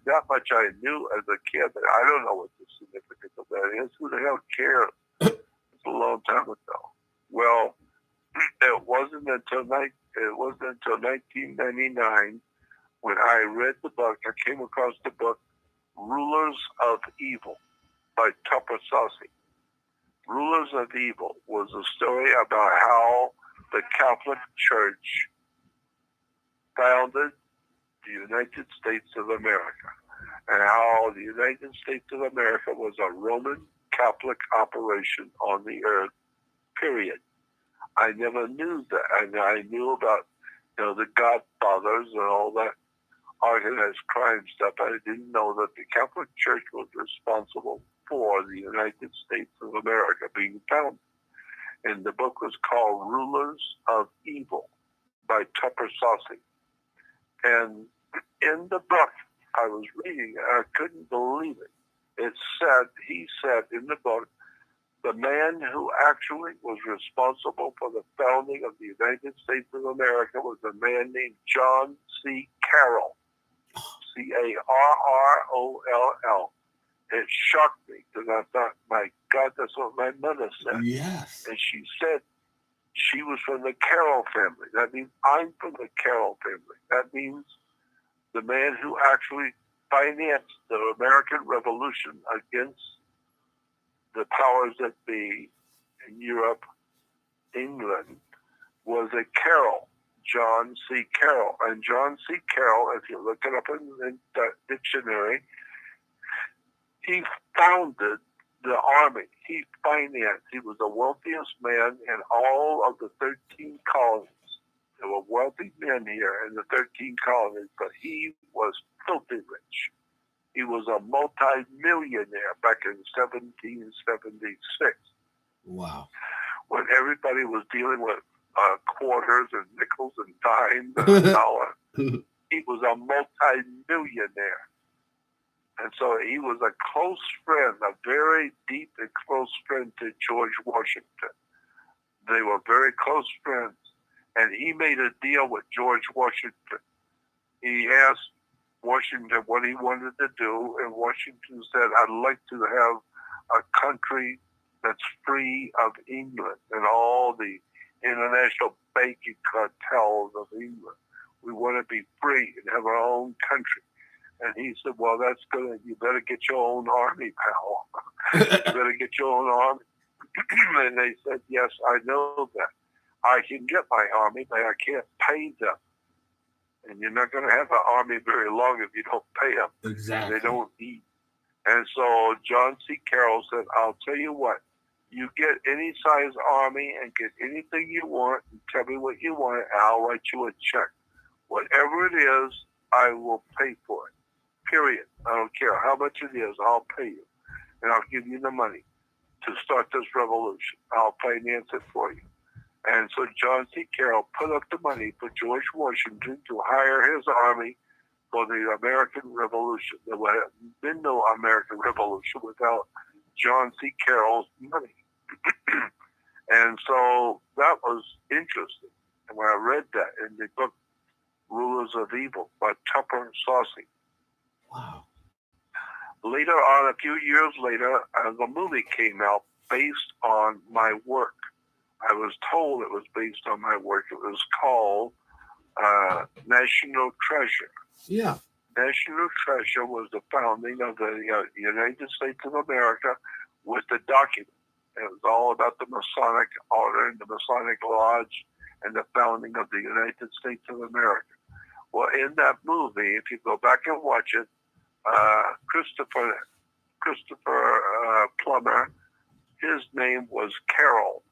that much I knew as a kid, but I don't know what the significance of that is. Who the hell cares? It's a long time ago. Well, it wasn't until 1999 when I read the book. I came across the book Rulers of Evil by Tupper Saucy. Rulers of Evil was a story about how the Catholic Church founded the United States of America, and how the United States of America was a Roman Catholic operation on the earth, period. I never knew that. And I knew about, the Godfathers and all that organized crime stuff. I didn't know that the Catholic Church was responsible for the United States of America being founded. And the book was called Rulers of Evil by Tupper Saucy. And in the book I was reading, I couldn't believe it. He said in the book, the man who actually was responsible for the founding of the United States of America was a man named John C. Carroll, Carroll. It shocked me because I thought, my God, that's what my mother said. Yes. And she said she was from the Carroll family. That means I'm from the Carroll family. That means the man who actually financed the American Revolution against the powers that be in Europe, England, was a Carroll, John C. Carroll. And John C. Carroll, if you look it up in the dictionary, he founded the army. He financed. He was the wealthiest man in all of the 13 colonies. There were wealthy men here in the 13 colonies, but he was filthy rich. He was a multi-millionaire back in 1776. Wow. When everybody was dealing with quarters and nickels and dimes and a dollar, he was a multi-millionaire. And so he was a close friend, a very deep and close friend to George Washington. They were very close friends. And he made a deal with George Washington. He asked Washington what he wanted to do, and Washington said, I'd like to have a country that's free of England and all the international banking cartels of England. We want to be free and have our own country. And he said, well, that's good. You better get your own army, pal. You better get your own army. And they said, yes, I know that. I can get my army, but I can't pay them. And you're not going to have an army very long if you don't pay them. Exactly. They don't eat. And so John C. Carroll said, I'll tell you what, you get any size army and get anything you want and tell me what you want, and I'll write you a check. Whatever it is, I will pay for it. Period. I don't care how much it is, I'll pay you. And I'll give you the money to start this revolution. I'll finance it for you. And so John C. Carroll put up the money for George Washington to hire his army for the American Revolution. There would have been no American Revolution without John C. Carroll's money. And so that was interesting. And when I read that in the book Rulers of Evil by Tupper Saucy. Wow. Later on, a few years later, the movie came out based on my work. I was told it was based on my work. It was called National Treasure. Yeah. National Treasure was the founding of the United States of America with the document. It was all about the Masonic order and the Masonic Lodge and the founding of the United States of America. Well, in that movie, if you go back and watch it, Christopher Plummer, his name was Carroll,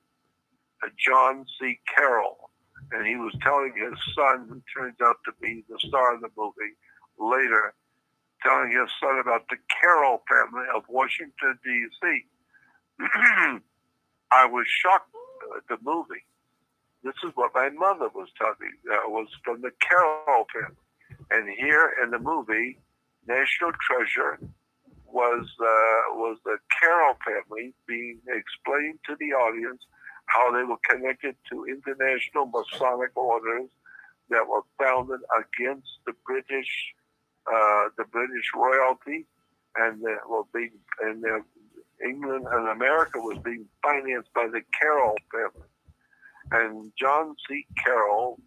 John C. Carroll, and he was telling his son, who turns out to be the star of the movie later, telling his son about the Carroll family of Washington, D.C. I was shocked at the movie. This is what my mother was telling me. Was from the Carroll family. And here in the movie, National Treasure was the Carroll family being explained to the audience how they were connected to international Masonic orders that were founded against the British royalty, and England and America was being financed by the Carroll family. And John C. Carroll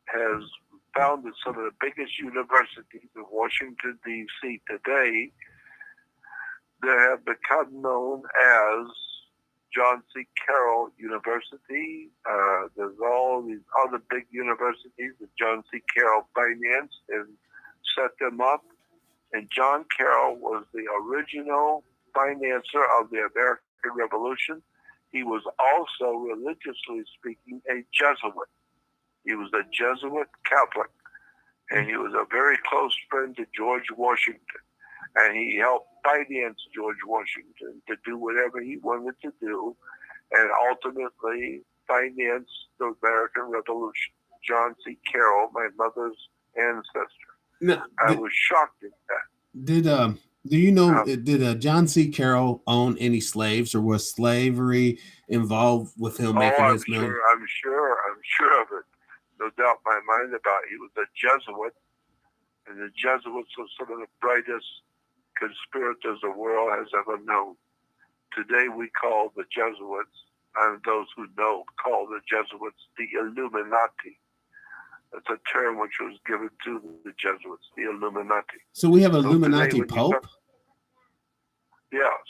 has founded some of the biggest universities in Washington, D.C. today that have become known as John C. Carroll University. There's all these other big universities that John C. Carroll financed and set them up. And John Carroll was the original financer of the American Revolution. He was also, religiously speaking, a Jesuit. He was a Jesuit Catholic, and he was a very close friend to George Washington. And he helped finance George Washington to do whatever he wanted to do, and ultimately finance the American Revolution. John C. Carroll, my mother's ancestor. Now, I was shocked at that. Do you know, did John C. Carroll own any slaves, or was slavery involved with him making his million? I'm sure of it. No doubt in my mind about it. He was a Jesuit, and the Jesuits were some of the brightest conspirators the world has ever known. Today we call the Jesuits, and those who know call the Jesuits the Illuminati. That's a term which was given to the Jesuits, the Illuminati. So we have an Illuminati Pope?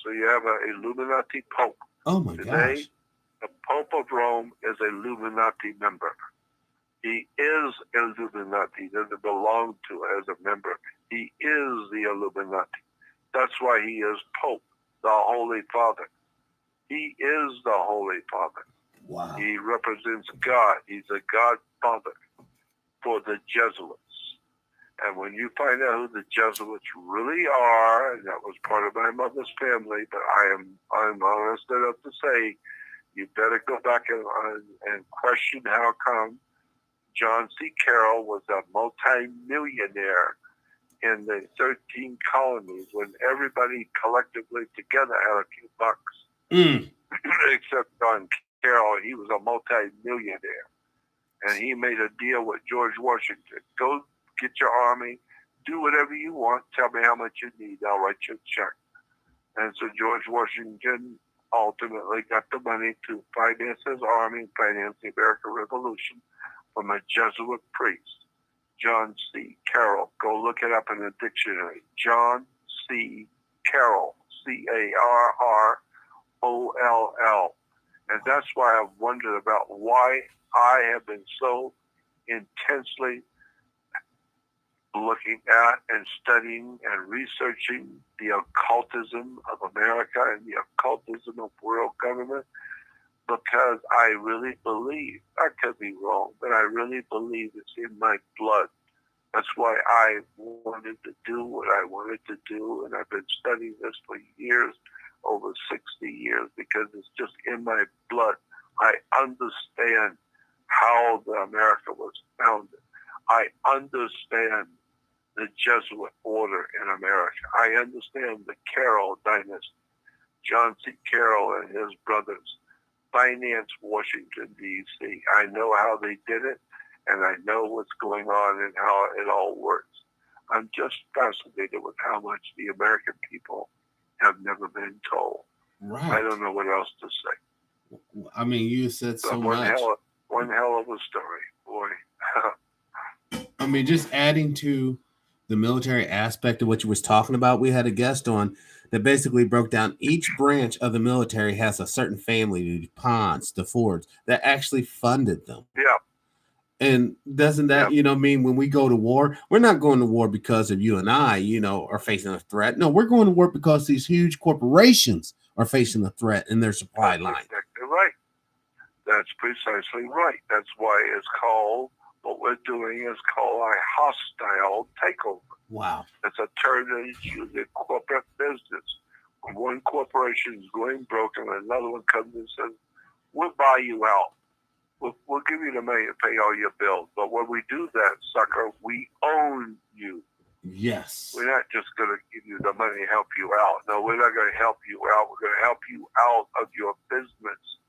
So you have an Illuminati Pope. Oh my gosh. The Pope of Rome is a Illuminati member. He is Illuminati. He doesn't belong to as a member. He is the Illuminati. That's why he is Pope, the Holy Father. He is the Holy Father. Wow. He represents God. He's a Godfather for the Jesuits. And when you find out who the Jesuits really are, and that was part of my mother's family, but I'm honest enough to say, you better go back and question how come John C. Carroll was a multi-millionaire in the 13 colonies when everybody collectively together had a few bucks. Except John Carroll, he was a multi-millionaire. And he made a deal with George Washington. Go get your army, do whatever you want, tell me how much you need, I'll write you a check. And so George Washington ultimately got the money to finance his army, finance the American Revolution from a Jesuit priest, John C. Carroll. Go look it up in the dictionary. John C. Carroll, Carroll. And that's why I've wondered about why I have been so intensely looking at and studying and researching the occultism of America and the occultism of world government, because I really believe, I could be wrong, but I really believe it's in my blood. That's why I wanted to do what I wanted to do, and I've been studying this for years, over 60 years, because it's just in my blood. I understand how the America was founded. I understand the Jesuit order in America. I understand the Carroll dynasty. John C. Carroll and his brothers financed Washington, D.C. I know how they did it, and I know what's going on and how it all works. I'm just fascinated with how much the American people have never been told. Right. I don't know what else to say. I mean, you said so much. One hell of a story, boy. I mean, just adding to the military aspect of what you was talking about, we had a guest on that basically broke down each branch of the military has a certain family, the DuPonts, the Fords, that actually funded them. Yeah. And doesn't that, mean when we go to war, we're not going to war because of you and I, are facing a threat. No, we're going to war because these huge corporations are facing a threat in their supply line. Exactly right. That's precisely right. That's why it's called, what we're doing is called a hostile takeover. Wow. It's a term that is used in corporate business. When one corporation is going broke and another one comes and says, we'll buy you out. We'll give you the money to pay all your bills. But when we do that, sucker, we own you. Yes. We're not just going to give you the money to help you out. No, we're not going to help you out. We're going to help you out of your business.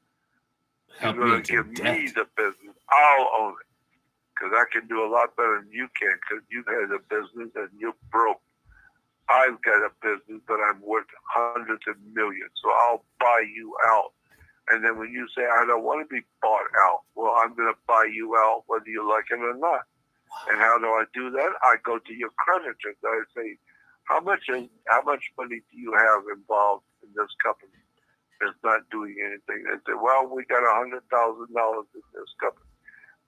You're going to give me the business. I'll own it. Because I can do a lot better than you can, because you've had a business and you're broke. I've got a business, but I'm worth hundreds of millions. So I'll buy you out. And then when you say, I don't want to be bought out, well, I'm going to buy you out whether you like it or not. And how do I do that? I go to your creditors. I say, how much money do you have involved in this company that's not doing anything? They say, well, we got $100,000 in this company.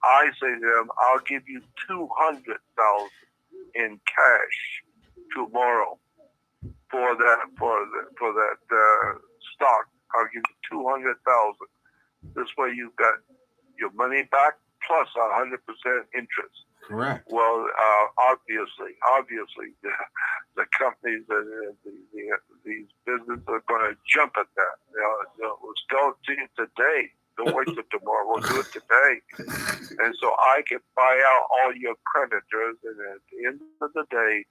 I say to them, I'll give you $200,000 in cash tomorrow for that stock. I'll give you $200,000. This way, you've got your money back plus 100% interest. Correct. Well, obviously, the companies and these businesses are going to jump at that. Let's don't do it today. Don't wait till tomorrow. We'll do it today. And so I can buy out all your creditors, and at the end of the day,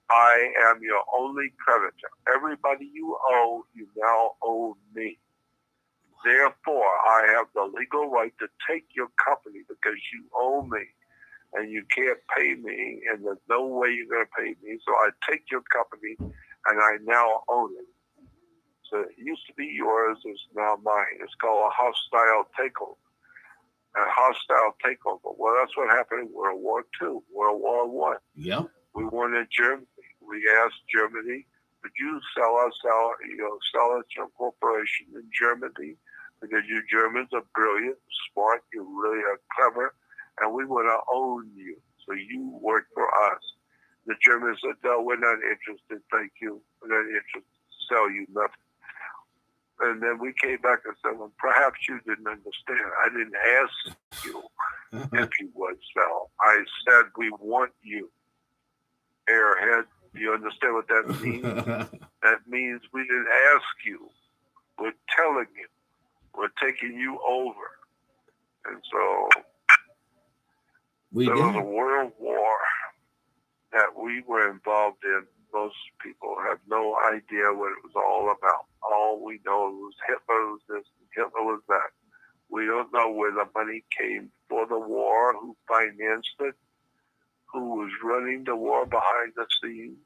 I am your only creditor. Everybody you owe, you now owe me. Therefore, I have the legal right to take your company because you owe me, and you can't pay me, and there's no way you're going to pay me. So I take your company, and I now own it. So it used to be yours, it's now mine. It's called a hostile takeover. A hostile takeover. Well, that's what happened in World War II, World War I. Yep. We went to Germany. We asked Germany, would you sell us your corporation in Germany? Because you Germans are brilliant, smart, you really are clever, and we want to own you. So you work for us. The Germans said, no, we're not interested, thank you. We're not interested to sell you nothing. And then we came back and said, well, perhaps you didn't understand. I didn't ask you if you would sell. I said, we want you. Airhead, do you understand what that means? That means we didn't ask you. We're telling you. We're taking you over. And so there was a world war that we were involved in. Most people have no idea what it was all about. All we know was Hitler was this, Hitler was that. We don't know where the money came for the war, who financed it, who was running the war behind the scenes.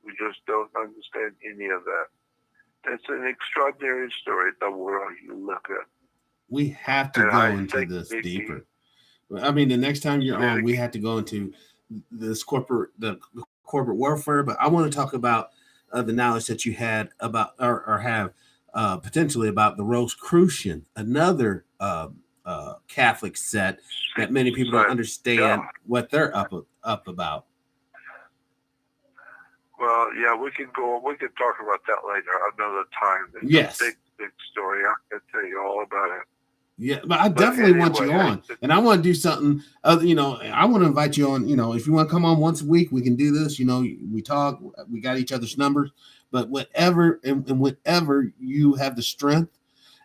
We just don't understand any of that. It's an extraordinary story, the world you look at. We have to go into this deeper. I mean, the next time you're on, we have to go into the corporate warfare, but I want to talk about the knowledge that you had about or have potentially about the Rosicrucian, another Catholic set that many people don't understand what they're up about. Well, yeah, we can talk about that later another time. It's yes. a big story. I can tell you all about it. Yeah, but I definitely want you on, and I want to do something other. I want to invite you on. If you want to come on once a week, we can do this. We talk. We got each other's numbers, but whatever and whenever you have the strength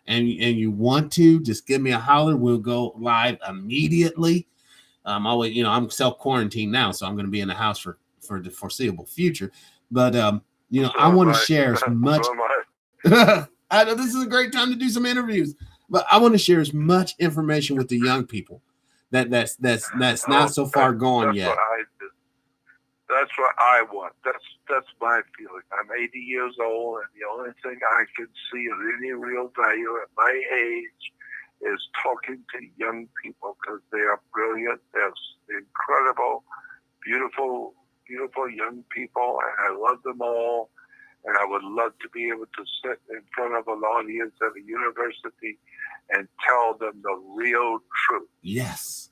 and you want to, just give me a holler. We'll go live immediately. I'm always, I'm self-quarantined now, so I'm going to be in the house for the foreseeable future. But I want to share as much. I know this is a great time to do some interviews. But I want to share as much information with the young people that's not so far gone yet. That's what I want. That's my feeling. I'm 80 years old, and the only thing I can see of any real value at my age is talking to young people, because they are brilliant. They're incredible, beautiful young people, and I love them all. And I would love to be able to sit in front of an audience at a university and tell them the real truth. Yes.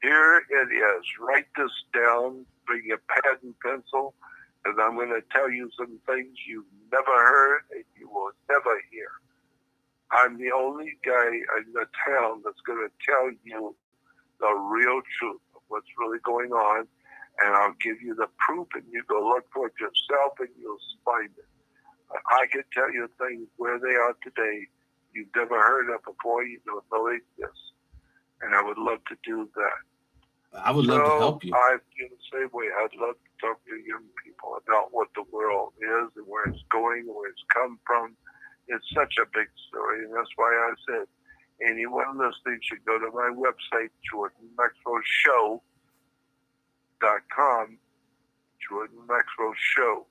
Here it is. Write this down. Bring a pad and pencil, and I'm going to tell you some things you've never heard and you will never hear. I'm the only guy in the town that's going to tell you the real truth of what's really going on, and I'll give you the proof, and you go look for it yourself, and you'll find it. I can tell you things where they are today you've never heard of before, you don't know they exist, and I would love to do that. I would love to help you. I feel the same way. I'd love to talk to young people about what the world is and where it's going and where it's come from. It's such a big story, and that's why I said anyone listening should go to my website, JordanMaxwellShow.com, Jordan Maxwell Show,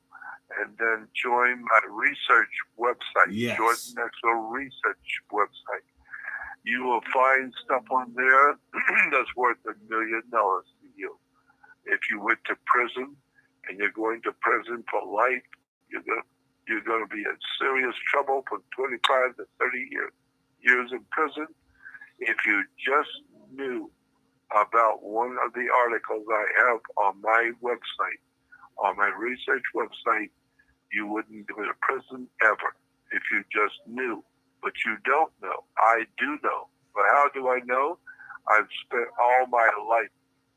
and then join my research website, Yes. Jordan Maxwell Research website. You will find stuff on there that's worth $1 million to you. If you went to prison and you're going to prison for life, you're going to be in serious trouble for 25 to 30 years in prison. If you just knew about one of the articles I have on my website, on my research website, you wouldn't go to prison ever. If you just knew. But you don't know. I do know. But how do I know? I've spent all my life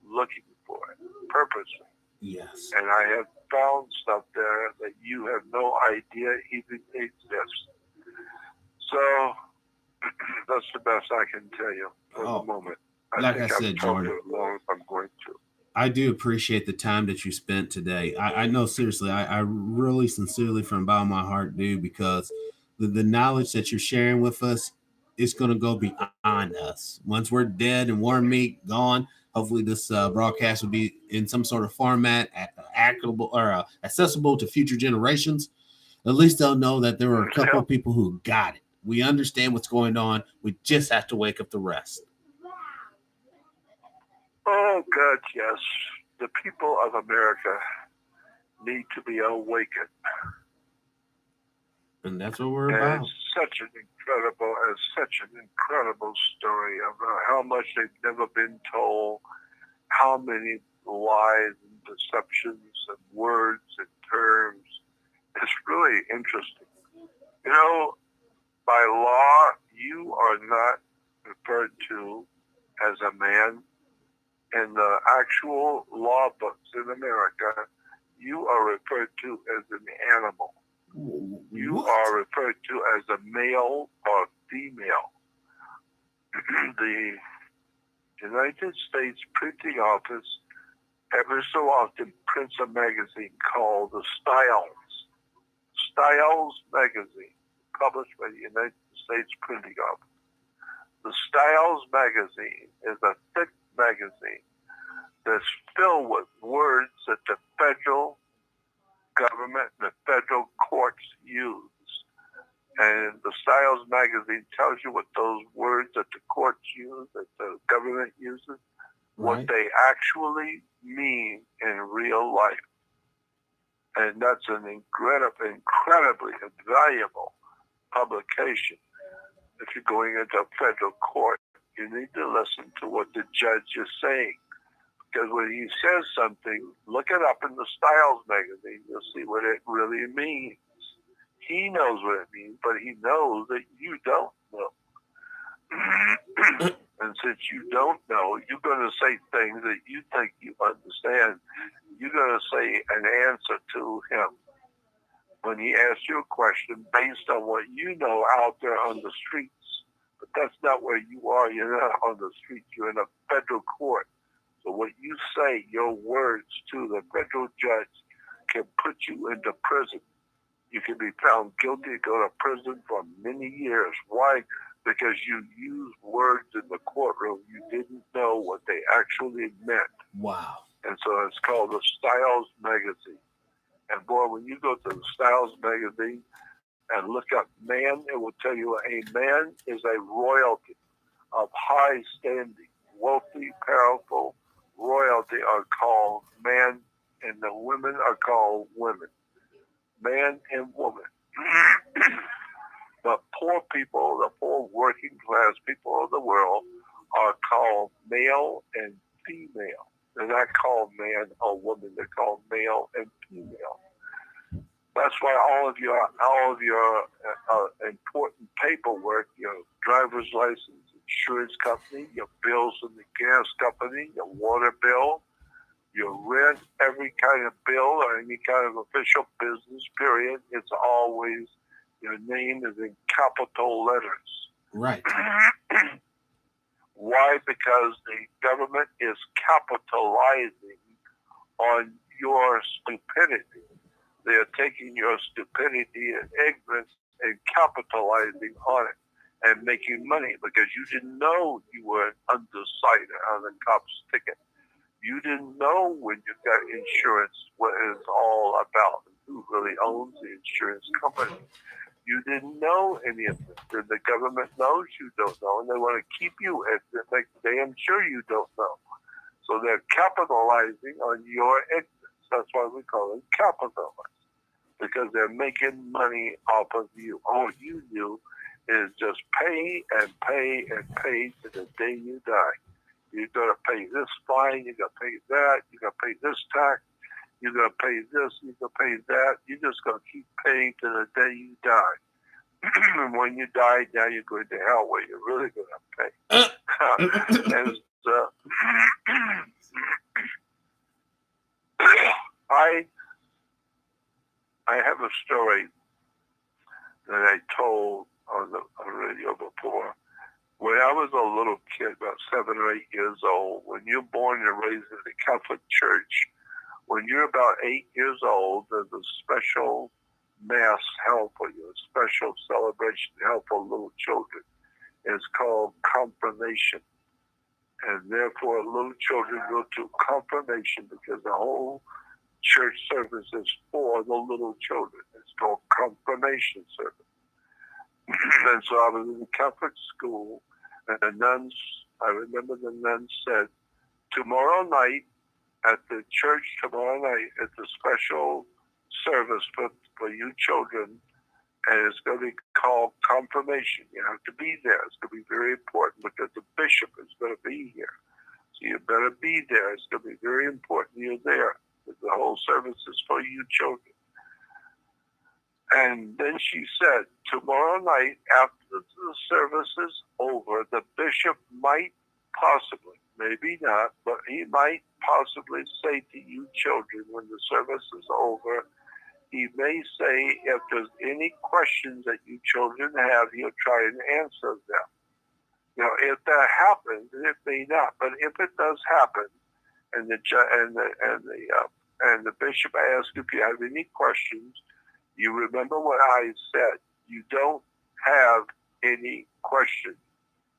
looking for it, purposely. Yes. And I have found stuff there that you have no idea even exists. So that's the best I can tell you for the moment. Like I said, Jordan, as long as I'm going to. I do appreciate the time that you spent today. I know, seriously, I really sincerely from the bottom of my heart do, because the knowledge that you're sharing with us is going to go beyond us. Once we're dead and warm meat gone, hopefully this broadcast will be in some sort of format, accessible or accessible to future generations. At least they'll know that there were a couple of people who got it. We understand what's going on. We just have to wake up the rest. Oh, God, yes. The people of America need to be awakened. And that's what we're about. It's such an incredible story of how much they've never been told, how many lies and deceptions and words and terms. It's really interesting. You know, by law, you are not referred to as a man. In the actual law books in America, you are referred to as an animal. You are referred to as a male or female. The United States Printing Office every so often prints a magazine called the Styles magazine, published by the United States Printing Office. The Styles magazine is a thick magazine that's filled with words that the federal government and the federal courts use. And the Styles magazine tells you what those words that the courts use, that the government uses, what they actually mean in real life. And that's an incredibly valuable publication. If you're going into a federal court, you need to listen to what the judge is saying. Because when he says something, look it up in the Styles magazine, you'll see what it really means. He knows what it means, but he knows that you don't know. And since you don't know, you're going to say things that you think you understand. You're going to say an answer to him when he asks you a question based on what you know out there on the streets. But that's not where you are. You're not on the streets. You're in a federal court. So what you say, your words to the federal judge, can put you into prison. You can be found guilty, go to prison for many years. Why? Because you used words in the courtroom you didn't know what they actually meant. Wow. And so it's called the Styles magazine. And boy, when you go to the Styles magazine and look up man, it will tell you a man is a royalty of high standing, wealthy, powerful. Royalty are called man, and the women are called women. Man and woman. But poor people, the poor working class people of the world, are called male and female. They're not called man or woman. They're called male and female. That's why all of your important paperwork, your driver's license, insurance company, your bills from the gas company, your water bill, your rent, every kind of bill or any kind of official business, period, it's always, your name is in capital letters. Right. Why? Because the government is capitalizing on your stupidity. They are taking your stupidity and ignorance and capitalizing on it and making money because you didn't know you were an undersider on the cop's ticket. You didn't know when you got insurance what it's all about, who really owns the insurance company. You didn't know any of this. And the government knows you don't know, and they want to keep you at it. Like damn sure you don't know. So they're capitalizing on your ignorance. That's why we call it capitalizing, because they're making money off of you. All you do is just pay and pay and pay to the day you die. You're going to pay this fine, you're going to pay that, you're going to pay this tax, you're going to pay this, you're going to pay that. You're just going to keep paying to the day you die. And when you die, now you're going to hell where you're really going to pay. And I have a story that I told on the radio before. When I was a little kid, about 7 or 8 years old, when you're born and raised in the Catholic Church, when you're about 8 years old, there's a special mass held for you, a special celebration held for little children. It's called confirmation. And therefore, little children go to confirmation because the whole church service is for the little children. It's called confirmation service. And so I was in the Catholic school, and the nuns, I remember the nuns said, tomorrow night at the church, tomorrow night at the special service for you children, and it's going to be called confirmation. You have to be there. It's going to be very important because the bishop is going to be here. So you better be there. It's going to be very important you're there. The whole service is for you children. And then she said, tomorrow night, after the service is over, the bishop might possibly, maybe not, but he might possibly say to you children when the service is over, he may say if there's any questions that you children have, he'll try and answer them. Now, if that happens, it may not, but if it does happen, and the bishop asks if you have any questions, you remember what I said. You don't have any questions.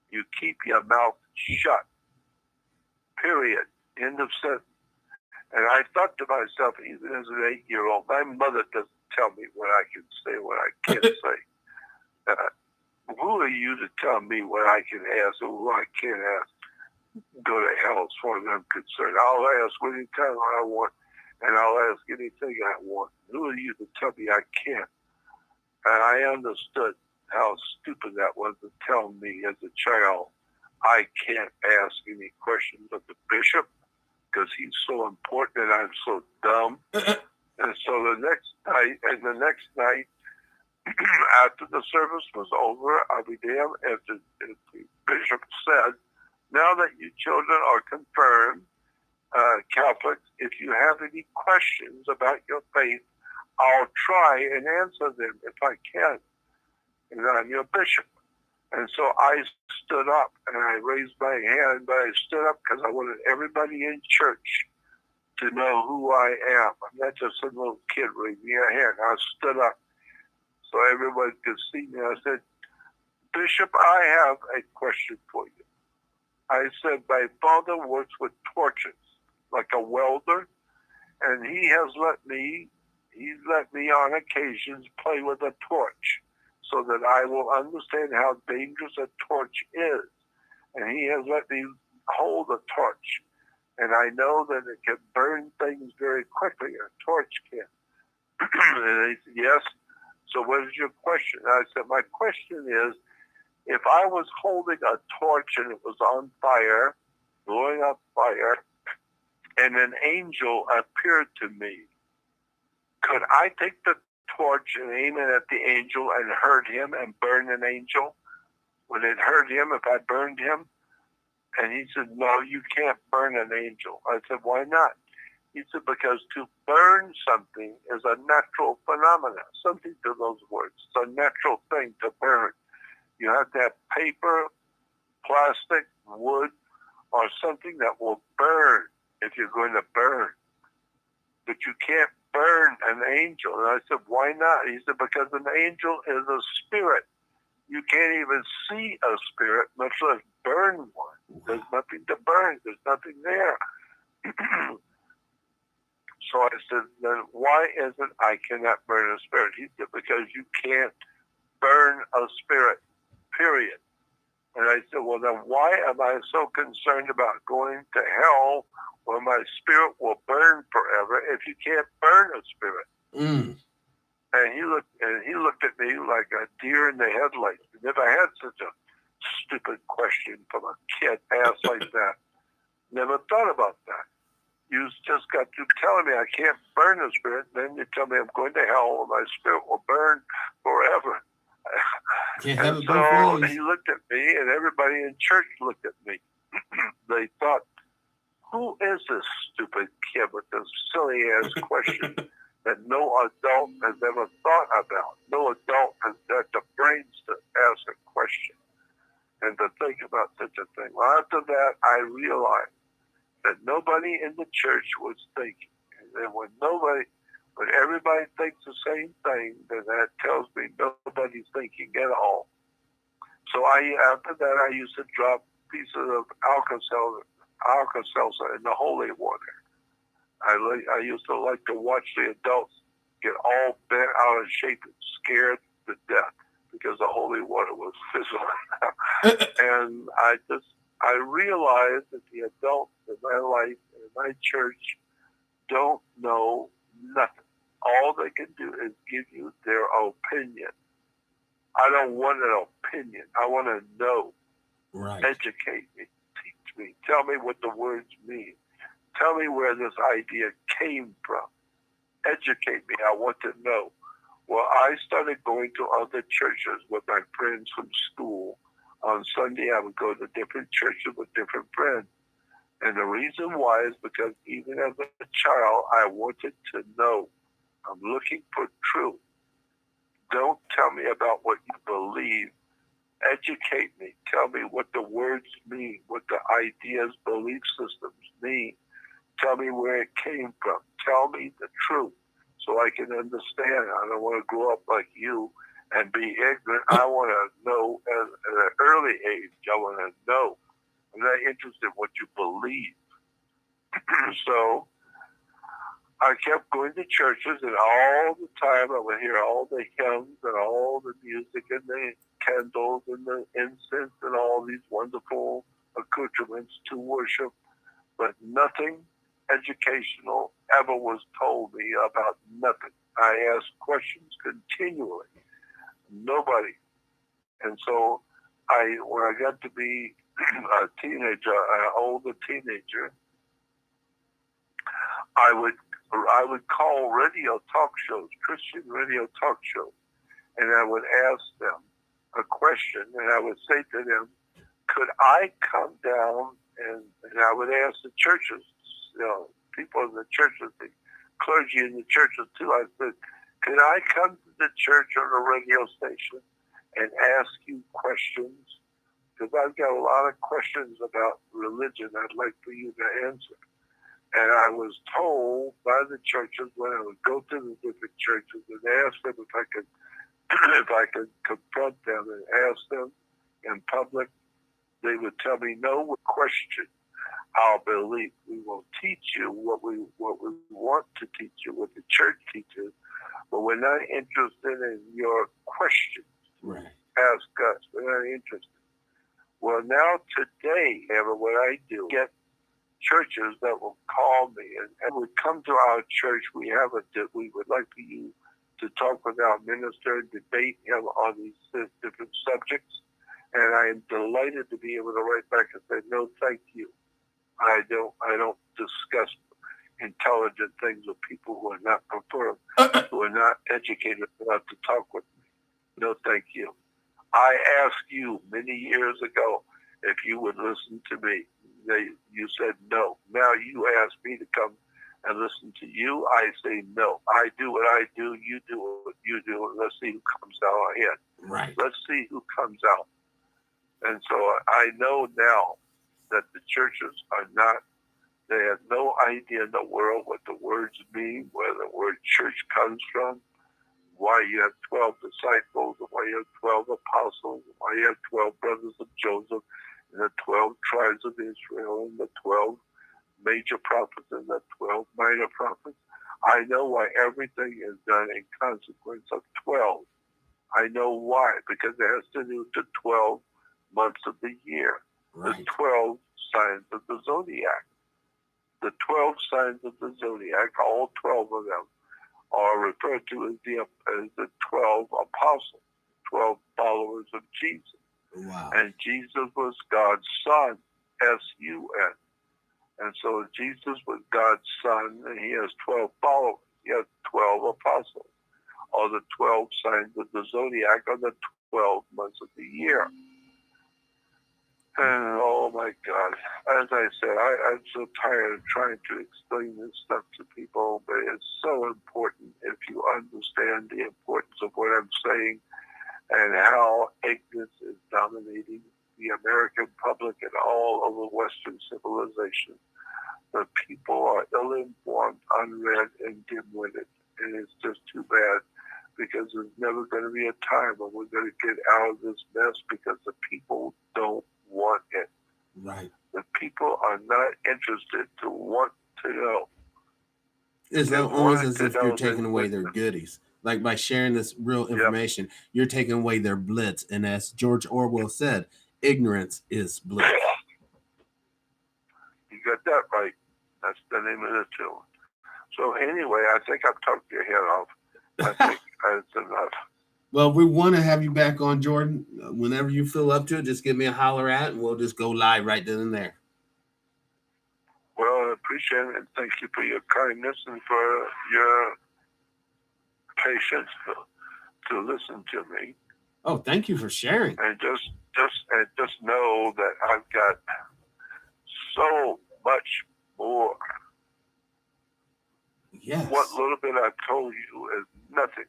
You keep your mouth shut. Period. End of sentence. And I thought to myself, even as an 8-year-old, my mother doesn't tell me what I can say, what I can't say. Who are you to tell me what I can ask or who I can't ask? Go to hell as far as I'm concerned. I'll ask anytime I want, and I'll ask anything I want. Who are you to tell me I can't? And I understood how stupid that was to tell me as a child, I can't ask any questions of the bishop because he's so important and I'm so dumb. And so the next night, after the service was over, I'll be damned if the bishop said, now that you children are confirmed Catholics, if you have any questions about your faith, I'll try and answer them if I can. And I'm your bishop. And so I stood up and I raised my hand, but I stood up because I wanted everybody in church to know who I am. I'm not just some little kid raising a hand. I stood up so everyone could see me. I said, Bishop, I have a question for you. I said, my father works with torches, like a welder, and he's let me on occasions play with a torch so that I will understand how dangerous a torch is. And he has let me hold a torch. And I know that it can burn things very quickly. A torch can. And he said, yes. So what is your question? And I said, my question is, if I was holding a torch and it was on fire blowing up fire, and an angel appeared to me. Could I take the torch and aim it at the angel and hurt him and burn an angel? Would it hurt him if I burned him? And he said, no, you can't burn an angel. I said, why not? He said, because to burn something is a natural phenomenon. Something to those words. It's a natural thing to burn. You have to have paper, plastic, wood, or something that will burn if you're going to burn. But you can't burn an angel. And I said, why not? He said, because an angel is a spirit. You can't even see a spirit, much less burn one. There's nothing to burn. There's nothing there. So I said, then why is it I cannot burn a spirit? He said, because you can't burn a spirit, period. And I said, well, then why am I so concerned about going to hell where my spirit will burn forever if you can't burn a spirit? Mm. And he looked at me like a deer in the headlights. Never had such a stupid question from a kid asked like that. Never thought about that. You just got to telling me I can't burn the spirit, then you tell me I'm going to hell and my spirit will burn forever. And so he looked at me, and everybody in church looked at me. They thought, who is this stupid kid with this silly-ass question that no adult has ever thought about? No adult has got the brains to ask a question and to think about such a thing. Well, after that, I realized that nobody in the church was thinking. And then when everybody thinks the same thing, then that tells me nobody's thinking at all. So after that, I used to drop pieces of Alka-Seltzer in the holy water. I used to like to watch the adults get all bent out of shape and scared to death because the holy water was fizzling. And I realized that the adults in my life and in my church don't know nothing. All they can do is give you their opinion. I don't want an opinion. I want to know. Right. Educate me. Teach me. Tell me what the words mean. Tell me where this idea came from. Educate me. I want to know. Well, I started going to other churches with my friends from school. On Sunday, I would go to different churches with different friends. And the reason why is because even as a child, I wanted to know. I'm looking for truth. Don't tell me about what you believe. Educate me. Tell me what the words mean, what the ideas, belief systems mean. Tell me where it came from. Tell me the truth so I can understand. I don't want to grow up like you and be ignorant. I want to know at an early age. I want to know. I'm not interested in what you believe. So I kept going to churches, and all the time I would hear all the hymns and all the music and the candles and the incense and all these wonderful accoutrements to worship, but nothing educational ever was told me about nothing. I asked questions continually. Nobody. And so when I got to be a teenager, an older teenager, I would call radio talk shows, Christian radio talk shows, and I would ask them a question, and I would say to them, could I come down, and I would ask the churches, people in the churches, the clergy in the churches too, I said, could I come to the church on the radio station and ask you questions? Because I've got a lot of questions about religion I'd like for you to answer. And I was told by the churches when I would go to the different churches and ask them if I could confront them and ask them in public, they would tell me, no, we question our belief. We will teach you what we want to teach you, what the church teaches, but we're not interested in your questions. Right. Ask us. We're not interested. Well, now today, what I do, get churches that will call me and would come to our church. We would like for you to talk with our minister, debate him on these different subjects. And I am delighted to be able to write back and say, no, thank you. I don't discuss intelligent things with people who are not prepared, who are not educated enough to talk with me. No, thank you. I asked you many years ago if you would listen to me. You said no. Now you ask me to come and listen to you. I say no. I do what I do. You do what you do. Let's see who comes out ahead. Right. Let's see who comes out. And so I know now that the churches are not, they have no idea in the world what the words mean, where the word church comes from, why you have 12 disciples, why you have 12 apostles, why you have 12 brothers of Joseph, and the 12 tribes of Israel, and the 12 major prophets, and the 12 minor prophets. I know why everything is done in consequence of 12. I know why, because it has to do with the 12 months of the year, Right. the 12 signs of the zodiac. The 12 signs of the zodiac, all 12 of them, are referred to as the 12 apostles, 12 followers of Jesus. Wow. And Jesus was God's son, S-U-N. And so Jesus was God's son, and he has 12 followers. He has 12 apostles. All the 12 signs of the zodiac are the 12 months of the year. And oh my God, as I said, I'm so tired of trying to explain this stuff to people, but it's so important if you understand the importance of what I'm saying and how ignorance is dominating the American public and all over Western civilization. The people are ill-informed, unread, and dim-witted, and it's just too bad, because there's never going to be a time when we're going to get out of this mess, because the people don't want it. Right. The people are not interested to want to know. It's They almost want as to if know you're taking they away their wouldn't. goodies. Like by sharing this real information, you're taking away their blitz. And as George Orwell said, ignorance is blitz. You got that right. That's the name of the tune. So anyway, I think I've talked your head off. I think that's enough. Well, we want to have you back on, Jordan. Whenever you feel up to it, just give me a holler at, and we'll just go live right then and there. Well, I appreciate it, and thank you for your kindness and for your patience to listen to me. Oh, thank you for sharing. And just know that I've got so much more. Yes. What little bit I've told you is nothing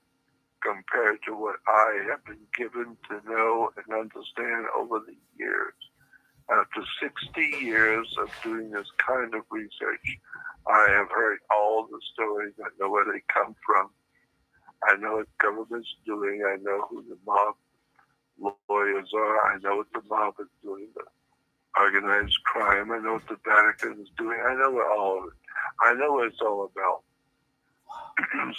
compared to what I have been given to know and understand over the years. After 60 years of doing this kind of research, I have heard all the stories. I know where they come from. I know what government's doing. I know who the mob lawyers are. I know what the mob is doing, the organized crime. I know what the Vatican is doing. I know what all of it. I know what it's all about.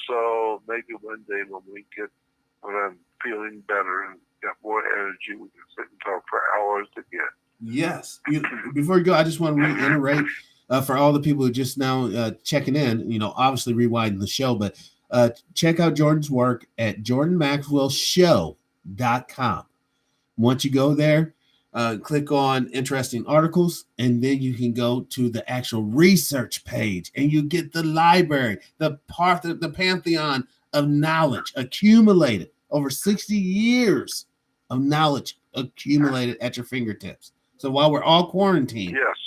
So maybe one day when I'm feeling better and got more energy, we can sit and talk for hours again. Yes. Before you go, I just want to reiterate for all the people who just now checking in, obviously rewinding the show, but check out Jordan's work at jordanmaxwellshow.com. Once you go there, click on interesting articles, and then you can go to the actual research page, and you get the library, the pantheon of knowledge accumulated over 60 years of knowledge accumulated at your fingertips. So while we're all quarantined, yes,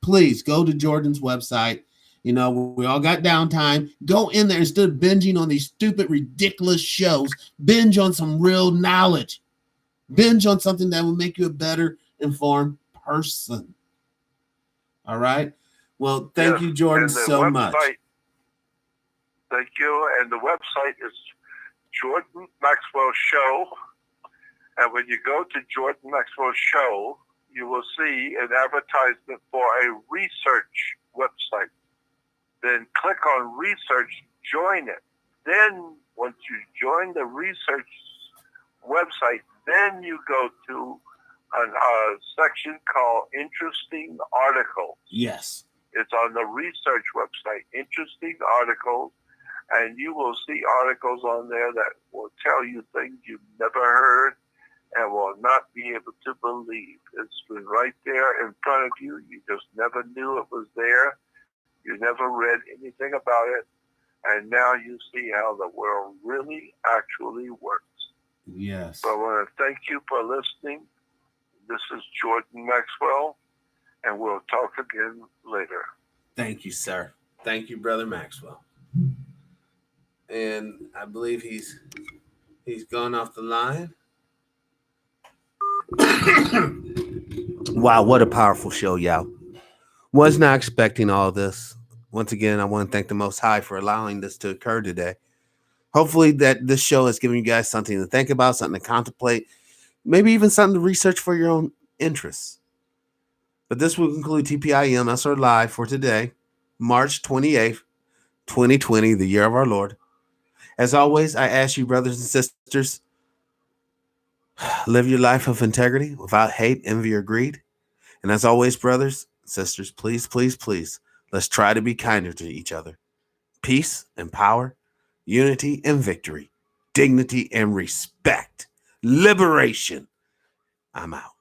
please go to Jordan's website. We all got downtime. Go in there instead of binging on these stupid, ridiculous shows. Binge on some real knowledge. Binge on something that will make you a better informed person. All right. Well, thank you, Jordan, so much. Thank you. And the website is Jordan Maxwell Show. And when you go to Jordan Maxwell Show, you will see an advertisement for a research website. Then click on research, join it. Then once you join the research website, then you go to a section called Interesting Articles. Yes. It's on the research website, Interesting Articles, and you will see articles on there that will tell you things you've never heard, and will not be able to believe. It's been right there in front of you. You just never knew it was there. You never read anything about it. And now you see how the world really actually works. Yes. So I want to thank you for listening. This is Jordan Maxwell, and we'll talk again later. Thank you, sir. Thank you, Brother Maxwell. And I believe he's gone off the line. Wow, what a powerful show, y'all. Was not expecting all this. Once again, I want to thank the Most High for allowing this to occur today. Hopefully that this show has given you guys something to think about, something to contemplate, maybe even something to research for your own interests. But this will conclude TPIM SR Live for today, March 28th, 2020, the year of our Lord. As always, I ask you, brothers and sisters, live your life of integrity without hate, envy, or greed. And as always, brothers, sisters, please, please, please, let's try to be kinder to each other. Peace and power, unity and victory, dignity and respect, liberation. I'm out.